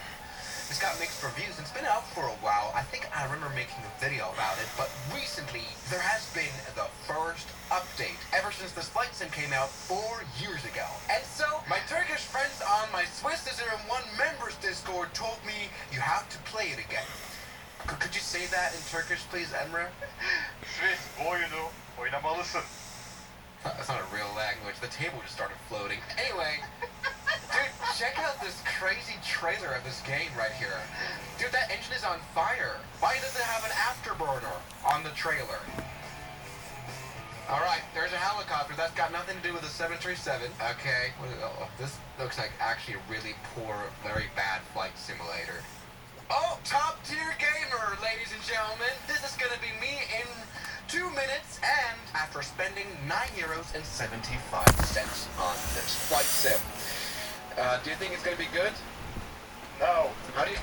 Speaker 11: It's got mixed reviews. It's been out for a while. I think I remember making a video about it, but recently there has been the first update ever since this flight sim came out 4 years ago. And so, my Turkish friends on my Swiss 001 members Discord told me you have to play it again. Could you say that in Turkish, please, Emre?
Speaker 18: Swiss, bu oyunu oynamalısın.
Speaker 11: That's not a real language. The table just started floating. Anyway, dude, check out this crazy trailer of this game right here. Dude, that engine is on fire. Why does it have an afterburner on the trailer? Alright, there's a helicopter. That's got nothing to do with the 737. Okay, this looks like actually a really poor, very bad flight simulator. Oh, top tier gamer, ladies and gentlemen. This is gonna be me in 2 minutes, and after spending €9.75 on this flight sim. Do you think it's gonna be good?
Speaker 18: No.
Speaker 11: How do you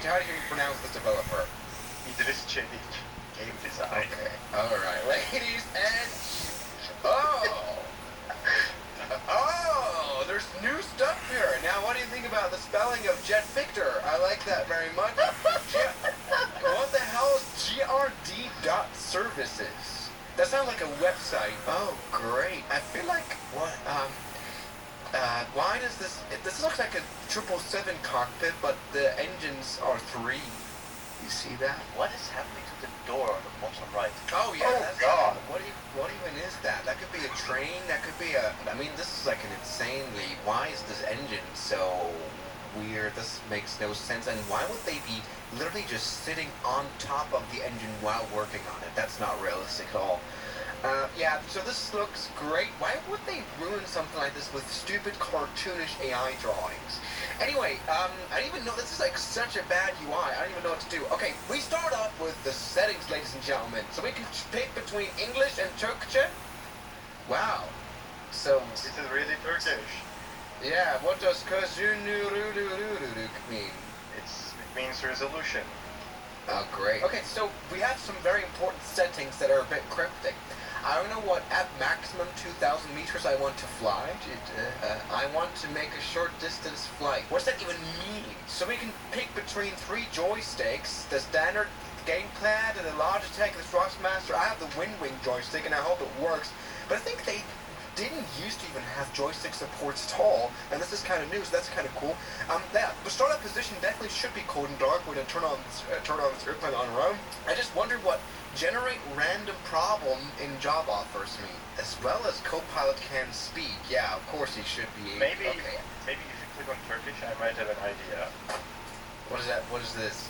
Speaker 11: pronounce this developer?
Speaker 18: Idris Çelik, game design.
Speaker 11: Okay. Alright, ladies and Oh, there's new stuff here. Now, what do you think about the spelling of Jet Victor? I like that very much. What the hell is GRD.services? That sounds like a website. Oh, great. I feel like, why does this looks like a 777 cockpit, but the engines are 3. You see that?
Speaker 18: What is happening to the door on the bottom right?
Speaker 11: Oh, yeah.
Speaker 18: Oh, God.
Speaker 11: What even is that? That could be a train. That could be a... I mean, this is like an insanely... Why is this engine so weird? This makes no sense. And why would they be literally just sitting on top of the engine while working on it? That's not realistic at all. Yeah, so this looks great. Why would they ruin something like this with stupid cartoonish AI drawings? Anyway, I don't even know, this is like such a bad UI, I don't even know what to do. Okay, we start off with the settings, ladies and gentlemen. So we can pick between English and Turkish. Wow. So...
Speaker 18: This is really Turkish.
Speaker 11: Yeah, what does mean?
Speaker 18: It means resolution.
Speaker 11: Oh, great. Okay, so we have some very important settings that are a bit cryptic. I don't know what at maximum 2,000 meters I want to fly. I want to make a short distance flight. What does that even mean? So we can pick between 3 joysticks, the standard gamepad and the Logitech and the Thrustmaster. I have the Windwing joystick and I hope it works. But I think they didn't used to even have joystick supports at all, and this is kind of new, so that's kind of cool. The startup position definitely should be cold and dark when I turn on this airplane on our own. I just wonder what generate random problem in job offers me, as well as Copilot can speak. Yeah, of course he should be.
Speaker 18: Maybe
Speaker 11: okay.
Speaker 18: Maybe if you click on Turkish, I might have an idea.
Speaker 11: What is that? What is this?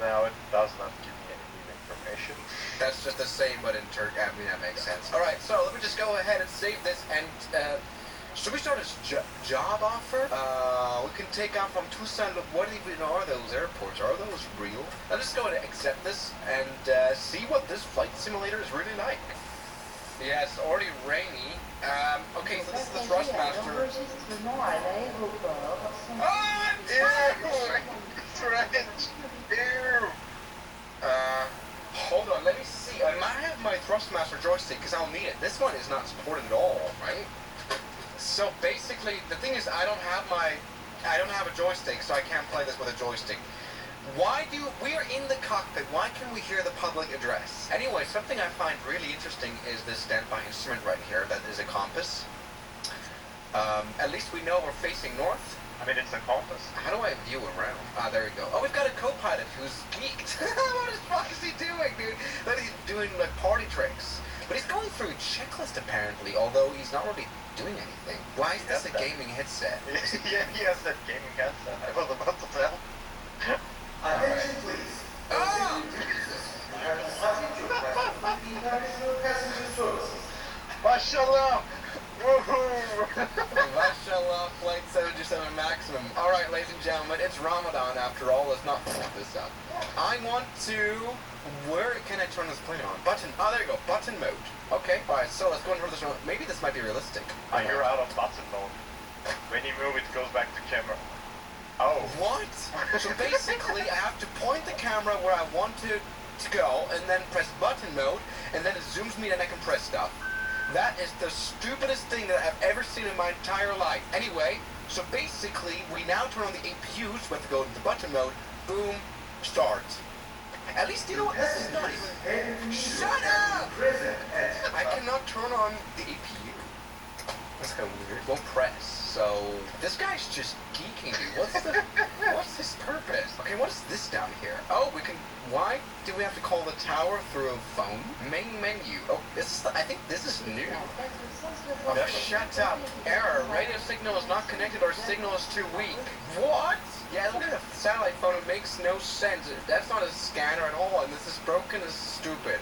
Speaker 18: No, it does not give me any new information.
Speaker 11: That's just the same, but in Turkey. I mean, that makes sense. All right, so let me just go ahead and save this. And should we start a job offer? We can take off from Tucson. What even are those airports? Are those real? I'll just go ahead and accept this and see what this flight simulator is really like. Yeah, it's already rainy. Okay, so this is the Thrustmaster. Oh, it's French. Ew. Hold on, let me see. I might have my Thrustmaster joystick because I'll need it. This one is not supported at all, right? So basically, the thing is, I don't have a joystick, so I can't play this with a joystick. We're in the cockpit, why can we hear the public address? Anyway, something I find really interesting is this standby instrument right here that is a compass. At least we know we're facing north.
Speaker 18: I mean, it's a compass.
Speaker 11: How do I view around? Ah, there we go. Oh, we've got a co-pilot who's geeked. What the fuck is he doing, dude? That he's doing, like, party tricks. But he's going through a checklist, apparently, although he's not really doing anything. Why is this a gaming headset?
Speaker 18: Yeah, he has that gaming headset. I was about to tell.
Speaker 11: Attention,
Speaker 18: please.
Speaker 11: Oh!
Speaker 18: Mashallah! Woohoo!
Speaker 11: Mashallah, Flight 727 Maximum. Alright, ladies and gentlemen, it's Ramadan after all. Let's not fuck this up. I I want to... Where can I turn this plane on? Button. Oh, there you go. Button mode. Okay. Alright, so let's go and turn this on. Maybe this might be realistic.
Speaker 4: You're out of button mode. When you move, it goes back to camera. Oh.
Speaker 11: What? So basically, I have to point the camera where I want to go, and then press button mode, and then it zooms me and I can press stuff. That is the stupidest thing that I've ever seen in my entire life. Anyway, so basically, we now turn on the APUs. We have to go to the button mode. Boom. Start. At least, you know what? This is nice. Shut up! I cannot turn on the APU. That's kind of weird. Won't press. So, this guy's just geeking me. What's his purpose? Okay, what is this down here? Oh, we can... Why do we have to call the tower through a phone? Main menu. Oh, this is... I think this is new. Oh, shut up. Error. Radio signal is not connected or signal is too weak. What? Yeah, look at the satellite phone. It makes no sense. That's not a scanner at all, and this is broken and stupid.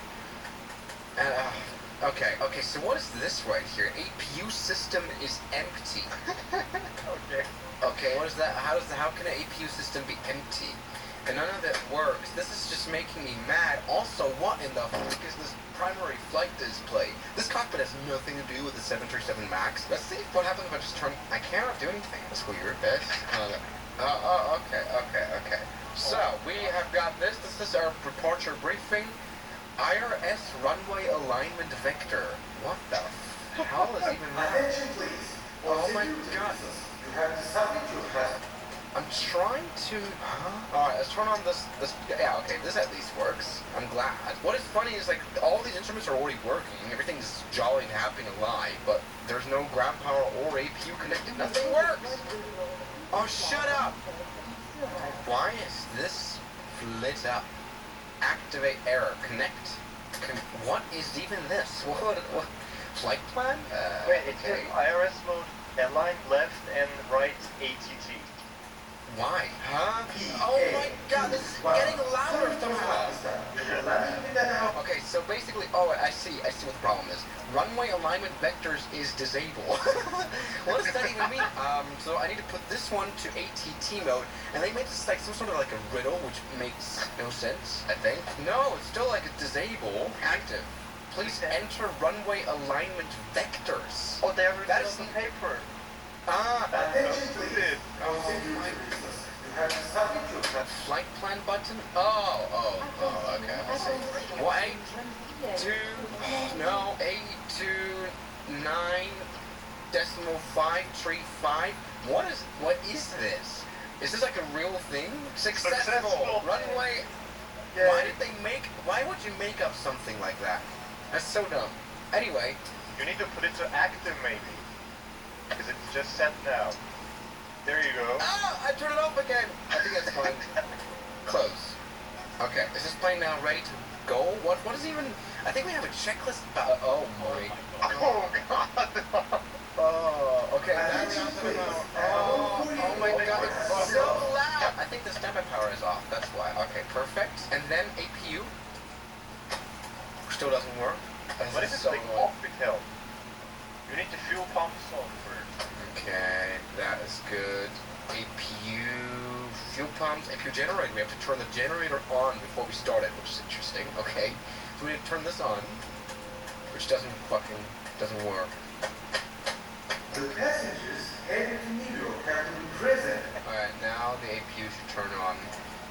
Speaker 11: Okay, so what is this right here? APU system is empty. Okay, what is that? How can an APU system be empty? And none of it works. This is just making me mad. Also, what in the fuck is this primary flight display? This cockpit has nothing to do with the 737 MAX. Let's see what happens if I just turn... I cannot do anything. That's weird. Okay. So, we have got this. This is our departure briefing. IRS runway alignment vector. What the hell is even that?
Speaker 21: Attention, please.
Speaker 11: Oh my god.
Speaker 21: You have to submit your test.
Speaker 11: I'm trying to... Alright, let's turn on this... Yeah, okay, this at least works. I'm glad. What is funny is, like, all these instruments are already working. Everything's jolly and happy and alive, but there's no ground power or APU connected. Nothing works! Oh, shut up! Why is this lit up? Activate error. Connect. What is even this? What? Flight plan?
Speaker 4: Wait, it's
Speaker 11: okay.
Speaker 4: just IRS mode, align left and right ATT.
Speaker 11: Why? Huh? Oh my god, this is getting louder somehow. Okay, so basically, I see what the problem is. Runway alignment vectors is disabled. What does that even mean? So I need to put this one to ATT mode, and they made this like some sort of like a riddle, which makes no sense, I think. No, it's still like a disable, active. Please enter runway alignment vectors.
Speaker 4: Oh, they're written on paper.
Speaker 21: Attention, please.
Speaker 11: Oh my.
Speaker 21: You have to submit your test.
Speaker 11: Flight plan button? Okay, I see. What, 829.535? What is this? Is this like a real thing? Successful! Runway... Yeah. Why would you make up something like that? That's so dumb. Anyway.
Speaker 4: You need to put it to active maybe. Because it's just set now. There you go.
Speaker 11: I turned it off again. I think that's fine. Close. Okay, is this plane now ready to go? What is even... I think we have a checklist about... Oh my... Oh god. Oh, okay. Oh my god, it's so loud. I think the standby power is off. That's why. Okay, perfect. And then APU. Still doesn't work.
Speaker 4: What is it like cockpit help? You need to fuel pump this on first.
Speaker 11: Okay, that is good. APU, fuel pumps, APU generator. We have to turn the generator on before we start it, which is interesting. Okay, so we need to turn this on, which doesn't work.
Speaker 21: The passengers headed to New York have to be present.
Speaker 11: Alright, now the APU should turn on.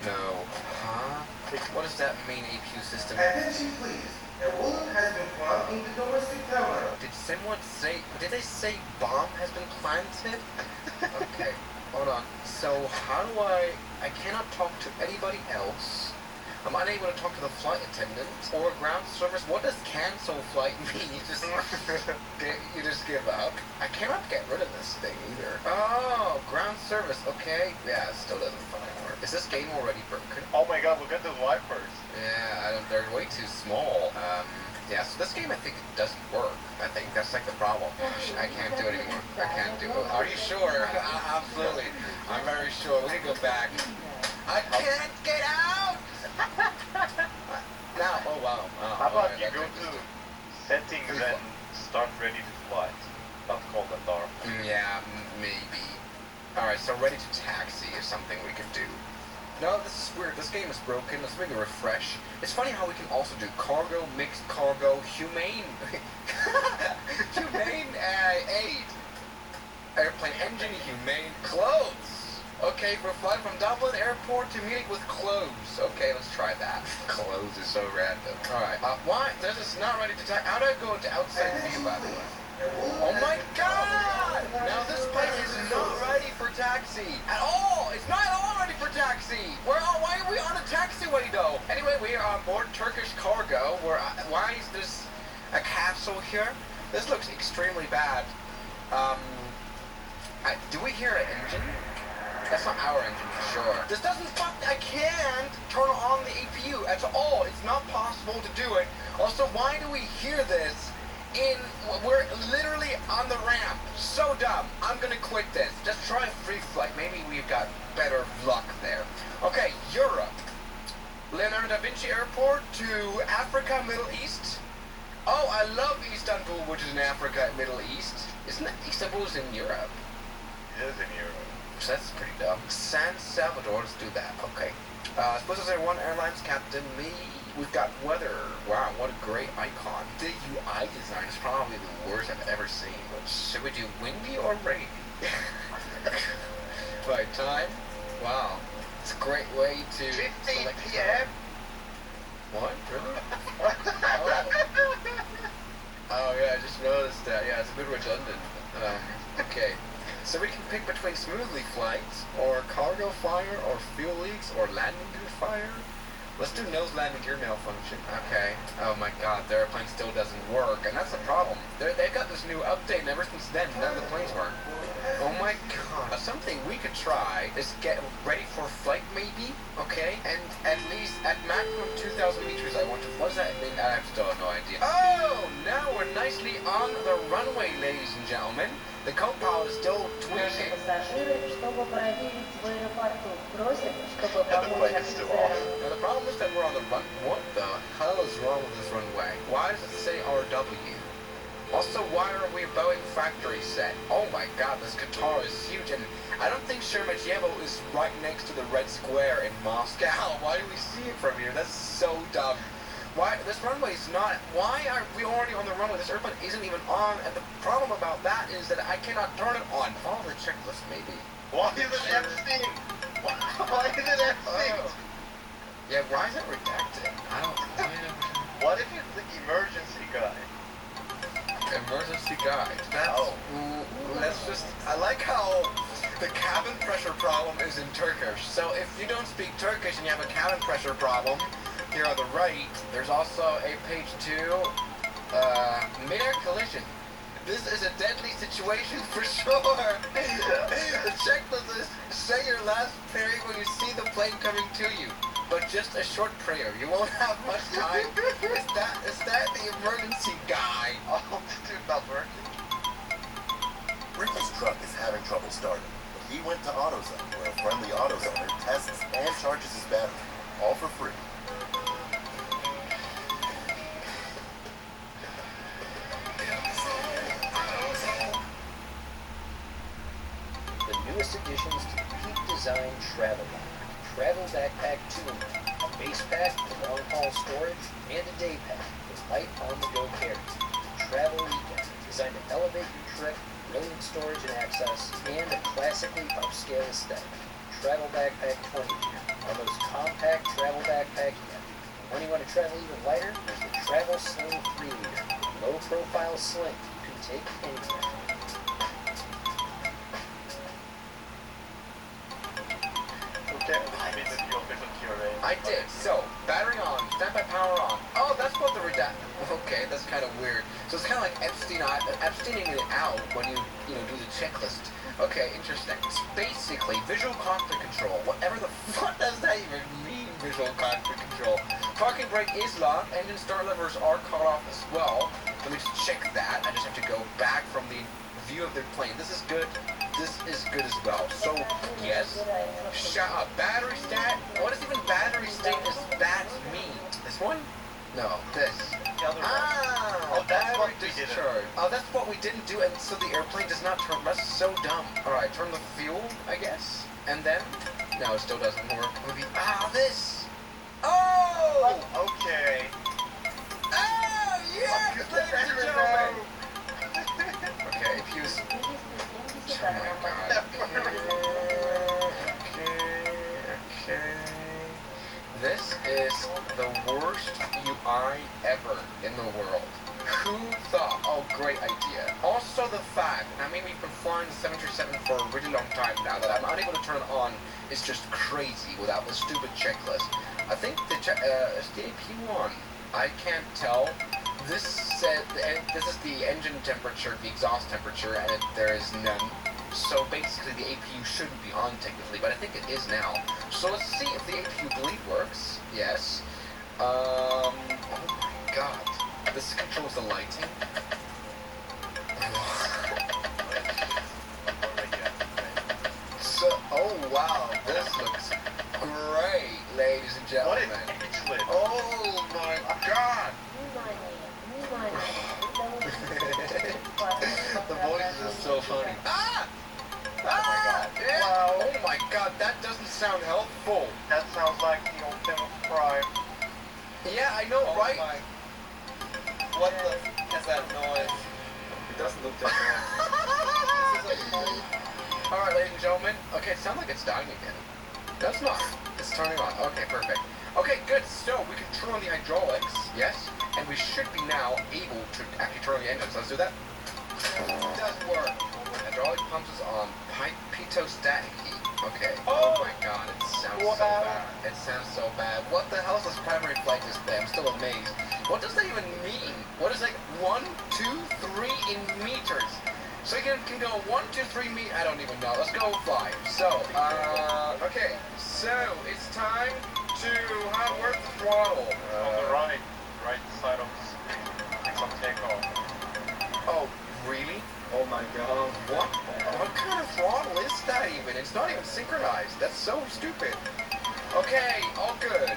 Speaker 11: No. Huh? What does that mean, APU system?
Speaker 21: Attention, please. A bullet has been found in the domestic terminal.
Speaker 11: Did they say bomb has been planted? Okay, hold on. So how do I cannot talk to anybody else. I'm unable to talk to the flight attendant or ground service. What does cancel flight mean? You just give up? I cannot get rid of this thing either. Oh, ground service. Okay. Yeah, it still doesn't fucking work. Is this game already broken?
Speaker 4: Oh my god, look at those wipers.
Speaker 11: Yeah, they're way too small. Yeah, so this game I think doesn't work. I think that's like the problem. I can't do it anymore. I can't do it. Are you sure? Absolutely. I'm very sure. We need to go back. I can't get out! Now, oh wow.
Speaker 4: How about you go to settings and start ready to fly? Not call that dark.
Speaker 11: Yeah, maybe. Alright, so ready to taxi is something we could do. No, this is weird. This game is broken. Let's make a refresh. It's funny how we can also do cargo, mixed cargo, humane, humane aid, airplane engine, humane, clothes. Okay, we're flying from Dublin Airport to Munich with clothes. Okay, let's try that. Clothes is so random. Alright, why? This is not ready to taxi. How do I go into outside view, by the way? Oh my god! Now this plane is not ready for taxi at all. It's not at all ready for taxi. Why are we on a taxiway though? Anyway, we are on board Turkish cargo. Why is this a castle here? This looks extremely bad. Do we hear an engine? That's not our engine for sure. This doesn't I can't turn on the APU at all. It's not possible to do it. Also, why do we hear this? We're literally on the ramp. So dumb. I'm gonna quit this. Just try free flight. Maybe we've got better luck there. Okay, Europe. Leonardo da Vinci Airport to Africa, Middle East. Oh, I love Istanbul, which is in Africa and Middle East. Isn't that Istanbul's in Europe?
Speaker 4: It is in Europe.
Speaker 11: So that's pretty dumb. San Salvador, let's do that. Okay. Supposed to say One Airlines Captain Me. We've got weather. Wow, what a great icon. The UI design is probably the worst I've ever seen. Should we do windy or rainy? Right, time. Wow. It's a great way to
Speaker 4: 15
Speaker 11: select
Speaker 4: p.m.
Speaker 11: What? Really? Oh yeah, I just noticed that. Yeah, it's a bit redundant. Okay. So we can pick between smoothly flights, or cargo fire, or fuel leaks, or landing gear fire. Let's do nose landing gear malfunction. Okay. Oh my god, the airplane still doesn't work, and that's the problem. They've got this new update, and ever since then, none of the planes work. Oh my god. Something we could try is get ready for flight, maybe? Okay? And at least, at maximum 2,000 meters, I want to... What does that mean? I still have no idea. Oh! Now we're nicely on the runway, ladies and gentlemen. The co-pilot is still tweaking. Now the problem is that we're on the run. What the hell is wrong with this runway? Why does it say RW? Also, why are we Boeing factory set? Oh my god, this Qatar is huge, and I don't think Sheremetyevo is right next to the Red Square in Moscow. Why do we see it from here? That's so dumb. Why, this runway is not, why are we already on the runway? This airplane isn't even on, and the problem about that is that I cannot turn it on. Follow the checklist, maybe.
Speaker 4: Why is it F-synced? Why is it F-synced?
Speaker 11: Yeah, why is it redacted? I don't
Speaker 4: What if it's the emergency guide?
Speaker 11: Emergency guide. That's just, I like how the cabin pressure problem is in Turkish. So if you don't speak Turkish and you have a cabin pressure problem, here on the right, there's also a page 2, mid-air collision. This is a deadly situation for sure. The checklist is say your last prayer when you see the plane coming to you. But just a short prayer. You won't have much time. Is that the emergency guy?
Speaker 4: Altitude not working.
Speaker 5: Rick's truck is having trouble starting. He went to AutoZone, where a friendly AutoZoner tests and charges his battery, all for free.
Speaker 16: The newest additions to the Peak Design Travel Line. Travel Backpack 2 a base pack for long-haul storage, and a day pack with light on-the-go carry. Travel Weekend, designed to elevate your trip, brilliant storage and access, and a classically upscale aesthetic. Travel Backpack 20, our most compact travel backpack yet. When you want to travel even lighter, there's the Travel Sling 3-liter. Low-profile sling you can take anywhere.
Speaker 11: I did. So, battery on, standby power on. Oh, that's what the Okay, that's kind of weird. So it's kind of like abstaining it out when you do the checklist. Okay, interesting. It's basically visual cockpit control. Whatever the fuck does that even mean, visual cockpit control? Parking brake is locked. Engine start levers are cut off as well. Let me just check that. I just have to go back from the view of the plane. This is good. This is good as well. So, yes. Battery stat. What does even battery status stat mean? This one? No, this.
Speaker 4: Oh, that's what we didn't.
Speaker 11: Oh, that's what we didn't do, and so the airplane does not turn. That's so dumb. All right, turn the fuel, I guess, and then No, it still doesn't work. Maybe, this! Oh!
Speaker 4: Okay.
Speaker 11: Oh, yes, ladies and gentlemen! Okay, if you was... Oh my god. Okay. This is the worst UI ever in the world. Who thought? Oh, great idea. Also the fact, I mean, we've been flying the 737 for a really long time now, that I'm unable to turn it on is just crazy without the stupid checklist. I think the AP1, I can't tell. This said, this is the engine temperature, the exhaust temperature, and there is none. So basically the APU shouldn't be on technically, but I think it is now. So let's see if the APU bleed works. Yes. Oh my god. This controls the lighting. So, oh wow, this looks great, ladies and gentlemen. Oh my god. The voices are so funny. Ah! Ah! Yeah. Wow. Oh my god, that doesn't sound helpful.
Speaker 4: That sounds like the Optimus Prime.
Speaker 11: Yeah, I know, right?
Speaker 4: What the is that noise? It doesn't look that bad.
Speaker 11: Alright, ladies and gentlemen. Okay, it sounds like it's dying again. That's not. It's turning on. Okay, perfect. Okay, good. So, we can turn on the hydraulics. Yes. And we should be now able to actually turn on the engines. Let's do that. It does work. Hydraulic pumps is on. Pitot-static heat. Okay. Oh my god, it sounds so bad. It sounds so bad. What the hell is this primary flight display? I'm still amazed. What does that even mean? What is like 1, 2, 3 in meters? So you can go 1, 2, 3 meters. I don't even know. Let's go 5. So, okay. So it's time to where's the throttle?
Speaker 4: On the right side of the screen. It's on takeoff.
Speaker 11: Oh, really? Oh my god. What kind of throttle is that even? It's not even synchronized. That's so stupid. Okay, all good.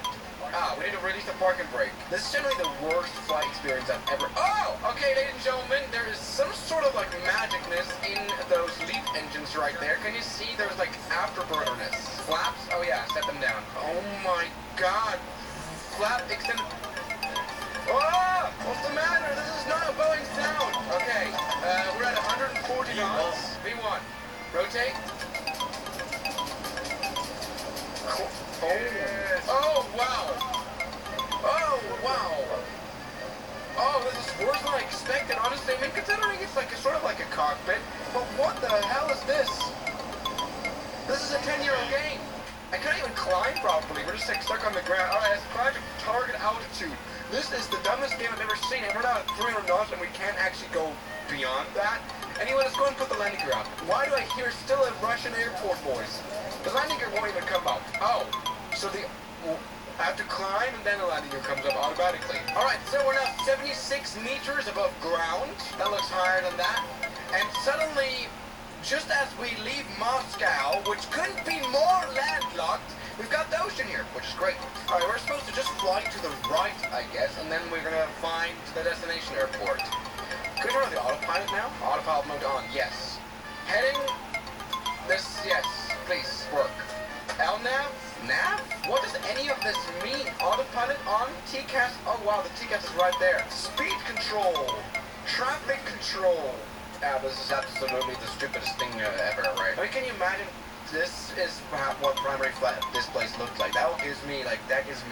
Speaker 11: We need to release the parking brake. This is generally the worst flight experience I've ever... Oh! Okay, ladies and gentlemen, there is some sort of like magicness in those LEAP engines right there. Can you see there's like afterburnerness? Flaps? Oh yeah, set them down. Oh my god. Flap extend... Oh! What's the matter? This is not a Boeing sound! Okay, we're at 140 knots. V1. Rotate. Oh. Yes. Oh, wow. Oh, wow. Oh, this is worse than I expected, honestly. I mean, considering it's like sort of like a cockpit. But what the hell is this? This is a 10-year-old game. I can't even climb properly. We're just like stuck on the ground. Alright, let's climb to target altitude. This is the dumbest game I've ever seen. And we're now at 300 knots and we can't actually go beyond that. Anyway, let's go and put the landing gear on. Why do I hear still a Russian airport voice? The landing gear won't even come up. Oh, so I have to climb and then the landing gear comes up automatically. Alright, so we're now 76 meters above ground. That looks higher than that. And suddenly, just as we leave Moscow, which couldn't be more landlocked, we've got the ocean here, which is great. Alright, we're supposed to just fly to the right, I guess, and then we're gonna find the destination airport. Could we turn on the autopilot now? Autopilot mode on, yes. Heading, yes, please, work. LNAV? Nav? What does any of this mean? Autopilot on? TCAS? Oh wow, the TCAS is right there. Speed control. Traffic control. This is absolutely the stupidest thing ever, right? I mean, can you imagine this is perhaps what primary flight this place looks like? That gives me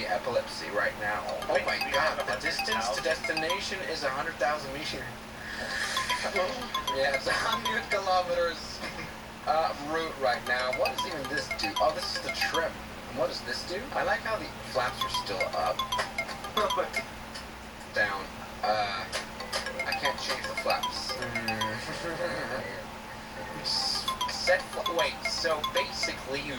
Speaker 11: epilepsy right now. Oh my god, the distance to destination is 100,000 meters. Yeah, it's 100 kilometers route right now. What does even this do? Oh, this is the trim. And what does this do? I like how the flaps are still up. Down. I can't change the flaps. Wait, so basically you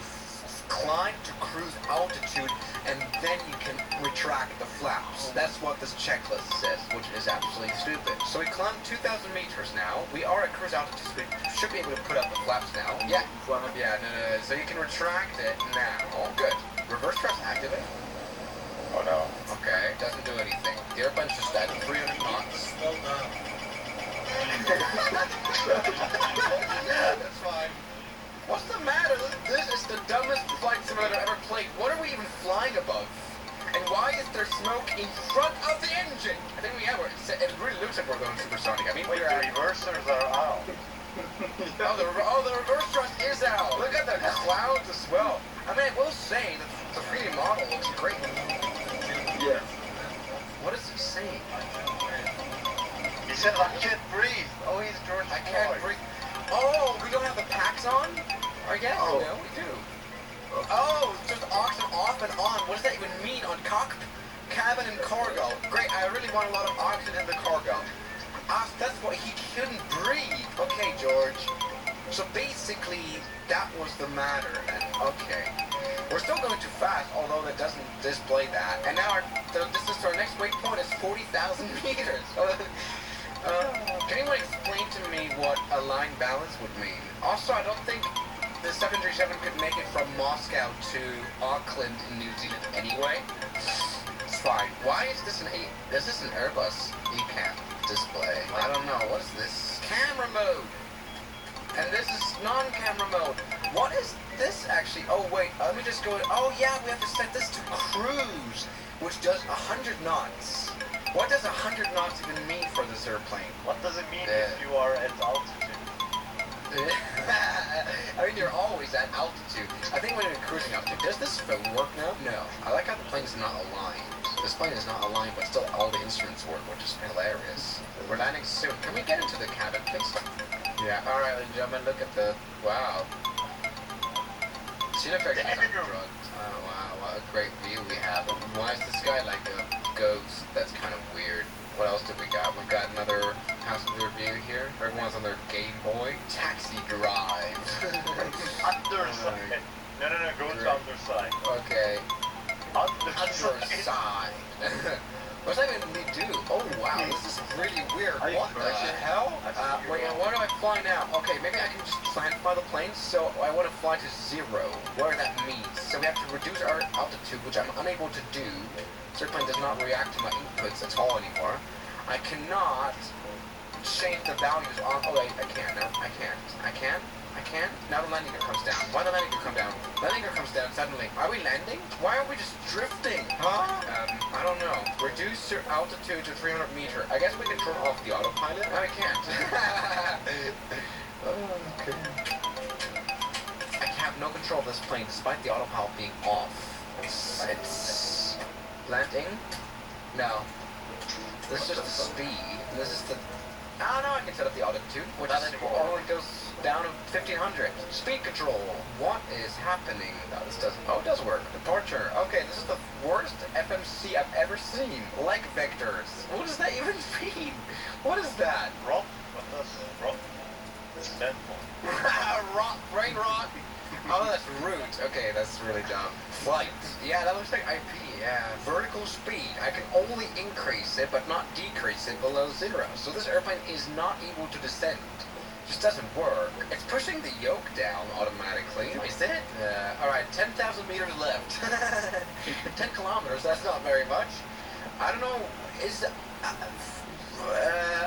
Speaker 11: climb to cruise altitude and then you can retract the flaps. That's what this checklist says, which is absolutely stupid. So we climbed 2,000 meters now. We are at cruise altitude, so we should be able to put up the flaps now. Yeah, no. So you can retract it now. Oh, good. Reverse thrust activate. Oh no. Okay, doesn't do anything. The airplane's just at 300 knots. That's fine. What's the matter? This is the dumbest flight is there smoke in front of the engine? I think it really looks like we're going supersonic. I mean,
Speaker 4: wait, the reversers are out.
Speaker 11: the reverse thrust is out. Look at the clouds as well. I mean, I will say that the 3D model looks great.
Speaker 4: Yeah.
Speaker 11: What is he saying?
Speaker 4: He said, I can't breathe. Oh, he's George
Speaker 11: I can't breathe. Oh, we don't have the packs on? I guess.
Speaker 4: Oh.
Speaker 11: No, we do. Oh, just oxygen off and on. What does that even mean on cockpit, cabin, and cargo? Great, I really want a lot of oxygen in the cargo. That's what he couldn't breathe. Okay, George. So basically, that was the matter then. Okay. We're still going too fast, although that doesn't display that. And now our next waypoint is 40,000 meters. Can anyone explain to me what a line balance would mean? Also, I don't think the 737 could make it from Moscow to Auckland in New Zealand anyway. It's fine. Why is this is this an Airbus ECAM display? I don't know. What is this? Camera mode. And this is non-camera mode. What is this actually? Oh wait, let me just go. Oh yeah, we have to set this to cruise, which does 100 knots. What does 100 knots even mean for this airplane?
Speaker 4: What does it mean if you are at altitude?
Speaker 11: I mean, you're always at altitude. I think when you're cruising altitude, does this phone work now? No. I like how the plane is not aligned. This plane is not aligned, but still all the instruments work, which is hilarious. We're landing soon. Can we get into the cabin, please? Yeah, alright, ladies and gentlemen, look at the... Wow. Scene effects is drugged. Oh, wow, what a great view we have. Why is the sky like a ghost? That's kind of weird. What else did we got? We've got another passenger view here. Everyone's on their Game Boy. Taxi drive.
Speaker 4: Underside. No, go to underside.
Speaker 11: Okay.
Speaker 4: Underside.
Speaker 11: What's that even do? Oh wow, this is really weird. What the hell? Wait, where do I fly now? Okay, maybe I can just fly the plane. So I want to fly to 0. Whatever that means. So we have to reduce our altitude, which I'm unable to do. This airplane does not react to my inputs at all anymore. I cannot change the values on. Oh wait, I can. No, I can't. I can. Now the landing gear comes down. Why the landing gear come down? Landing gear comes down suddenly. Are we landing? Why are we just drifting? Huh? I don't know. Reduce your altitude to 300 meters. I guess we can turn off the autopilot. No, I can't. Okay. I have no control of this plane despite the autopilot being off. It's landing. No. This is just the speed. This is the... I don't know, I can set up the altitude, which only goes down to 1500. Speed control. What is happening? No, this doesn't... Oh, it does work. Departure. Okay, this is the worst FMC I've ever seen. Leg vectors. What does that even mean? What is that?
Speaker 4: Rot? What does rot? It's mental.
Speaker 11: Rot. Brain rot. Oh, that's root. Okay, that's really dumb. Flight. Yeah, that looks like IP. Yeah. Vertical speed. I can only increase it, but not decrease it below 0. So this airplane is not able to descend. Just doesn't work. It's pushing the yoke down automatically. Is it? Alright, 10,000 meters left. 10 kilometers, that's not very much. I don't know,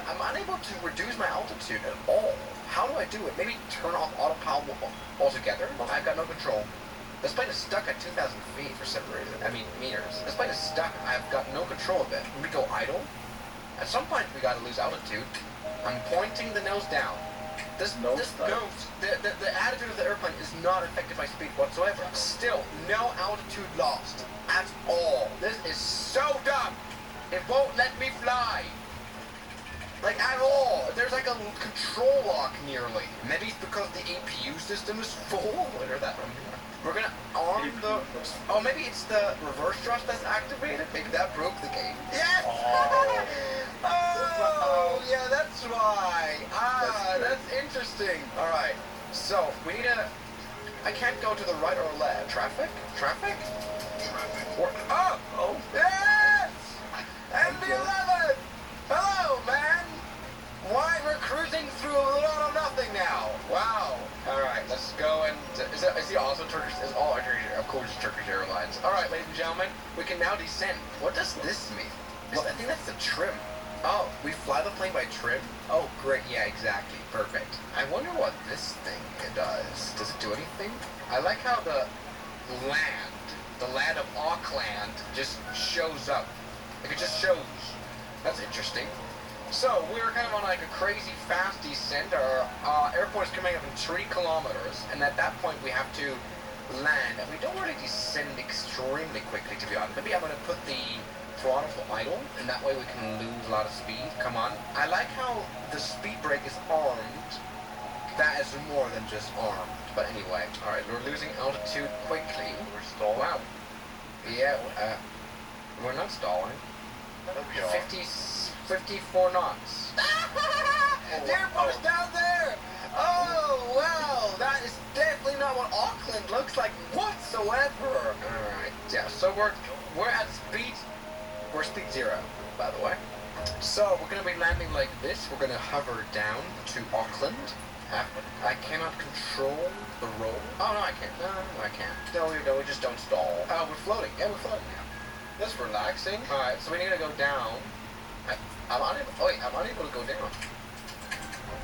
Speaker 11: I'm unable to reduce my altitude at all. How do I do it? Maybe turn off autopilot altogether? I've got no control. This plane is stuck at 2,000 feet for some reason. I mean, meters. This plane is stuck. I've got no control of it. When we go idle, at some point we gotta lose altitude. I'm pointing the nose down. The attitude of the airplane is not affected by speed whatsoever. Still, no altitude lost at all. This is so dumb. It won't let me fly. Like, at all. There's like a control lock nearly. Maybe it's because the APU system is full. What are that from here? We're gonna arm the... Oh, maybe it's the reverse thrust that's activated? Maybe that broke the game. Yes! Oh, yeah, that's why. That's interesting. Alright, so we need a... I can't go to the right or left. Traffic? Or... Oh! Yes! MD-11! Hello, man! Why, we're cruising through a lot of nothing now. Wow. Alright, let's go and... Is he also Turkish? Is all Turkish? Of course, Turkish Airlines. Alright, ladies and gentlemen, we can now descend. What does this mean? Well, I think that's the trim. Oh, we fly the plane by trim? Oh, great. Yeah, exactly. Perfect. I wonder what this thing does. Does it do anything? I like how the land the land of Auckland just shows up. Like, it just shows. That's interesting. So, we're kind of on like a crazy fast descent. Our airport is coming up in 3 kilometers, and at that point we have to land. And we don't really descend extremely quickly, to be honest. Maybe I'm going to put the throttle to idle, and that way we can lose a lot of speed. Come on. I like how the speed brake is armed. That is more than just armed. But anyway, alright, we're losing altitude quickly.
Speaker 4: We're stalling.
Speaker 11: Wow. Yeah, we're not stalling. 54 knots. The airport is down there! Oh, wow! That is definitely not what Auckland looks like whatsoever! Alright, yeah, so we're at speed... We're speed 0, by the way. So, we're gonna be landing like this. We're gonna hover down to Auckland. I cannot control the roll. Oh, no, I can't. No, I can't. No, we just don't stall. Oh, we're floating. Yeah, we're floating now. That's relaxing. Alright, so we need to go down. I'm unable to go down.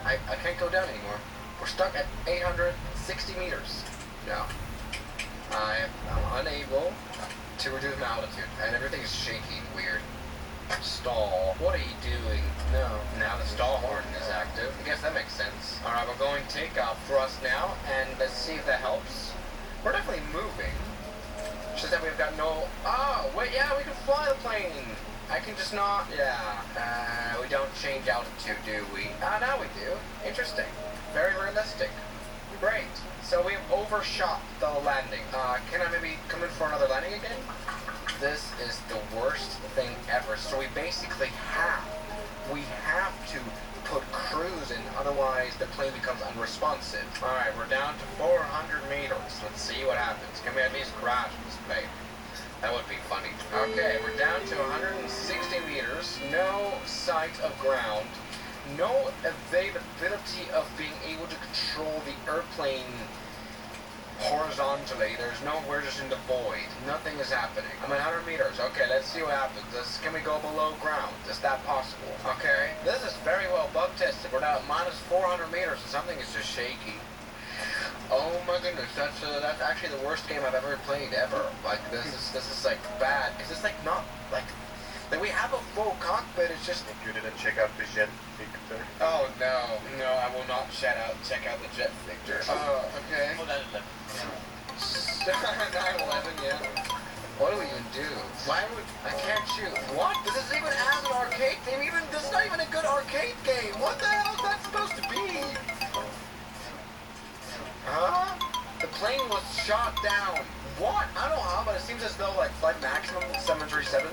Speaker 11: I can't go down anymore. We're stuck at 860 meters. No. I'm unable to reduce my altitude, and everything is shaky and weird. Stall. What are you doing? No. Now the stall horn is active. I guess that makes sense. Alright, we're going takeoff thrust now, and let's see if that helps. We're definitely moving. It's just that we've got no... Oh, wait, yeah, we can fly the plane. I can just not... Yeah. We don't change altitude, do we? Now we do. Interesting. Very realistic. Great. So we've overshot the landing. Can I maybe come in for another landing again? This is the worst thing ever. So we basically have to put cruise in, otherwise the plane becomes unresponsive. Alright, we're down to 400 meters. Let's see what happens. Can we at least crash this plane? That would be funny. Okay, we're down to 160 meters. No sight of ground. No availability of being able to control the airplane horizontally. There's no, we're just in the void. Nothing is happening. I'm at 100 meters. Okay, let's see what happens. Can we go below ground? Is that possible? Okay, this is very well bug tested. We're now at minus 400 meters and something is just shaky. Oh my goodness, that's actually the worst game I've ever played ever. Like this is like bad because it's like not like we have a full cockpit. It's just
Speaker 4: you didn't check out the jet fixture.
Speaker 11: Oh no, I will not check out the jet fixture. Oh, okay. 9/11, yeah. What do we even do? Why would I can't shoot? What? This is even as an arcade game. This is not even a good arcade game. What the hell is that supposed to be? Huh? The plane was shot down. What? I don't know how, but it seems as though like Flight Maximum 737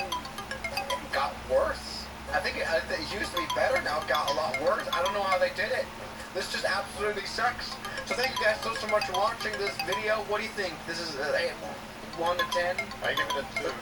Speaker 11: got worse. I think it used to be better, now it got a lot worse. I don't know how they did it. This just absolutely sucks. So thank you guys so much for watching this video. What do you think? This is 1 to 10?
Speaker 4: I give it a 2.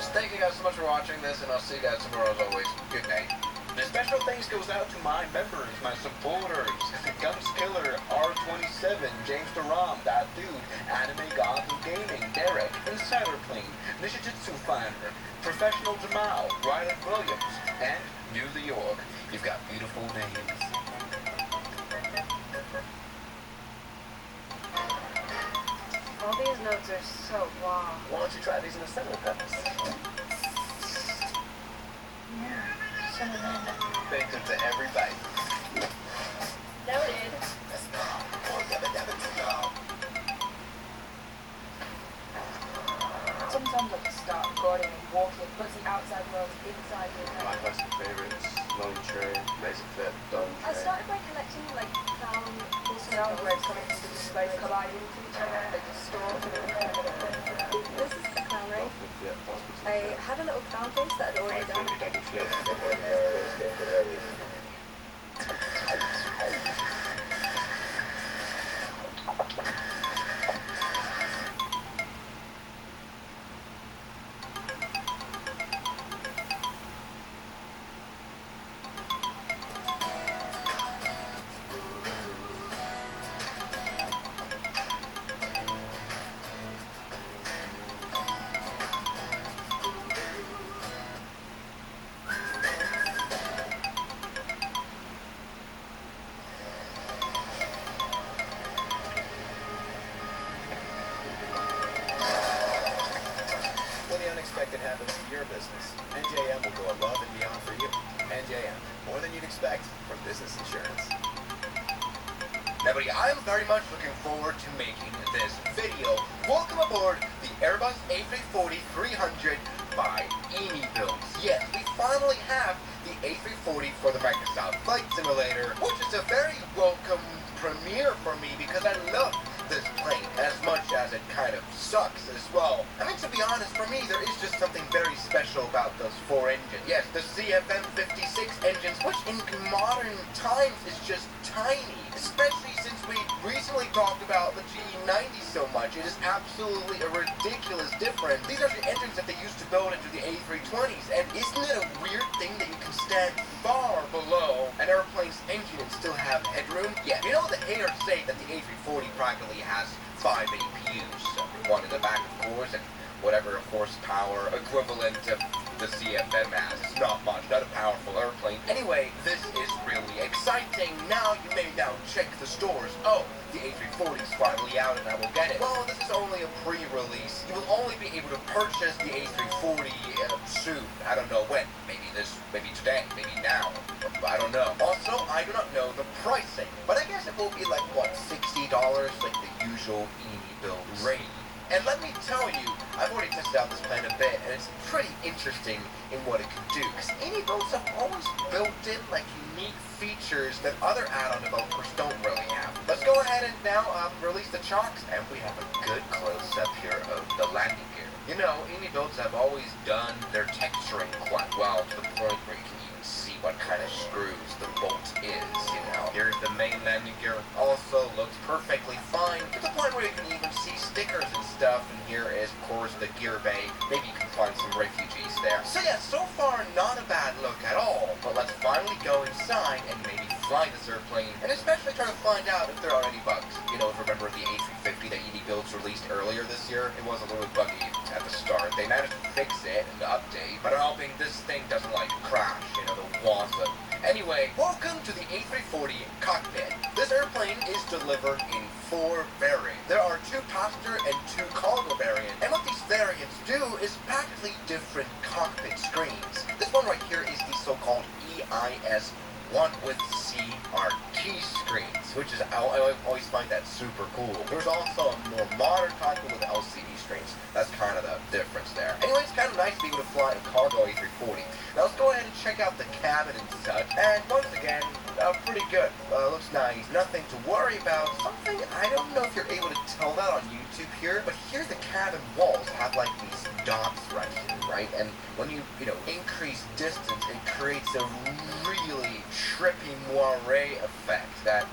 Speaker 11: So thank you guys so much for watching this, and I'll see you guys tomorrow as always. Good night. And special thanks goes out to my members, my supporters, Gunskiller, R27, James DeRom, That Dude, Anime Gods of Gaming, Derek, Insiderplane, Nishijutsu Finder, Professional Jamal, Rylan Williams, and New the York. You've got beautiful names.
Speaker 10: All these notes are so wow.
Speaker 11: Why don't you try these in assembly cups?
Speaker 10: Yeah.
Speaker 11: Baked into every bite.
Speaker 10: Noted. Sometimes at the start, recording and walking puts the outside world inside your head.
Speaker 4: My personal favorites: Lonely Tree, Basic Fit, Dome
Speaker 10: I started by collecting like sound waves coming into the space colliding into each other, like the storm. This is the clown ray. I had a little clown face that I'd already done.
Speaker 11: business insurance. Now, buddy, I'm very much looking forward to making this video. Welcome aboard the Airbus A340-300 by eMeBuilds. Yes, we finally have the A340 for the Microsoft Flight Simulator, which is a very welcome premiere for me because I love this plane as much as it kind of sucks as well. I mean, to be honest, for me, there is just something very special about those 4 engines. Yes, the CFM56 engines, which in modern times is just tiny, especially since we recently talked about the GE90 so much. It is absolutely a ridiculous difference. These are the engines that they used to build into the A320s, and isn't it a weird thing that you can stand far below an airplane's engine and still have headroom? Yeah, you know the haters say that the A340 practically has 5 APUs, one in the back, of course, and whatever horsepower equivalent of the CFM has. It's not much, not a powerful airplane. Anyway, this is really exciting. Now you may now check the stores. Oh, the A340 is finally out and I will get it. Well, this is only a pre-release. You will only be able to purchase the A340 soon. I don't know when. Maybe today, maybe now. I don't know. Also, I do not know the pricing, but I guess it will be like, what, $60, like the usual eMeBuilds rate. And let me tell you, I've already tested out this plane a bit, and it's pretty interesting in what it can do. Because eMeBuilds have always built in, like, unique features that other add-on developers don't really have. Let's go ahead and now release the chocks, and we have a good close-up here of the landing gear. You know, eMeBuilds have always done their texturing quite well, to the point where you can even see what kind of screws the bolt is, you know. Here's the main landing gear. Also looks perfectly fine, to the point where you can even see stickers and stuff. And here is, of course, the gear bay. Maybe you can find some refugees there. So yeah, so far not a bad look at all. But let's finally go inside and maybe fly this airplane, and especially try to find out if there are any bugs. You know, remember the A350 that eMeBuilds released earlier this year? It was a little buggy at the start. They managed to fix it in the update, but I'm hoping this thing doesn't like crash, you know, the Wazza. Anyway, welcome to the A340 cockpit. This airplane is delivered in 4 variants. There are 2 passenger and 2 cargo variants, and what these variants do is practically different cockpit screens. This one right here is the so-called EIS-1 with CRT screens, which is, I always find that super cool. There's also a more modern cockpit with LCD screens. That's kind of the difference there. Anyway, it's kind of nice to be able to fly a cargo A340. Now let's go ahead and check out the cabin and such. And once again, pretty good. Looks nice. Nothing to worry about. Something, I don't know if you're able to tell that on YouTube here, but here the cabin walls have like these dots right here, right? And when you increase distance, it creates a really trippy moire effect that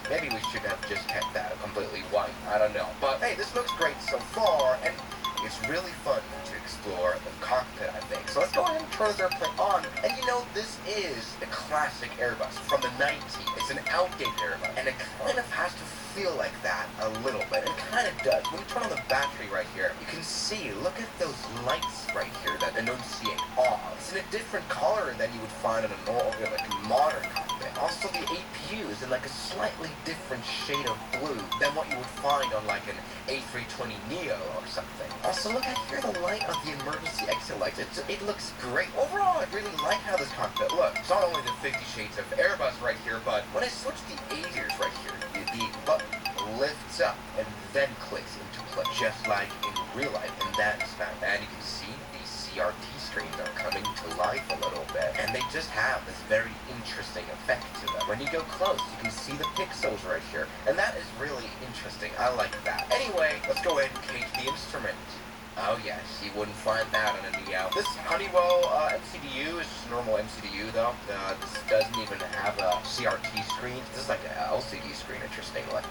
Speaker 11: maybe we should have just kept that completely white. I don't know. But hey, this looks great so far, and it's really fun to explore the cockpit, I think. So let's go ahead and turn this airplane on. And you know, this is the classic Airbus from the 90s. It's an outdated Airbus, and it kind of has to feel like that a little bit. It kind of does. When you turn on the battery right here, you can see, look at those lights right here that enunciate awe. It's in a different color than you would find in a normal, like a modern cockpit. Also, the APU is in like a slightly different shade of blue than what you would find on like an A320neo or something. Also, look at here, the light of the emergency exit lights. It looks great. Overall, I really like how this cockpit looks. It's not only the 50 shades of Airbus right here, but when I switch the ADIRS right here, the button lifts up and then clicks into place, just like in real life. And that's not bad. You can see these CRT screens are coming to life a little bit, and they just have this very interesting effect to them. When you go close, you can see the pixels right here, and that is really interesting. I like that. Anyway, let's go ahead and cage the instrument. Oh yes, you wouldn't find that on a Neo. This Honeywell MCDU is just a normal MCDU though. This doesn't even have a CRT screen. This is like an LCD screen, interestingly.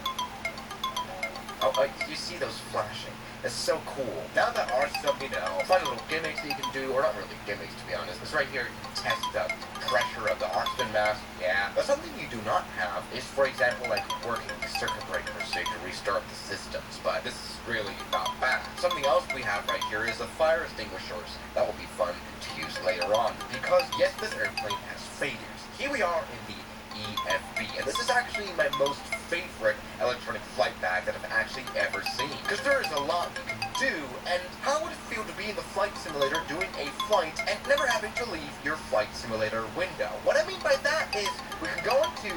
Speaker 11: Oh, you see those flashing. It's so cool. Now that are some, fun little gimmicks that you can do, or not really gimmicks to be honest. This right here, you can test the pressure of the oxygen mask. Yeah. But something you do not have is, for example, like working circuit breaker so you can restart the systems. But this is really not bad. Something else we have right here is the fire extinguishers. That will be fun to use later on. Because yes, this airplane has failures. Here we are in the EFB, and this is actually my most favorite electronic flight bag that I've actually ever seen. Because there is a lot you can do, and how would it feel to be in the flight simulator doing a flight and never having to leave your flight simulator window. What I mean by that is we can go into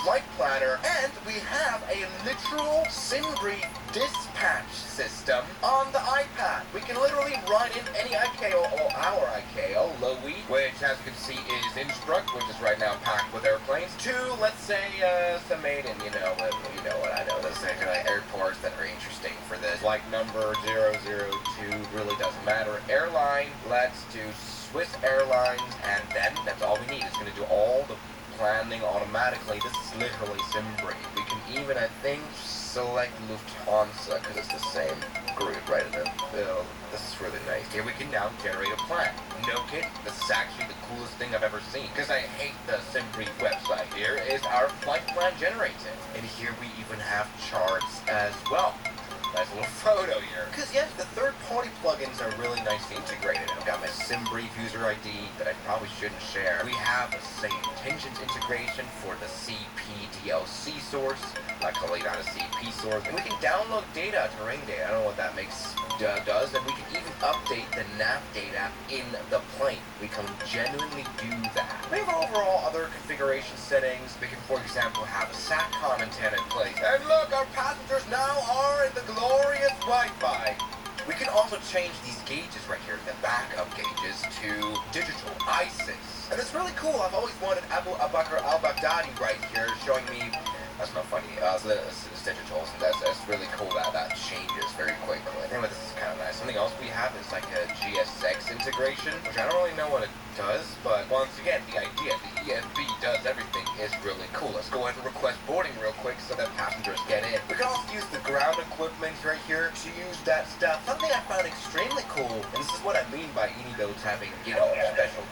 Speaker 11: Flight Planner and we have a literal SimBrief dispatch system on the iPad. We can literally write in any ICAO or our ICAO, Lowy, which as you can see is Innsbruck, which is right now packed with airplanes, to, let's say, Maiden, you know what I know, those airports that are interesting for this. Flight number 002 really doesn't matter. Airline, let's do Swiss Airlines, and then that's all we need. It's going to do all the planning automatically. This is literally SimBrief. We can even, I think, select Lufthansa because it's the same group right in the middle. This is really nice. Here we can now generate a plan. No kidding, this is actually the coolest thing I've ever seen. Because I hate the SimBrief website. Here is our flight plan generated. And here we even have charts as well. Nice little photo here. Because yes, the third-party plugins are really nicely integrated. I've got my SimBrief user ID that I probably shouldn't share. We have a Say Intentions integration for the CPDLC source. I call it not a CP source. And we can download data, terrain data. I don't know what that does. And we can even update the nav data in the plane. We can genuinely do that. We have overall other configuration settings. We can, for example, have a SATCOM antenna in place. And look, our passengers now are in the glorious Wi-Fi. We can also change these gauges right here, the backup gauges, to digital ISIS. And it's really cool. I've always wanted Abu Bakr al-Baghdadi right here showing me. That's not funny. It's digitals, and that's really cool that changes very quickly. Anyway, this is kind of nice. Something else we have is like a GSX integration, which I don't really know what it does, but once again, the idea, the EFB does everything is really cool. Let's go ahead and request boarding real quick so that passengers get in. We can also use the ground equipment right here to use that stuff. Something I found extremely cool, and this is what I mean by Eniboats having, special.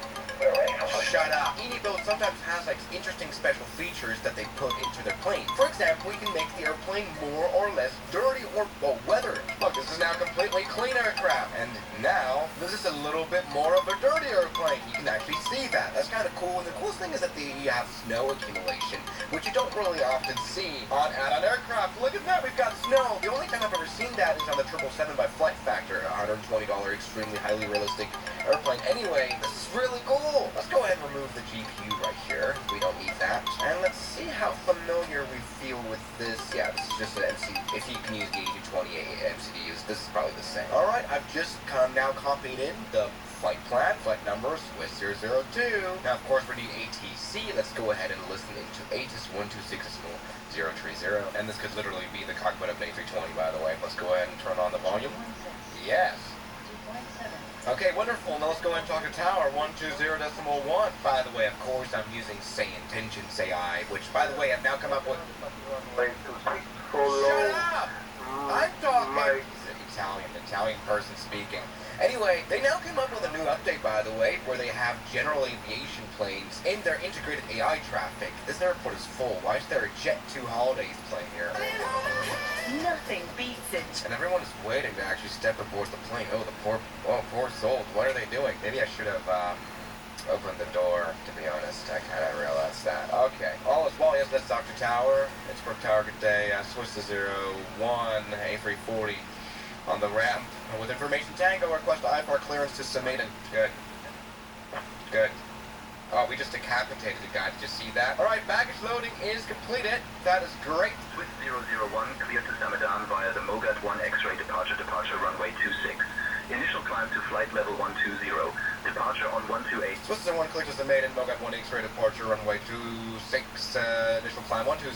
Speaker 11: Shut up. Eniboat sometimes has like interesting special features that they put into their plane. For example, we can make the airplane more or less dirty or weathered. Look, this is now completely clean aircraft. And now, this is a little bit more of a dirty airplane. You can actually see that. That's kind of cool. And the coolest thing is that you have snow accumulation, which you don't really often see on add-on aircraft. Look at that, we've got snow. The only time I've ever seen that is on the 777 by Flight Factor, $120, extremely highly realistic airplane. Anyway, this is really cool. Let's go ahead and remove the GPU right here. We don't need that. And let's see how familiar we feel with this. Yeah, this is just an MC. If you can use the 8028 MCDUs, this is probably the same. Alright, I've just now copied in the flight plan, flight number, Swiss 002. Now, of course, we need ATC. Let's go ahead and listen into ATIS 126.030. And this could literally be the cockpit of an A320, by the way. Let's go ahead and turn on the volume. Yes. Okay, wonderful. Now let's go ahead and talk to tower 120.1. By the way, of course, I'm using Say Intentions AI, which, by the way, I've now come up with. Shut up! I'm talking. He's an Italian person speaking. Anyway, they now came up with a new update, by the way, where they have general aviation planes in their integrated AI traffic. This airport is full. Why is there a Jet2 Holidays plane here?
Speaker 9: Nothing beats it.
Speaker 11: And everyone is waiting to actually step aboard the plane. Oh, poor souls. What are they doing? Maybe I should have opened the door, to be honest. I kind of realized that. Okay. All is well. Yes, that's Dr. Tower. Innsbruck Tower, good day. Swiss to 01, A340 on the ramp. With information Tango, request IFR clearance to Maiden. Good. Good. Oh, we just decapitated the guy. Did you see that? Alright, baggage loading is completed. That is great.
Speaker 7: Swiss 001, clear to Samadan via the Mogat 1 X-ray departure runway 26. Initial climb to flight level 120. Departure on 128.
Speaker 11: Swiss 01, clear to Maiden, Mogat 1 X-ray departure runway 26. Initial climb 120.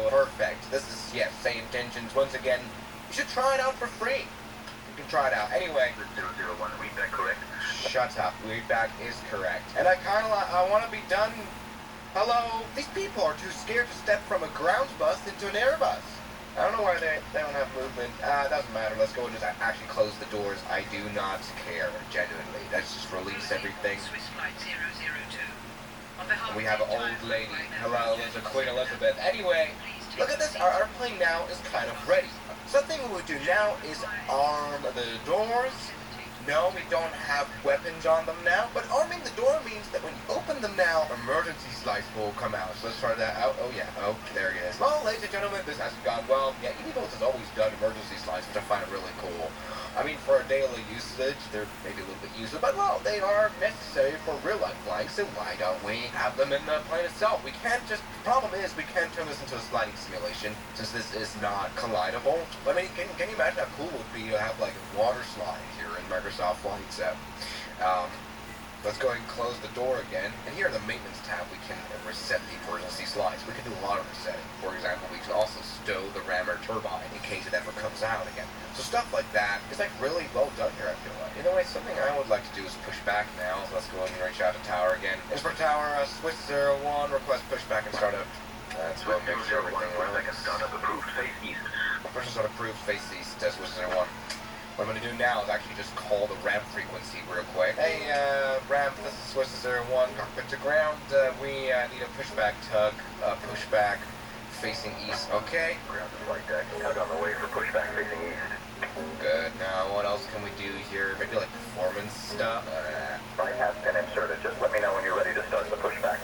Speaker 11: Perfect. This is, yes, Say Intentions. Once again, you should try it out for free. You can try it out. Anyway.
Speaker 7: 001, readback correct?
Speaker 11: Shut up. Readback is correct. And I want to be done. Hello? These people are too scared to step from a ground bus into an Airbus. I don't know why they don't have movement. Doesn't matter. Let's go and just actually close the doors. I do not care, genuinely. Let's just release everything. And we have an old lady. Hello, there's a Queen Elizabeth. Anyway, look at this. Our plane now is kind of ready. Something we would do now is arm the doors. No, we don't have weapons on them now, but arming the door means that when you open them now, emergency slice will come out. So let's try that out. Oh yeah, oh, there it is. Well, ladies and gentlemen, this hasn't gone well. Yeah, Eniboats has always done emergency slice, which I find really cool. I I mean, for a daily usage, they're maybe a little bit useless, but well, they are necessary for real-life flying, so why don't we have them in the plane itself? We can't just, the problem is we can't turn this into a sliding simulation, since this is not collidable. I mean, can you imagine how cool it would be to have, like, a water slide here in Microsoft Flight Sim? Let's go ahead and close the door again. And here in the maintenance tab, we can reset the emergency slides. We can do a lot of resetting. For example, we can also stow the rammer turbine in case it ever comes out again. So stuff like that is like really well done here, I feel like. You know, it's something I would like to do is push back now. So let's go ahead and reach out to tower again. Inspect tower, Swiss 01, request pushback and startup. Let's go make sure everything works.
Speaker 7: Startup approved, face east.
Speaker 11: Push start approved, face east, Swiss 01. What I'm going to do now is actually just call the ramp frequency real quick. Hey, ramp, this is Swiss 01, cockpit to ground. We need a pushback tug, pushback facing east. Okay.
Speaker 7: Ground the flight deck, tug on the way for pushback facing east.
Speaker 11: Good. Now, what else can we do here? Maybe like performance stuff?
Speaker 7: Bypass pin inserted. Just let me know when you're ready to start the pushback.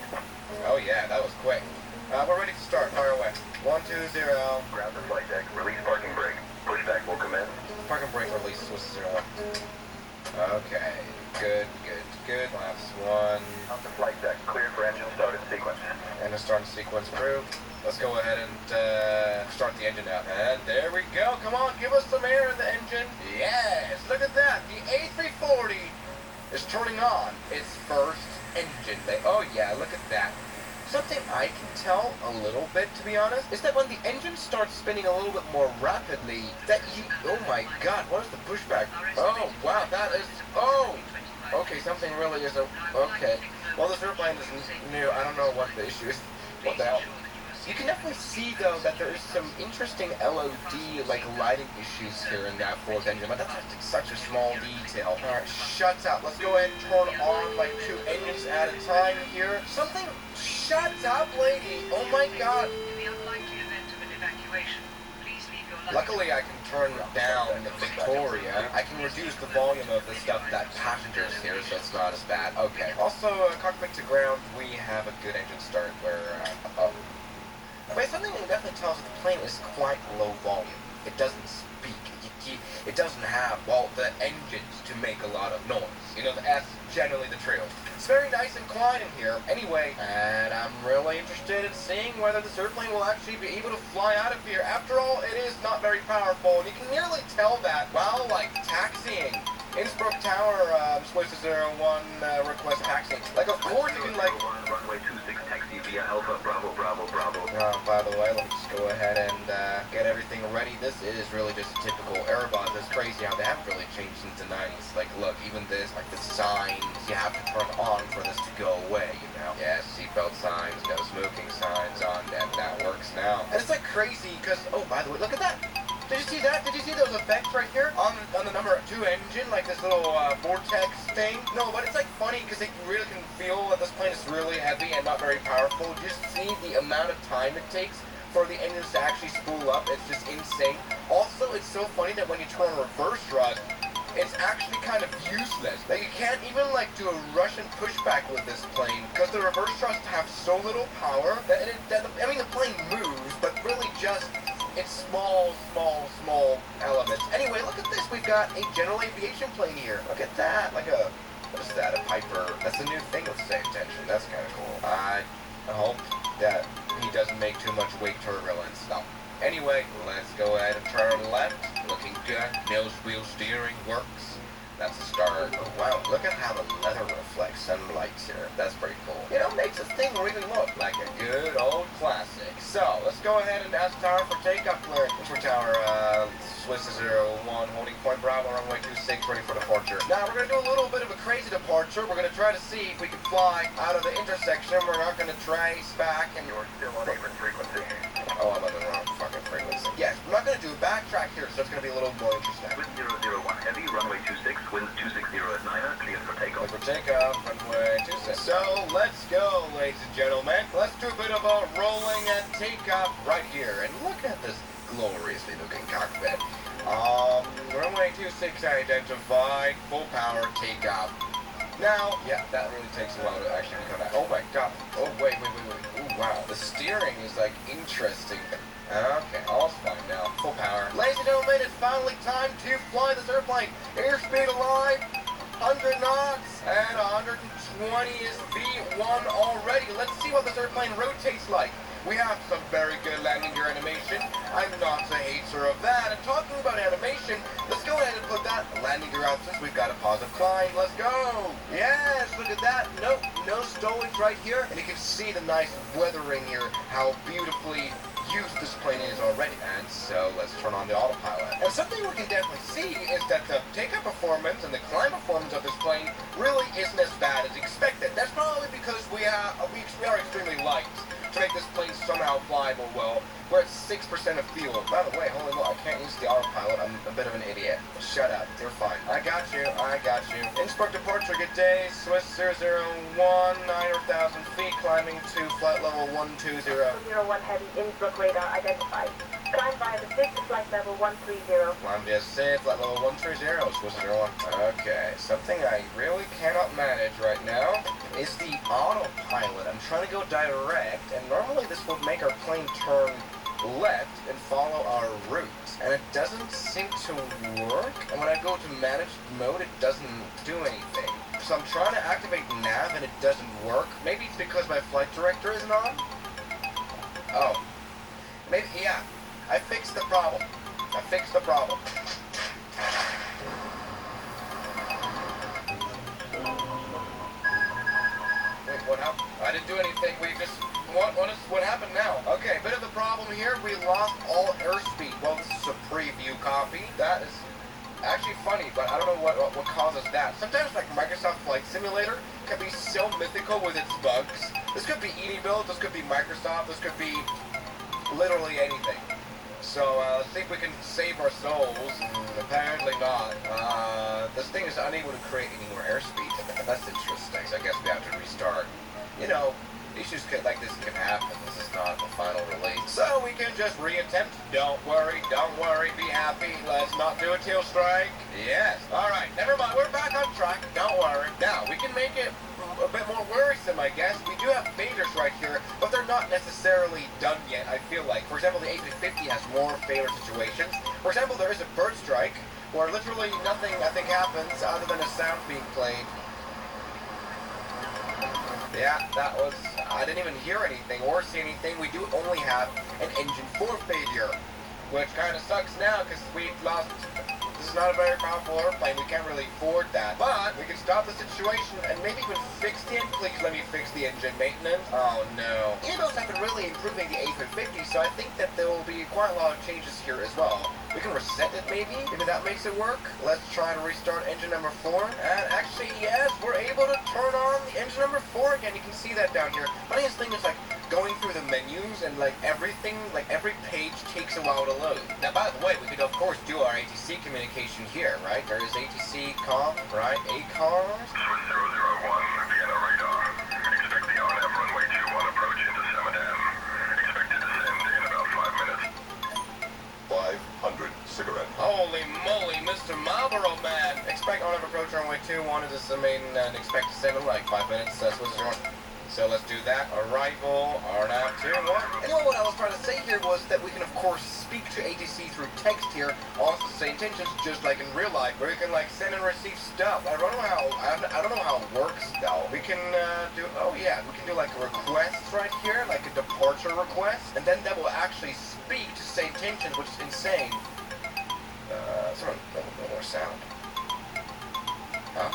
Speaker 11: Oh yeah, that was quick. We're ready to start. Fire away. 1, 2, 0.
Speaker 7: Ground the flight deck. Release parking brake. Pushback will commence.
Speaker 11: Parking brake release was 01. Okay. Good. Last one.
Speaker 7: On the flight deck. Clear for engine start in sequence.
Speaker 11: And a start sequence approved. Let's go ahead and start the engine up. And there we go. Come on, give us some air in the engine. Yes, look at that. The A340 is turning on its first engine bay. Oh yeah, look at that. Something I can tell a little bit, to be honest, is that when the engine starts spinning a little bit more rapidly, that oh my god, what is the pushback? Oh, wow, that is, okay, something really isn't, okay. Well, this airplane is new, I don't know what the issue is. What the hell? You can definitely see, though, that there is some interesting LOD, like, lighting issues here in that fourth engine, but that's such a small detail. Alright, shuts out. Let's go ahead and turn on, like, 2 engines at a time here. Something shuts up, lady! Oh my god! Luckily, I can turn down the Victoria. I can reduce the volume of the stuff that passengers hear, so it's not as bad. Okay. Also, cockpit to ground, we have a good engine start where, But something that definitely tells us the plane is quite low volume. It doesn't speak. It doesn't have, well, the engines to make a lot of noise. You know, that's generally the truth. It's very nice and quiet in here. Anyway, and I'm really interested in seeing whether this airplane will actually be able to fly out of here. After all, it is not very powerful. And you can nearly tell that while, like, taxiing. Innsbruck Tower, Swiss 01, request taxiing. Like, of course you can, like...
Speaker 7: Runway 26, taxi via Alpha, Bravo, Bravo, Bravo.
Speaker 11: By the way, let me just go ahead and get everything ready. This is really just a typical Airbus. It's crazy how they haven't really changed since the 90s. Like, look, even this, like, the signs, you have to turn on for this to go away, you know? Yeah, seatbelt signs, no smoking signs on, and that works now. And it's, like, crazy, because, oh, by the way, look at that! Did you see that? Did you see those effects right here? On the number 2 engine, like this little vortex thing? No, but it's like funny because you really can feel that this plane is really heavy and not very powerful. Just see the amount of time it takes for the engines to actually spool up. It's just insane. Also, it's so funny that when you turn reverse thrust, it's actually kind of useless. Like, you can't even, like, do a Russian pushback with this plane because the reverse thrust have so little power that, I mean, the plane moves, but really just... It's small elements. Anyway, look at this. We've got a general aviation plane here. Look at that. Like a, what is that? A Piper. That's a new thing with same tension. That's kind of cool. I hope that he doesn't make too much wake turbulence. No. Anyway, let's go ahead and turn left. Looking good. Nose wheel steering works. That's a start. Oh, wow, look at how the leather reflects sunlights here. That's pretty cool. You know, makes this thing really look like a good old classic. So, let's go ahead and ask tower for takeoff clearance. For tower, Swiss 01, holding point Bravo, runway 26, ready for departure. Now, we're going to do a little bit of a crazy departure. We're going to try to see if we can fly out of the intersection. We're not going to trace back and...
Speaker 7: You're still on Avon frequency.
Speaker 11: Oh, I'm on the wrong fucking frequency. Yes, we're not going to do a backtrack here, so it's going to be a little more interesting.
Speaker 7: With 001 heavy, runway 26, wind 260 at 9, cleared for takeoff.
Speaker 11: For takeoff, runway 26. So, let's go, ladies and gentlemen. Let's do a bit of a rolling and takeoff right here. And look at this gloriously looking cockpit. Runway 26 identified, full power, takeoff. Now, yeah, that really takes a while to actually become that. Oh my god. Oh, wait. Ooh, Wow, the steering is like interesting. Okay, all's fine now. Full power. Ladies and gentlemen, it's finally time to fly this airplane. Airspeed alive, 100 knots, and 120 is V1 already. Let's see what this airplane rotates like. We have some very good landing gear animation. I'm not a hater of that. And talking about animation, let's go ahead and put that landing gear out since we've got a positive climb. Let's go. Yes, look at that. Nope, no stowage right here. And you can see the nice weathering here, how beautifully used this plane is already. And so let's turn on the autopilot. And something we can definitely see is that the takeoff performance and the climb performance of this plane really isn't as bad as expected. That's probably because we are extremely light to make this plane somehow flyable well. We're at 6% of fuel. By the way, holy moly, I can't use the autopilot. I'm a bit of an idiot. Shut up. You're fine. I got you. Innsbruck departure, good day. Swiss 001, 9,000 feet, climbing to flight level 120.
Speaker 20: 01 heavy, Innsbruck radar identified. Climb via the 6, flight level 130.
Speaker 11: Climb via 6, flight level 130, Swiss 01. Okay, something I really cannot manage right now is the autopilot. I'm trying to go direct, and normally this would make our plane turn left and follow our route, and it doesn't seem to work. And when I go to manage mode, it doesn't do anything. So I'm trying to activate nav and it doesn't work. Maybe it's because my flight director isn't on. Oh, maybe, yeah. I fixed the problem. Wait, what happened? I didn't do anything. We just... What happened now? Okay, bit of the problem here. We lost all airspeed. Well, this is a preview copy. That is actually funny, but I don't know what causes that. Sometimes, like, Microsoft Flight Simulator can be so mythical with its bugs. This could be EasyBuild, this could be Microsoft, this could be literally anything. So, let's see if we can save our souls. Apparently not. This thing is unable to create any more airspeed. That's interesting. So I guess we have to restart. You know, issues like this can happen. This is not the final release. So we can just reattempt. Don't worry, be happy. Let's not do a tail strike. Yes. Alright, never mind. We're back on track. Don't worry. Now, we can make it a bit more worrisome, I guess. We do have faders right here, but they're not necessarily done yet, I feel like. For example, the A350 has more fader situations. For example, there is a bird strike, where literally nothing, I think, happens other than a sound being played. Yeah, that was... I didn't even hear anything or see anything. We do only have an engine 4 failure, which kind of sucks now, because we've lost... This is not a very powerful airplane. We can't really afford that. But we can stop the situation and maybe even fix the engine. Please let me fix the engine maintenance. Oh, no. Emails have been really improving the A350, so I think that there will be quite a lot of changes here as well. We can reset it, maybe? Maybe that makes it work? Let's try to restart engine number 4. And actually, yes, we're able to turn on the engine number 4 again. You can see that down here. Funniest thing is, like, going through the menus and, like, everything, like, every page takes a while to load. Now, by the way, we could, of course, do our ATC communication here, right? There is ATC comm, right? ACOMS.
Speaker 7: Swiss 001, Vienna radar. Expect the RNAV runway 21 approach into Samadan. Expect to descend in about 5 minutes.
Speaker 1: 500 cigarette.
Speaker 11: Holy moly, Mr. Marlboro Man! Expect RNAV approach runway 21 is the main and expect to send in like 5 minutes. That's what's going. So let's do that. Arrival, RNAV 21. And what I was trying to say here was that we can of course speak to ATC through text here, also say intentions just like in real life, where you can like send and receive stuff. I don't know how it works though. We can do we can do like requests right here, like a departure request, and then that will actually speak to say intentions, which is insane. Sort of a little more sound. Huh?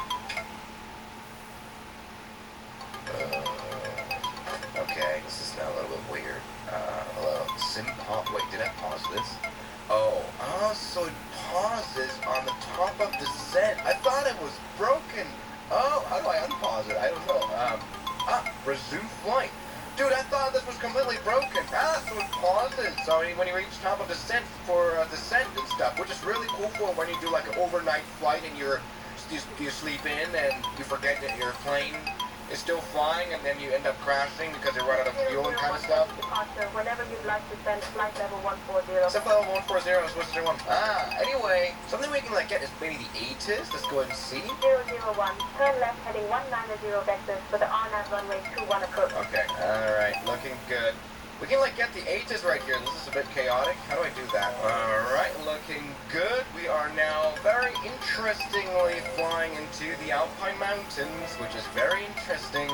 Speaker 11: Okay, this is now a little bit weird. Hello, wait, did I pause this? Oh, so it pauses on the top of descent. I thought it was broken. Oh, how do I unpause it? I don't know. Resume flight. Dude, I thought this was completely broken. So it pauses. So when you reach top of descent for descent and stuff, which is really cool for when you do like an overnight flight and you sleep in and you forget that your plane is still flying and then you end up crashing because you run out of fuel and kind of stuff?
Speaker 20: Departure whenever you'd like to send flight level 140.
Speaker 11: Except level 140 is supposed to do one. Anyway, something we can like get is maybe the ATIS. Let's go ahead and see.
Speaker 20: 001, turn left heading 190 vectors for the RNAV runway 21 approach.
Speaker 11: Okay, alright, looking good. We can like get the ATIS right here. This is a bit chaotic. How do I do that? Alright, looking good. We are now very interestingly flying into the Alpine Mountains, which is very interesting,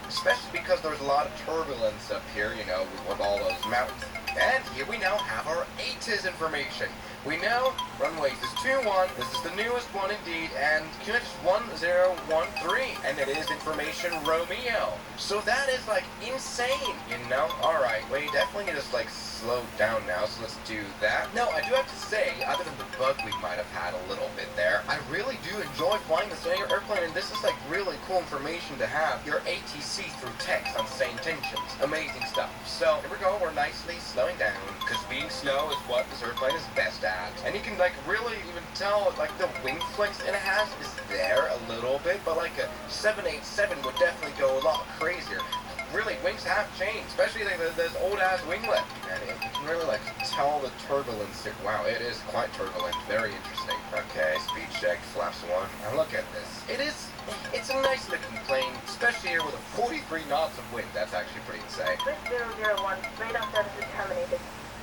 Speaker 11: especially because there's a lot of turbulence up here, you know, with all those mountains. And here we now have our ATIS information. We know runway is 21, this is the newest one indeed, and QNH is 1013, and it is information Romeo. So that is like insane, you know? Alright, we definitely need to like slow down now, so let's do that. No, I do have to say, other than the bug we might have had a little bit there, I really do enjoy flying this airplane, and this is like really cool information to have. Your ATC through text on same tensions. Amazing stuff. So here we go, we're nicely slowing down, because being slow is what this airplane is best at. And you can like really even tell like the wing flex it has is there a little bit, but like a 787 would definitely go a lot crazier. Really, wings have changed, especially like this old ass winglet. And you can really like tell the turbulence. Wow, it is quite turbulent. Very interesting. Okay, speed check, flaps 1. And look at this. It's a nice looking plane, especially here with a 43 knots of wind. That's actually pretty insane.
Speaker 20: Swift 001, radar services terminated.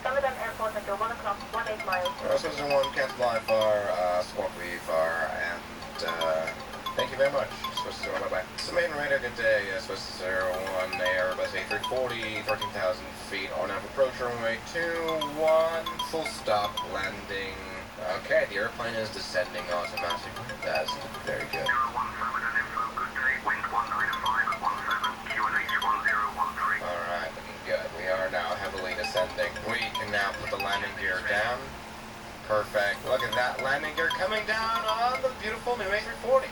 Speaker 20: Summerdown Airport at 1 o'clock, 18 miles.
Speaker 11: Swiss 1, cancel IFR, squawk VFR, and thank you very much. Swiss 0, bye-bye. Summation radar, good day. Swiss 01, Airbus A340, 13,000 feet on approach runway 21, full stop, landing. Okay, the airplane is descending automatically. That's very good. Alright, looking good. We are now heavily descending. We can now put the landing gear down. Perfect. Look at that landing gear coming down on the beautiful new A340.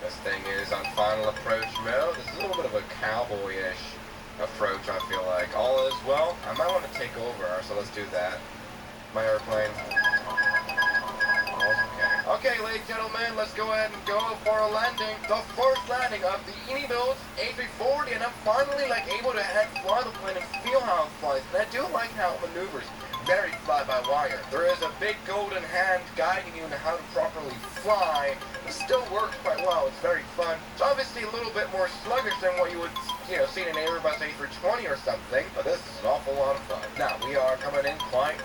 Speaker 11: This thing is on final approach mode. This is a little bit of a cowboy-ish approach, I feel like. All is well. I might want to take over, so let's do that. My airplane. Okay, ladies and gentlemen, let's go ahead and go for a landing. The first landing of the Enibuild A340, and I'm finally like able to fly the plane and feel how it flies. And I do like how it maneuvers. Very fly-by-wire. There is a big golden hand guiding you in how to properly fly. It still works quite well. It's very fun. It's obviously a little bit more sluggish than what you would, see in an Airbus A320 or something, but this is an awful lot of fun. Now, we are coming in quite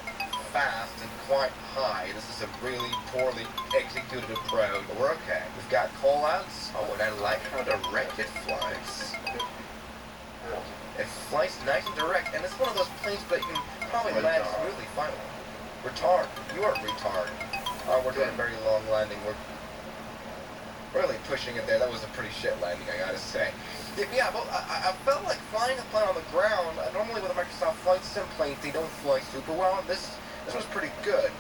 Speaker 11: fast and quite high. This is a really poorly executed approach, but we're okay. We've got call-outs. Oh, and I like how direct it flies. It flies nice and direct, and it's one of those planes that you can probably land smoothly, finally. Retard. You are retard. Oh, we're doing a very long landing. We're really pushing it there. That was a pretty shit landing, I gotta say. Yeah, but I felt like flying a plane on the ground. Normally with a Microsoft Flight Sim planes, they don't fly super well. This was pretty good.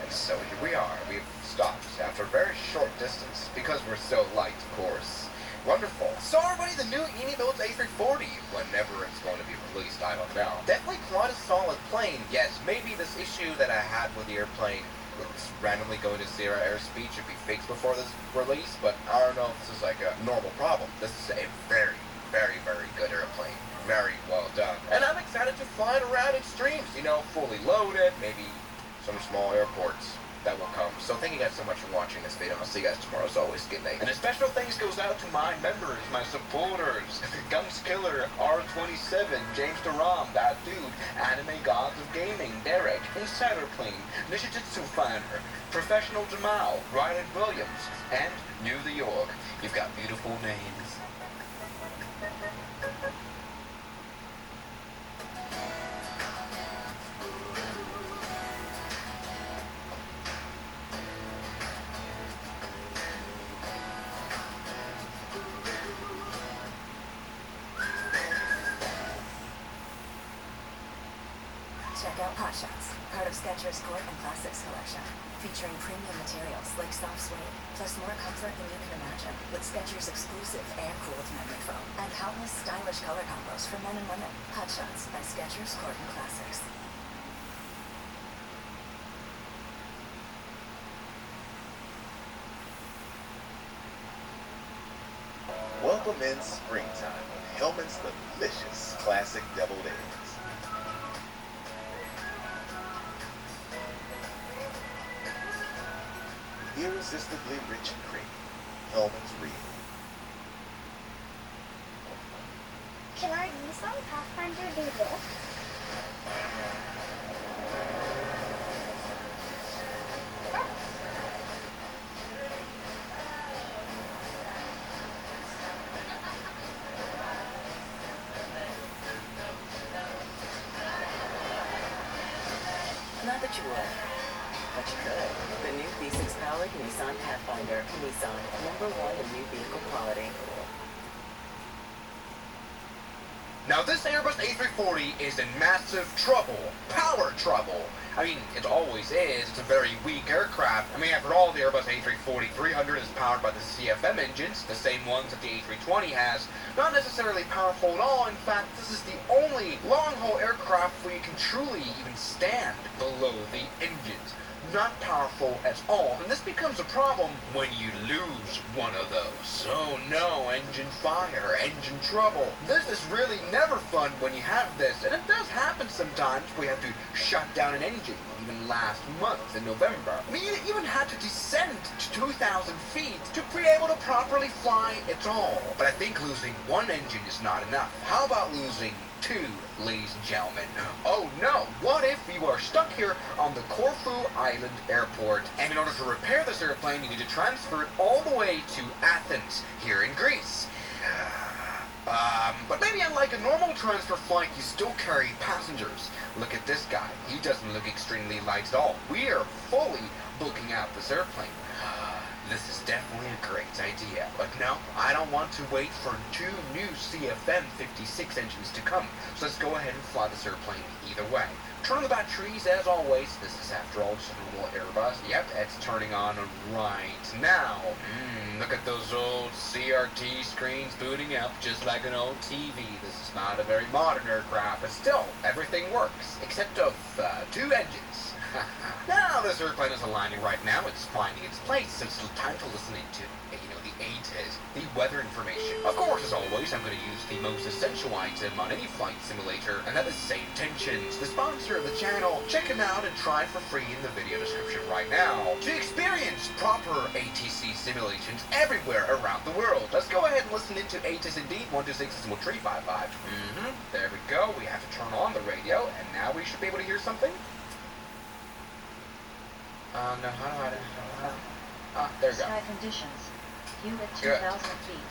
Speaker 11: And so here we are. We've stopped after a very short distance, because we're so light, of course. Wonderful. So everybody, the new Enibuild A340, whenever it's going to be released, I don't know. Definitely quite a solid plane. Yes, maybe this issue that I had with the airplane, with randomly going to 0 airspeed, should be fixed before this release, but I don't know if this is like a normal problem. This is a very, very, very good airplane. Very well done. And I'm excited to fly it around in streams, fully loaded, maybe some small airports that will come. So thank you guys so much for watching this video. I'll see you guys tomorrow. As always, good night.
Speaker 19: And a special thanks goes out to my members, my supporters, Gums Killer, R27, James Duram, That Dude, Anime Gods of Gaming, Derek, Insider Plane, Nishijitsu Finder, Professional Jamal, Ryan Williams, and New the York. You've got beautiful names.
Speaker 22: Check out Hot Shots, part of Skechers Court and Classics collection, featuring premium materials like soft suede, plus more comfort than you can imagine, with Skechers exclusive air-cooled memory foam, and countless stylish color combos for men and women. Hot Shots by Skechers Court and Classics.
Speaker 23: Welcome
Speaker 15: immense springtime on Hellman's delicious classic deviled eggs. Irresistibly rich and creamy. Hellman's Real.
Speaker 17: Can our Nissan Pathfinder do this?
Speaker 23: Not that you would, but you could. The new V6-powered Nissan Pathfinder. Nissan, #1 in new vehicle quality.
Speaker 11: Now this Airbus A340 is in massive trouble. Power trouble. I mean, it always is. It's a very weak aircraft. I mean, after all, the Airbus A340-300 is powered by the CFM engines, the same ones that the A320 has. Not necessarily powerful at all. In fact, this is the only long-haul aircraft where you can truly even stand below the engines. Not powerful at all, and this becomes a problem when you lose one of those. Oh no, engine fire, engine trouble. This is really never fun when you have this, and it does happen sometimes. We have to shut down an engine, even last month in November. I mean, you even had to descend to 2,000 feet to be able to properly fly at all. But I think losing one engine is not enough. How about losing two, ladies and gentlemen? Oh no, what if you are stuck here on the Corfu Island airport, and in order to repair this airplane you need to transfer it all the way to Athens, here in Greece? But maybe unlike a normal transfer flight, you still carry passengers. Look at this guy, he doesn't look extremely light at all. We are fully booking out this airplane. This is definitely a great idea, but no, I don't want to wait for two new CFM56 engines to come, so let's go ahead and fly this airplane either way. Turn on the batteries as always. This is after all just a normal Airbus. Yep, it's turning on right now. Look at those old CRT screens booting up just like an old TV. This is not a very modern aircraft, but still, everything works, except of two engines. Now this airplane is aligning right now. It's finding its place, so it's time to listen into, the ATIS, the weather information. Of course, as always, I'm going to use the most essential item on any flight simulator, and that is Save Tensions, the sponsor of the channel. Check it out and try it for free in the video description right now to experience proper ATC simulations everywhere around the world. Let's go ahead and listen into ATIS indeed, 126.355. There we go. We have to turn on the radio, and now we should be able to hear something. No, there we go.
Speaker 24: Sky conditions. Q at 2,000 feet.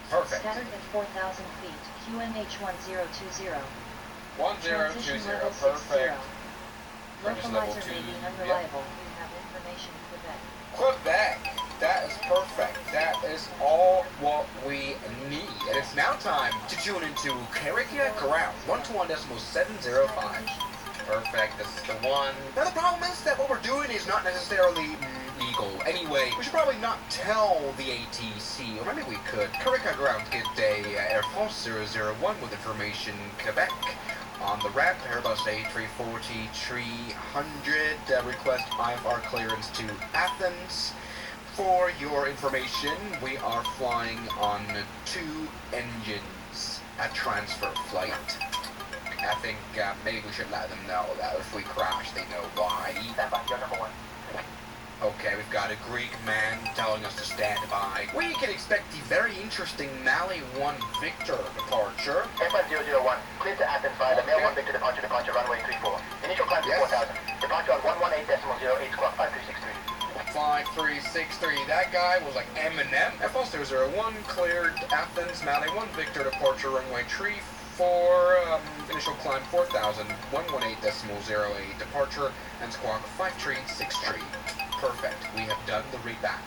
Speaker 11: Perfect.
Speaker 24: Scattered at 4,000 feet. QNH 1020.
Speaker 11: 1020.
Speaker 24: Level
Speaker 11: Perfect.
Speaker 24: 60. Localizer rating unreliable. You have information Quebec.
Speaker 11: Quebec. That is perfect. That is all what we need. And it's now time to tune into Caricia Ground 121.705. Perfect, this is the one. Now the problem is that what we're doing is not necessarily legal. Anyway, we should probably not tell the ATC, or maybe we could. Carica Ground get a Air France 001 with information Quebec. On the ramp, Airbus A340 300 request IFR clearance to Athens. For your information, we are flying on two engines, a transfer flight. I think maybe we should let them know that if we crash, they know why.
Speaker 12: Stand by, you're number one.
Speaker 11: Okay, we've got a Greek man telling us to stand by. We can expect the very interesting Mali 1 Victor departure.
Speaker 12: F1001, clear to Athens via the Mail 1 Victor departure, runway 34. Initial climb to 4,000. Departure on 118.08 squawk 5363.
Speaker 11: 5363. That guy was like Eminem. F001 cleared Athens, Mali 1 Victor departure, runway 34. Initial climb 4,000, 118.08 departure, and squawk 5363. Perfect. We have done the readback.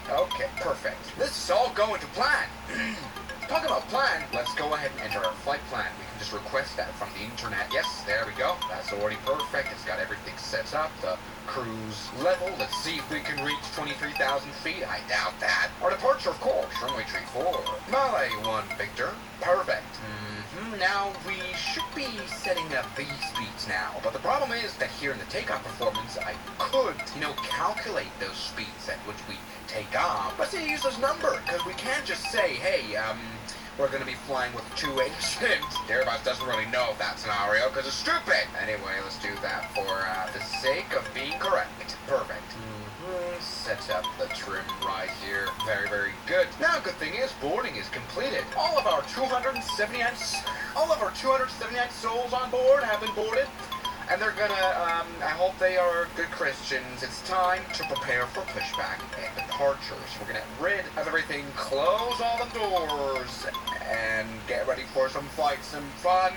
Speaker 11: Okay, perfect. This is all going to plan. Talk about plan. Let's go ahead and enter our flight plan. We can just request that from the internet. Yes, there we go. That's already perfect. It's got everything set up. The cruise level. Let's see if we can reach 23,000 feet. I doubt that. Our departure, of course. Runway runway 34. Malay 1 Victor. Perfect. Now we should be setting up these speeds now, but the problem is that here in the takeoff performance, I could, calculate those speeds at which we take off. Let's use this number, because we can't just say, hey, we're going to be flying with 2 engines. Airbus doesn't really know if that scenario, because it's stupid. Anyway, let's do that for the sake of being correct. Perfect. Set up the trim right here. Very, very good. Now, good thing is, boarding is completed. All of our 279 souls on board have been boarded. And they're gonna, I hope they are good Christians. It's time to prepare for pushback and departures. We're gonna get rid of everything, close all the doors, and get ready for some flights, some fun.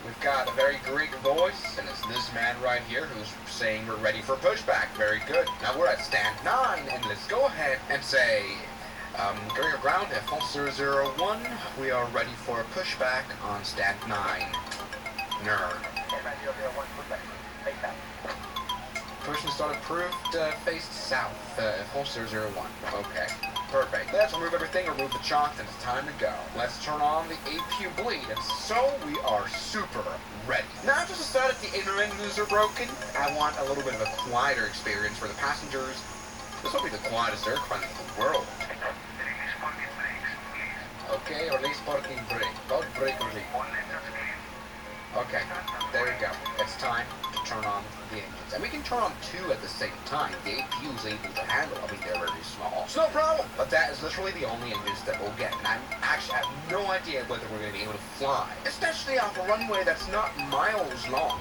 Speaker 11: We've got a very Greek voice, and it's this man right here who's saying we're ready for pushback. Very good. Now we're at stand 9, and let's go ahead and say, Courier ground at F 001, we are ready for a pushback on stand 9. Nerd. Pushing start approved, faced south, F 001. Okay. Perfect. Let's remove everything, remove the chocks, and it's time to go. Let's turn on the APU bleed, and so we are super ready. Now, just decided the inner engines are broken. I want a little bit of a quieter experience for the passengers. This will be the quietest aircraft in the world. Okay, release parking brake. Don't brake release. Okay, there we go. It's time to turn on the engines. And we can turn on 2 at the same time. The APU is able to handle. I mean, they're very small. It's no problem. But that is literally the only engines that we'll get. And I have no idea whether we're going to be able to fly. Especially off a runway that's not miles long.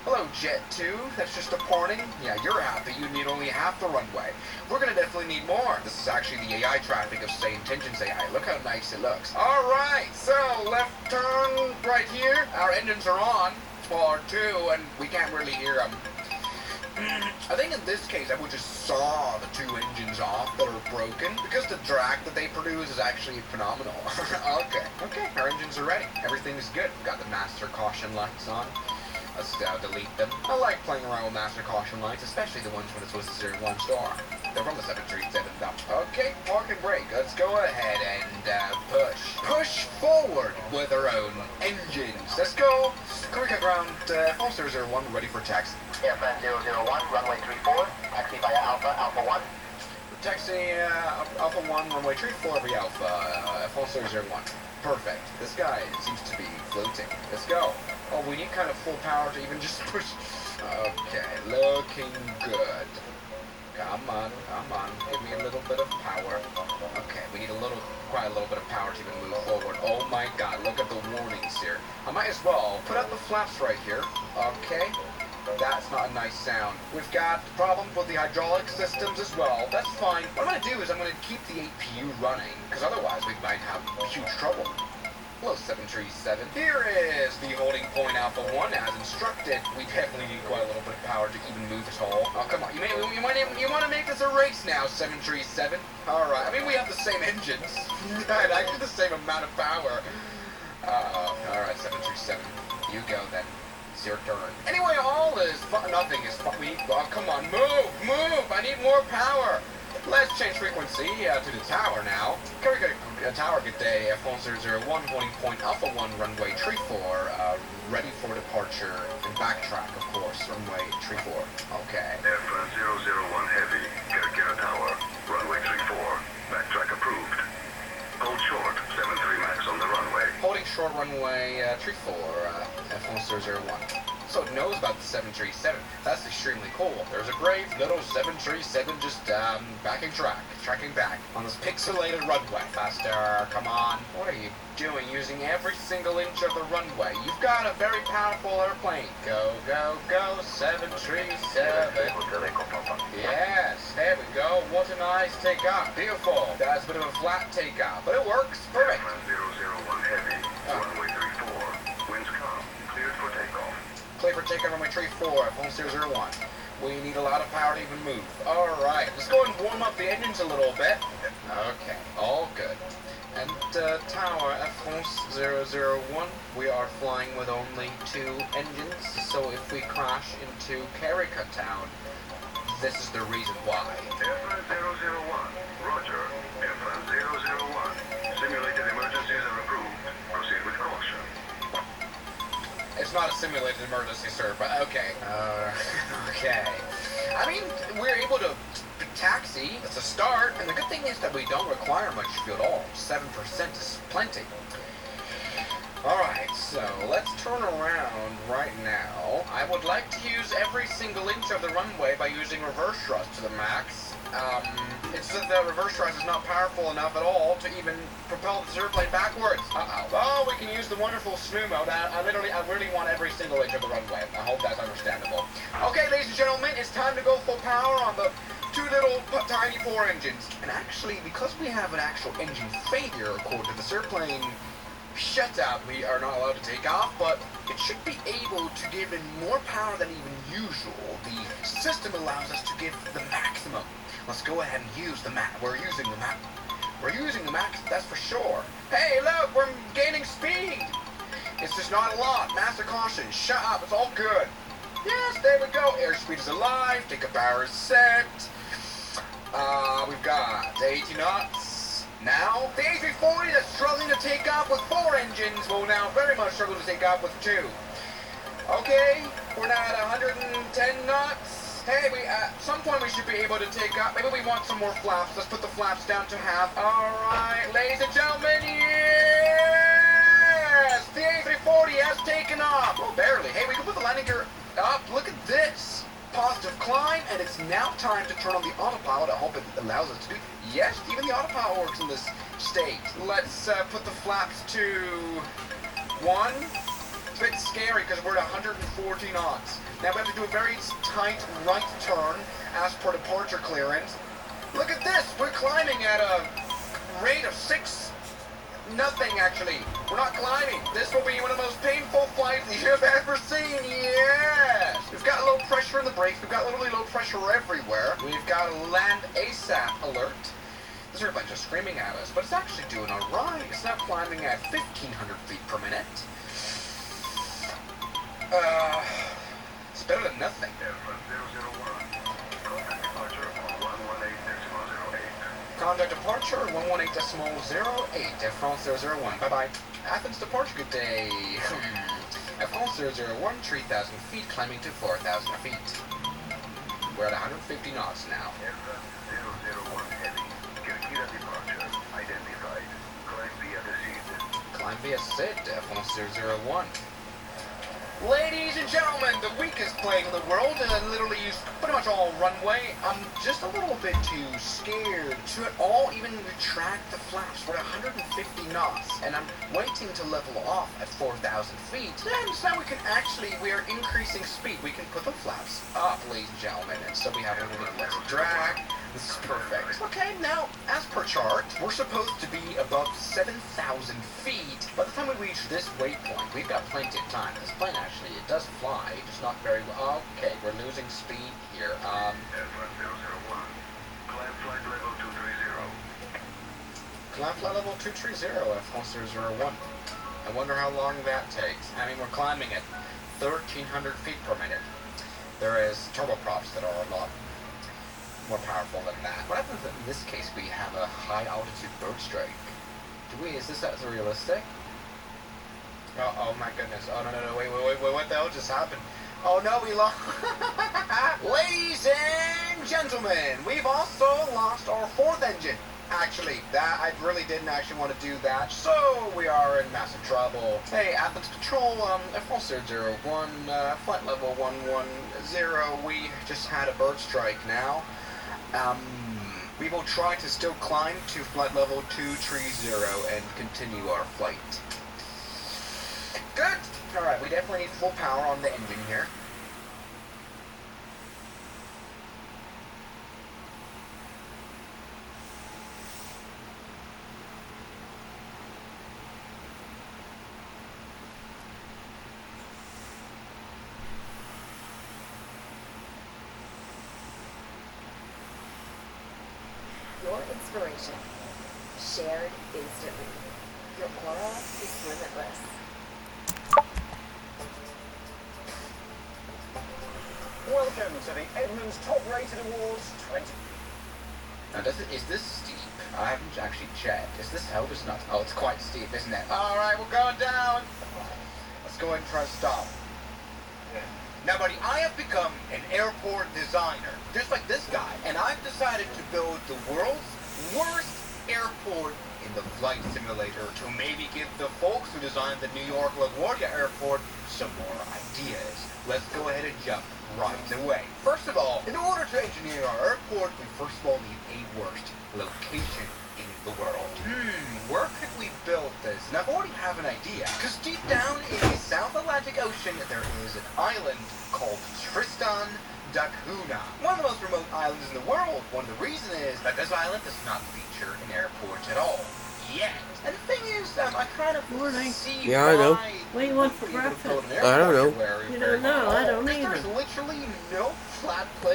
Speaker 11: Hello, Jet 2. That's just departing. Yeah, you're happy. You need only half the runway. We're going to definitely need more. This is actually the AI traffic of Say Intentions AI. Look how nice it looks. All right, so left turn right here. Our engines are on for 2, and we can't really hear them. I think in this case, I would just saw the 2 engines off that are broken, because the drag that they produce is actually phenomenal. Okay, our engines are ready. Everything is good. We've got the master caution lights on. Let's delete them. I like playing around with master caution lights, especially the ones when it's supposed to say 1 star. They're from the 737 though. Okay, park and brake. Let's go ahead and push. Push forward with our own engines. Let's go. Courier ground, F 001, ready for taxi.
Speaker 7: Airplane 001, runway 34, taxi via Alpha 1.
Speaker 11: Taxi, Alpha 1, runway 34, every Alpha, F 001. Perfect. This guy seems to be floating. Let's go. Oh, we need kind of full power to even just push. Okay, looking good. Come on. Give me a little bit of power. Okay, we need quite a little bit of power to even move forward. Oh my god, look at the warnings here. I might as well put up the flaps right here. Okay. That's not a nice sound. We've got problems with the hydraulic systems as well. That's fine. What I'm going to do is I'm going to keep the APU running, because otherwise we might have huge trouble. Hello, 737. Here is the holding point Alpha 1 as instructed. We definitely need quite a little bit of power to even move at all. Oh, come on. You want to make this a race now, 737? All right. I mean, we have the same engines. Actually, the same amount of power. All right, 737. You go then. It's your turn. Anyway, all is nothing is fun. Oh, come on, move! I need more power. Let's change frequency to the tower now. Courier tower, good day. F 001, holding point Alpha 1, runway 34, ready for departure and backtrack, of course, runway 34. Okay.
Speaker 2: Airplane 001 heavy, Kirkira tower, runway 34, backtrack approved. Hold short, 73 max on the runway.
Speaker 11: Holding short runway 34, F 001. So it knows about the 737. That's extremely cool. There's a brave little 737 just tracking back on this pixelated runway. Faster, come on. What are you doing using every single inch of the runway? You've got a very powerful airplane. Go, 737. Yes, there we go. What a nice takeoff. Beautiful. That's a bit of a flat takeoff, but it works. Perfect.
Speaker 2: 001 heavy, runway 34. Winds calm, cleared for takeoff.
Speaker 11: Clear for takeoff runway 34, F 001. We need a lot of power to even move. Alright, let's go and warm up the engines a little bit. Okay, all good. And tower F 001, we are flying with only 2 engines, so if we crash into Karika Town, this is the reason why.
Speaker 2: Airfront 001, roger. Airfront 001, simulated emergencies are approved. Proceed with caution.
Speaker 11: It's not a simulated emergency, sir, but okay. Okay. I mean, we're able to taxi. It's a start, and the good thing is that we don't require much fuel at all. 7% is plenty. Alright, so let's turn around right now. I would like to use every single inch of the runway by using reverse thrust to the max. It's that the reverse thrust is not powerful enough at all to even propel the airplane backwards. Oh, we can use the wonderful SNU mode. I really want every single inch of the runway. I hope that's understandable. Okay, ladies and gentlemen, it's time to go full power on the two little tiny 4 engines. And actually, because we have an actual engine failure, according to this airplane shutout, we are not allowed to take off, but it should be able to give in more power than even usual. The system allows us to give the maximum. Let's go ahead and use the max. We're using the max. We're using the max, that's for sure. Hey, look, we're gaining speed. It's just not a lot. Master caution. Shut up. It's all good. Yes, there we go. Airspeed is alive. Takeoff power is set. We've got 80 knots. Now, the A340 that's struggling to take off with 4 engines will now very much struggle to take off with 2. Okay, we're now at 110 knots. Hey, at some point we should be able to take off. Maybe we want some more flaps. Let's put the flaps down to half. Alright, ladies and gentlemen, yes! The A340 has taken off. Oh, barely. Hey, we can put the landing gear up. Look at this. Positive climb, and it's now time to turn on the autopilot. I hope it allows us to do. Yes, even the autopilot works in this state. Let's put the flaps to 1. It's a bit scary because we're at 140 knots. Now we have to do a very tight right turn as per departure clearance. Look at this! We're climbing at a rate of 6. Nothing, actually. We're not climbing. This will be one of the most painful flights you've ever seen. Yes! We've got low pressure in the brakes. We've got literally low pressure everywhere. We've got a land ASAP alert. This airplane's just screaming at us, but it's actually doing alright. It's now climbing at 1,500 feet per minute. It's better than nothing. Contact departure 118.08, Air France 001. Bye-bye. Athens departure, good day. Air France 001, 3,000 feet, climbing to 4,000 feet. We're at 150 knots now.
Speaker 2: Aircraft 001 Heavy, Kirkira departure, identified. Climb via the SID.
Speaker 11: Climb via SID, Air France 001. Ladies and gentlemen, the weakest plane in the world, and literally used pretty much all runway. I'm just a little bit too scared to at all even retract the flaps. We're at 150 knots, and I'm waiting to level off at 4,000 feet. And so we are increasing speed. We can put the flaps up, ladies and gentlemen, and so we have a little bit less drag. This is perfect. Okay, now, as per chart, we're supposed to be above 7,000 feet. By the time we reach this waypoint, we've got plenty of time. This plane actually, it does fly, just not very well. Okay, we're losing speed here.
Speaker 2: Airfront 001, climb flight level 230.
Speaker 11: Climb flight level 230, Air France 001. I wonder how long that takes. I mean, we're climbing at 1,300 feet per minute. There is turboprops that are a lot more powerful than that. What happens if in this case we have a high altitude bird strike? Is this as realistic? Oh my goodness. Oh no, wait, what the hell just happened? Oh no, we lost. Ladies and gentlemen, we've also lost our 4th engine. Actually, that I really didn't actually want to do that, so we are in massive trouble. Hey, Athens Control, Air France 001, flight level 110, we just had a bird strike now. We will try to still climb to flight level 230 and continue our flight. Good! Alright, we definitely need full power on the engine here.
Speaker 22: Your inspiration, shared instantly. Your aura is limitless.
Speaker 21: Welcome to the Edmunds Top Rated Awards 20...
Speaker 11: Now, is this steep? I haven't actually checked. Is this hell just not? Oh, it's quite steep, isn't it? Alright, we're going down! Let's go ahead and try to stop. Now, buddy, I have become an airport designer, just like this guy, and I've decided to build the world's worst airport in the flight simulator to maybe give the folks who designed the New York LaGuardia airport some more ideas. Let's go ahead and jump right away. First of all, in order to engineer our airport, we first of all need a worst location in the world. Where could we build this? Now, I already have an idea, because deep down in the South Atlantic Ocean, there is an island called Tristan da Cunha, one of the most remote islands in the world. One of the reasons is that this island does not feature an airport at all. Yet. And the thing is, I kind of see
Speaker 3: Yeah, I know.
Speaker 24: What do you want for breakfast?
Speaker 3: I don't know.
Speaker 24: You don't know, I don't either.
Speaker 11: There's literally no flat place.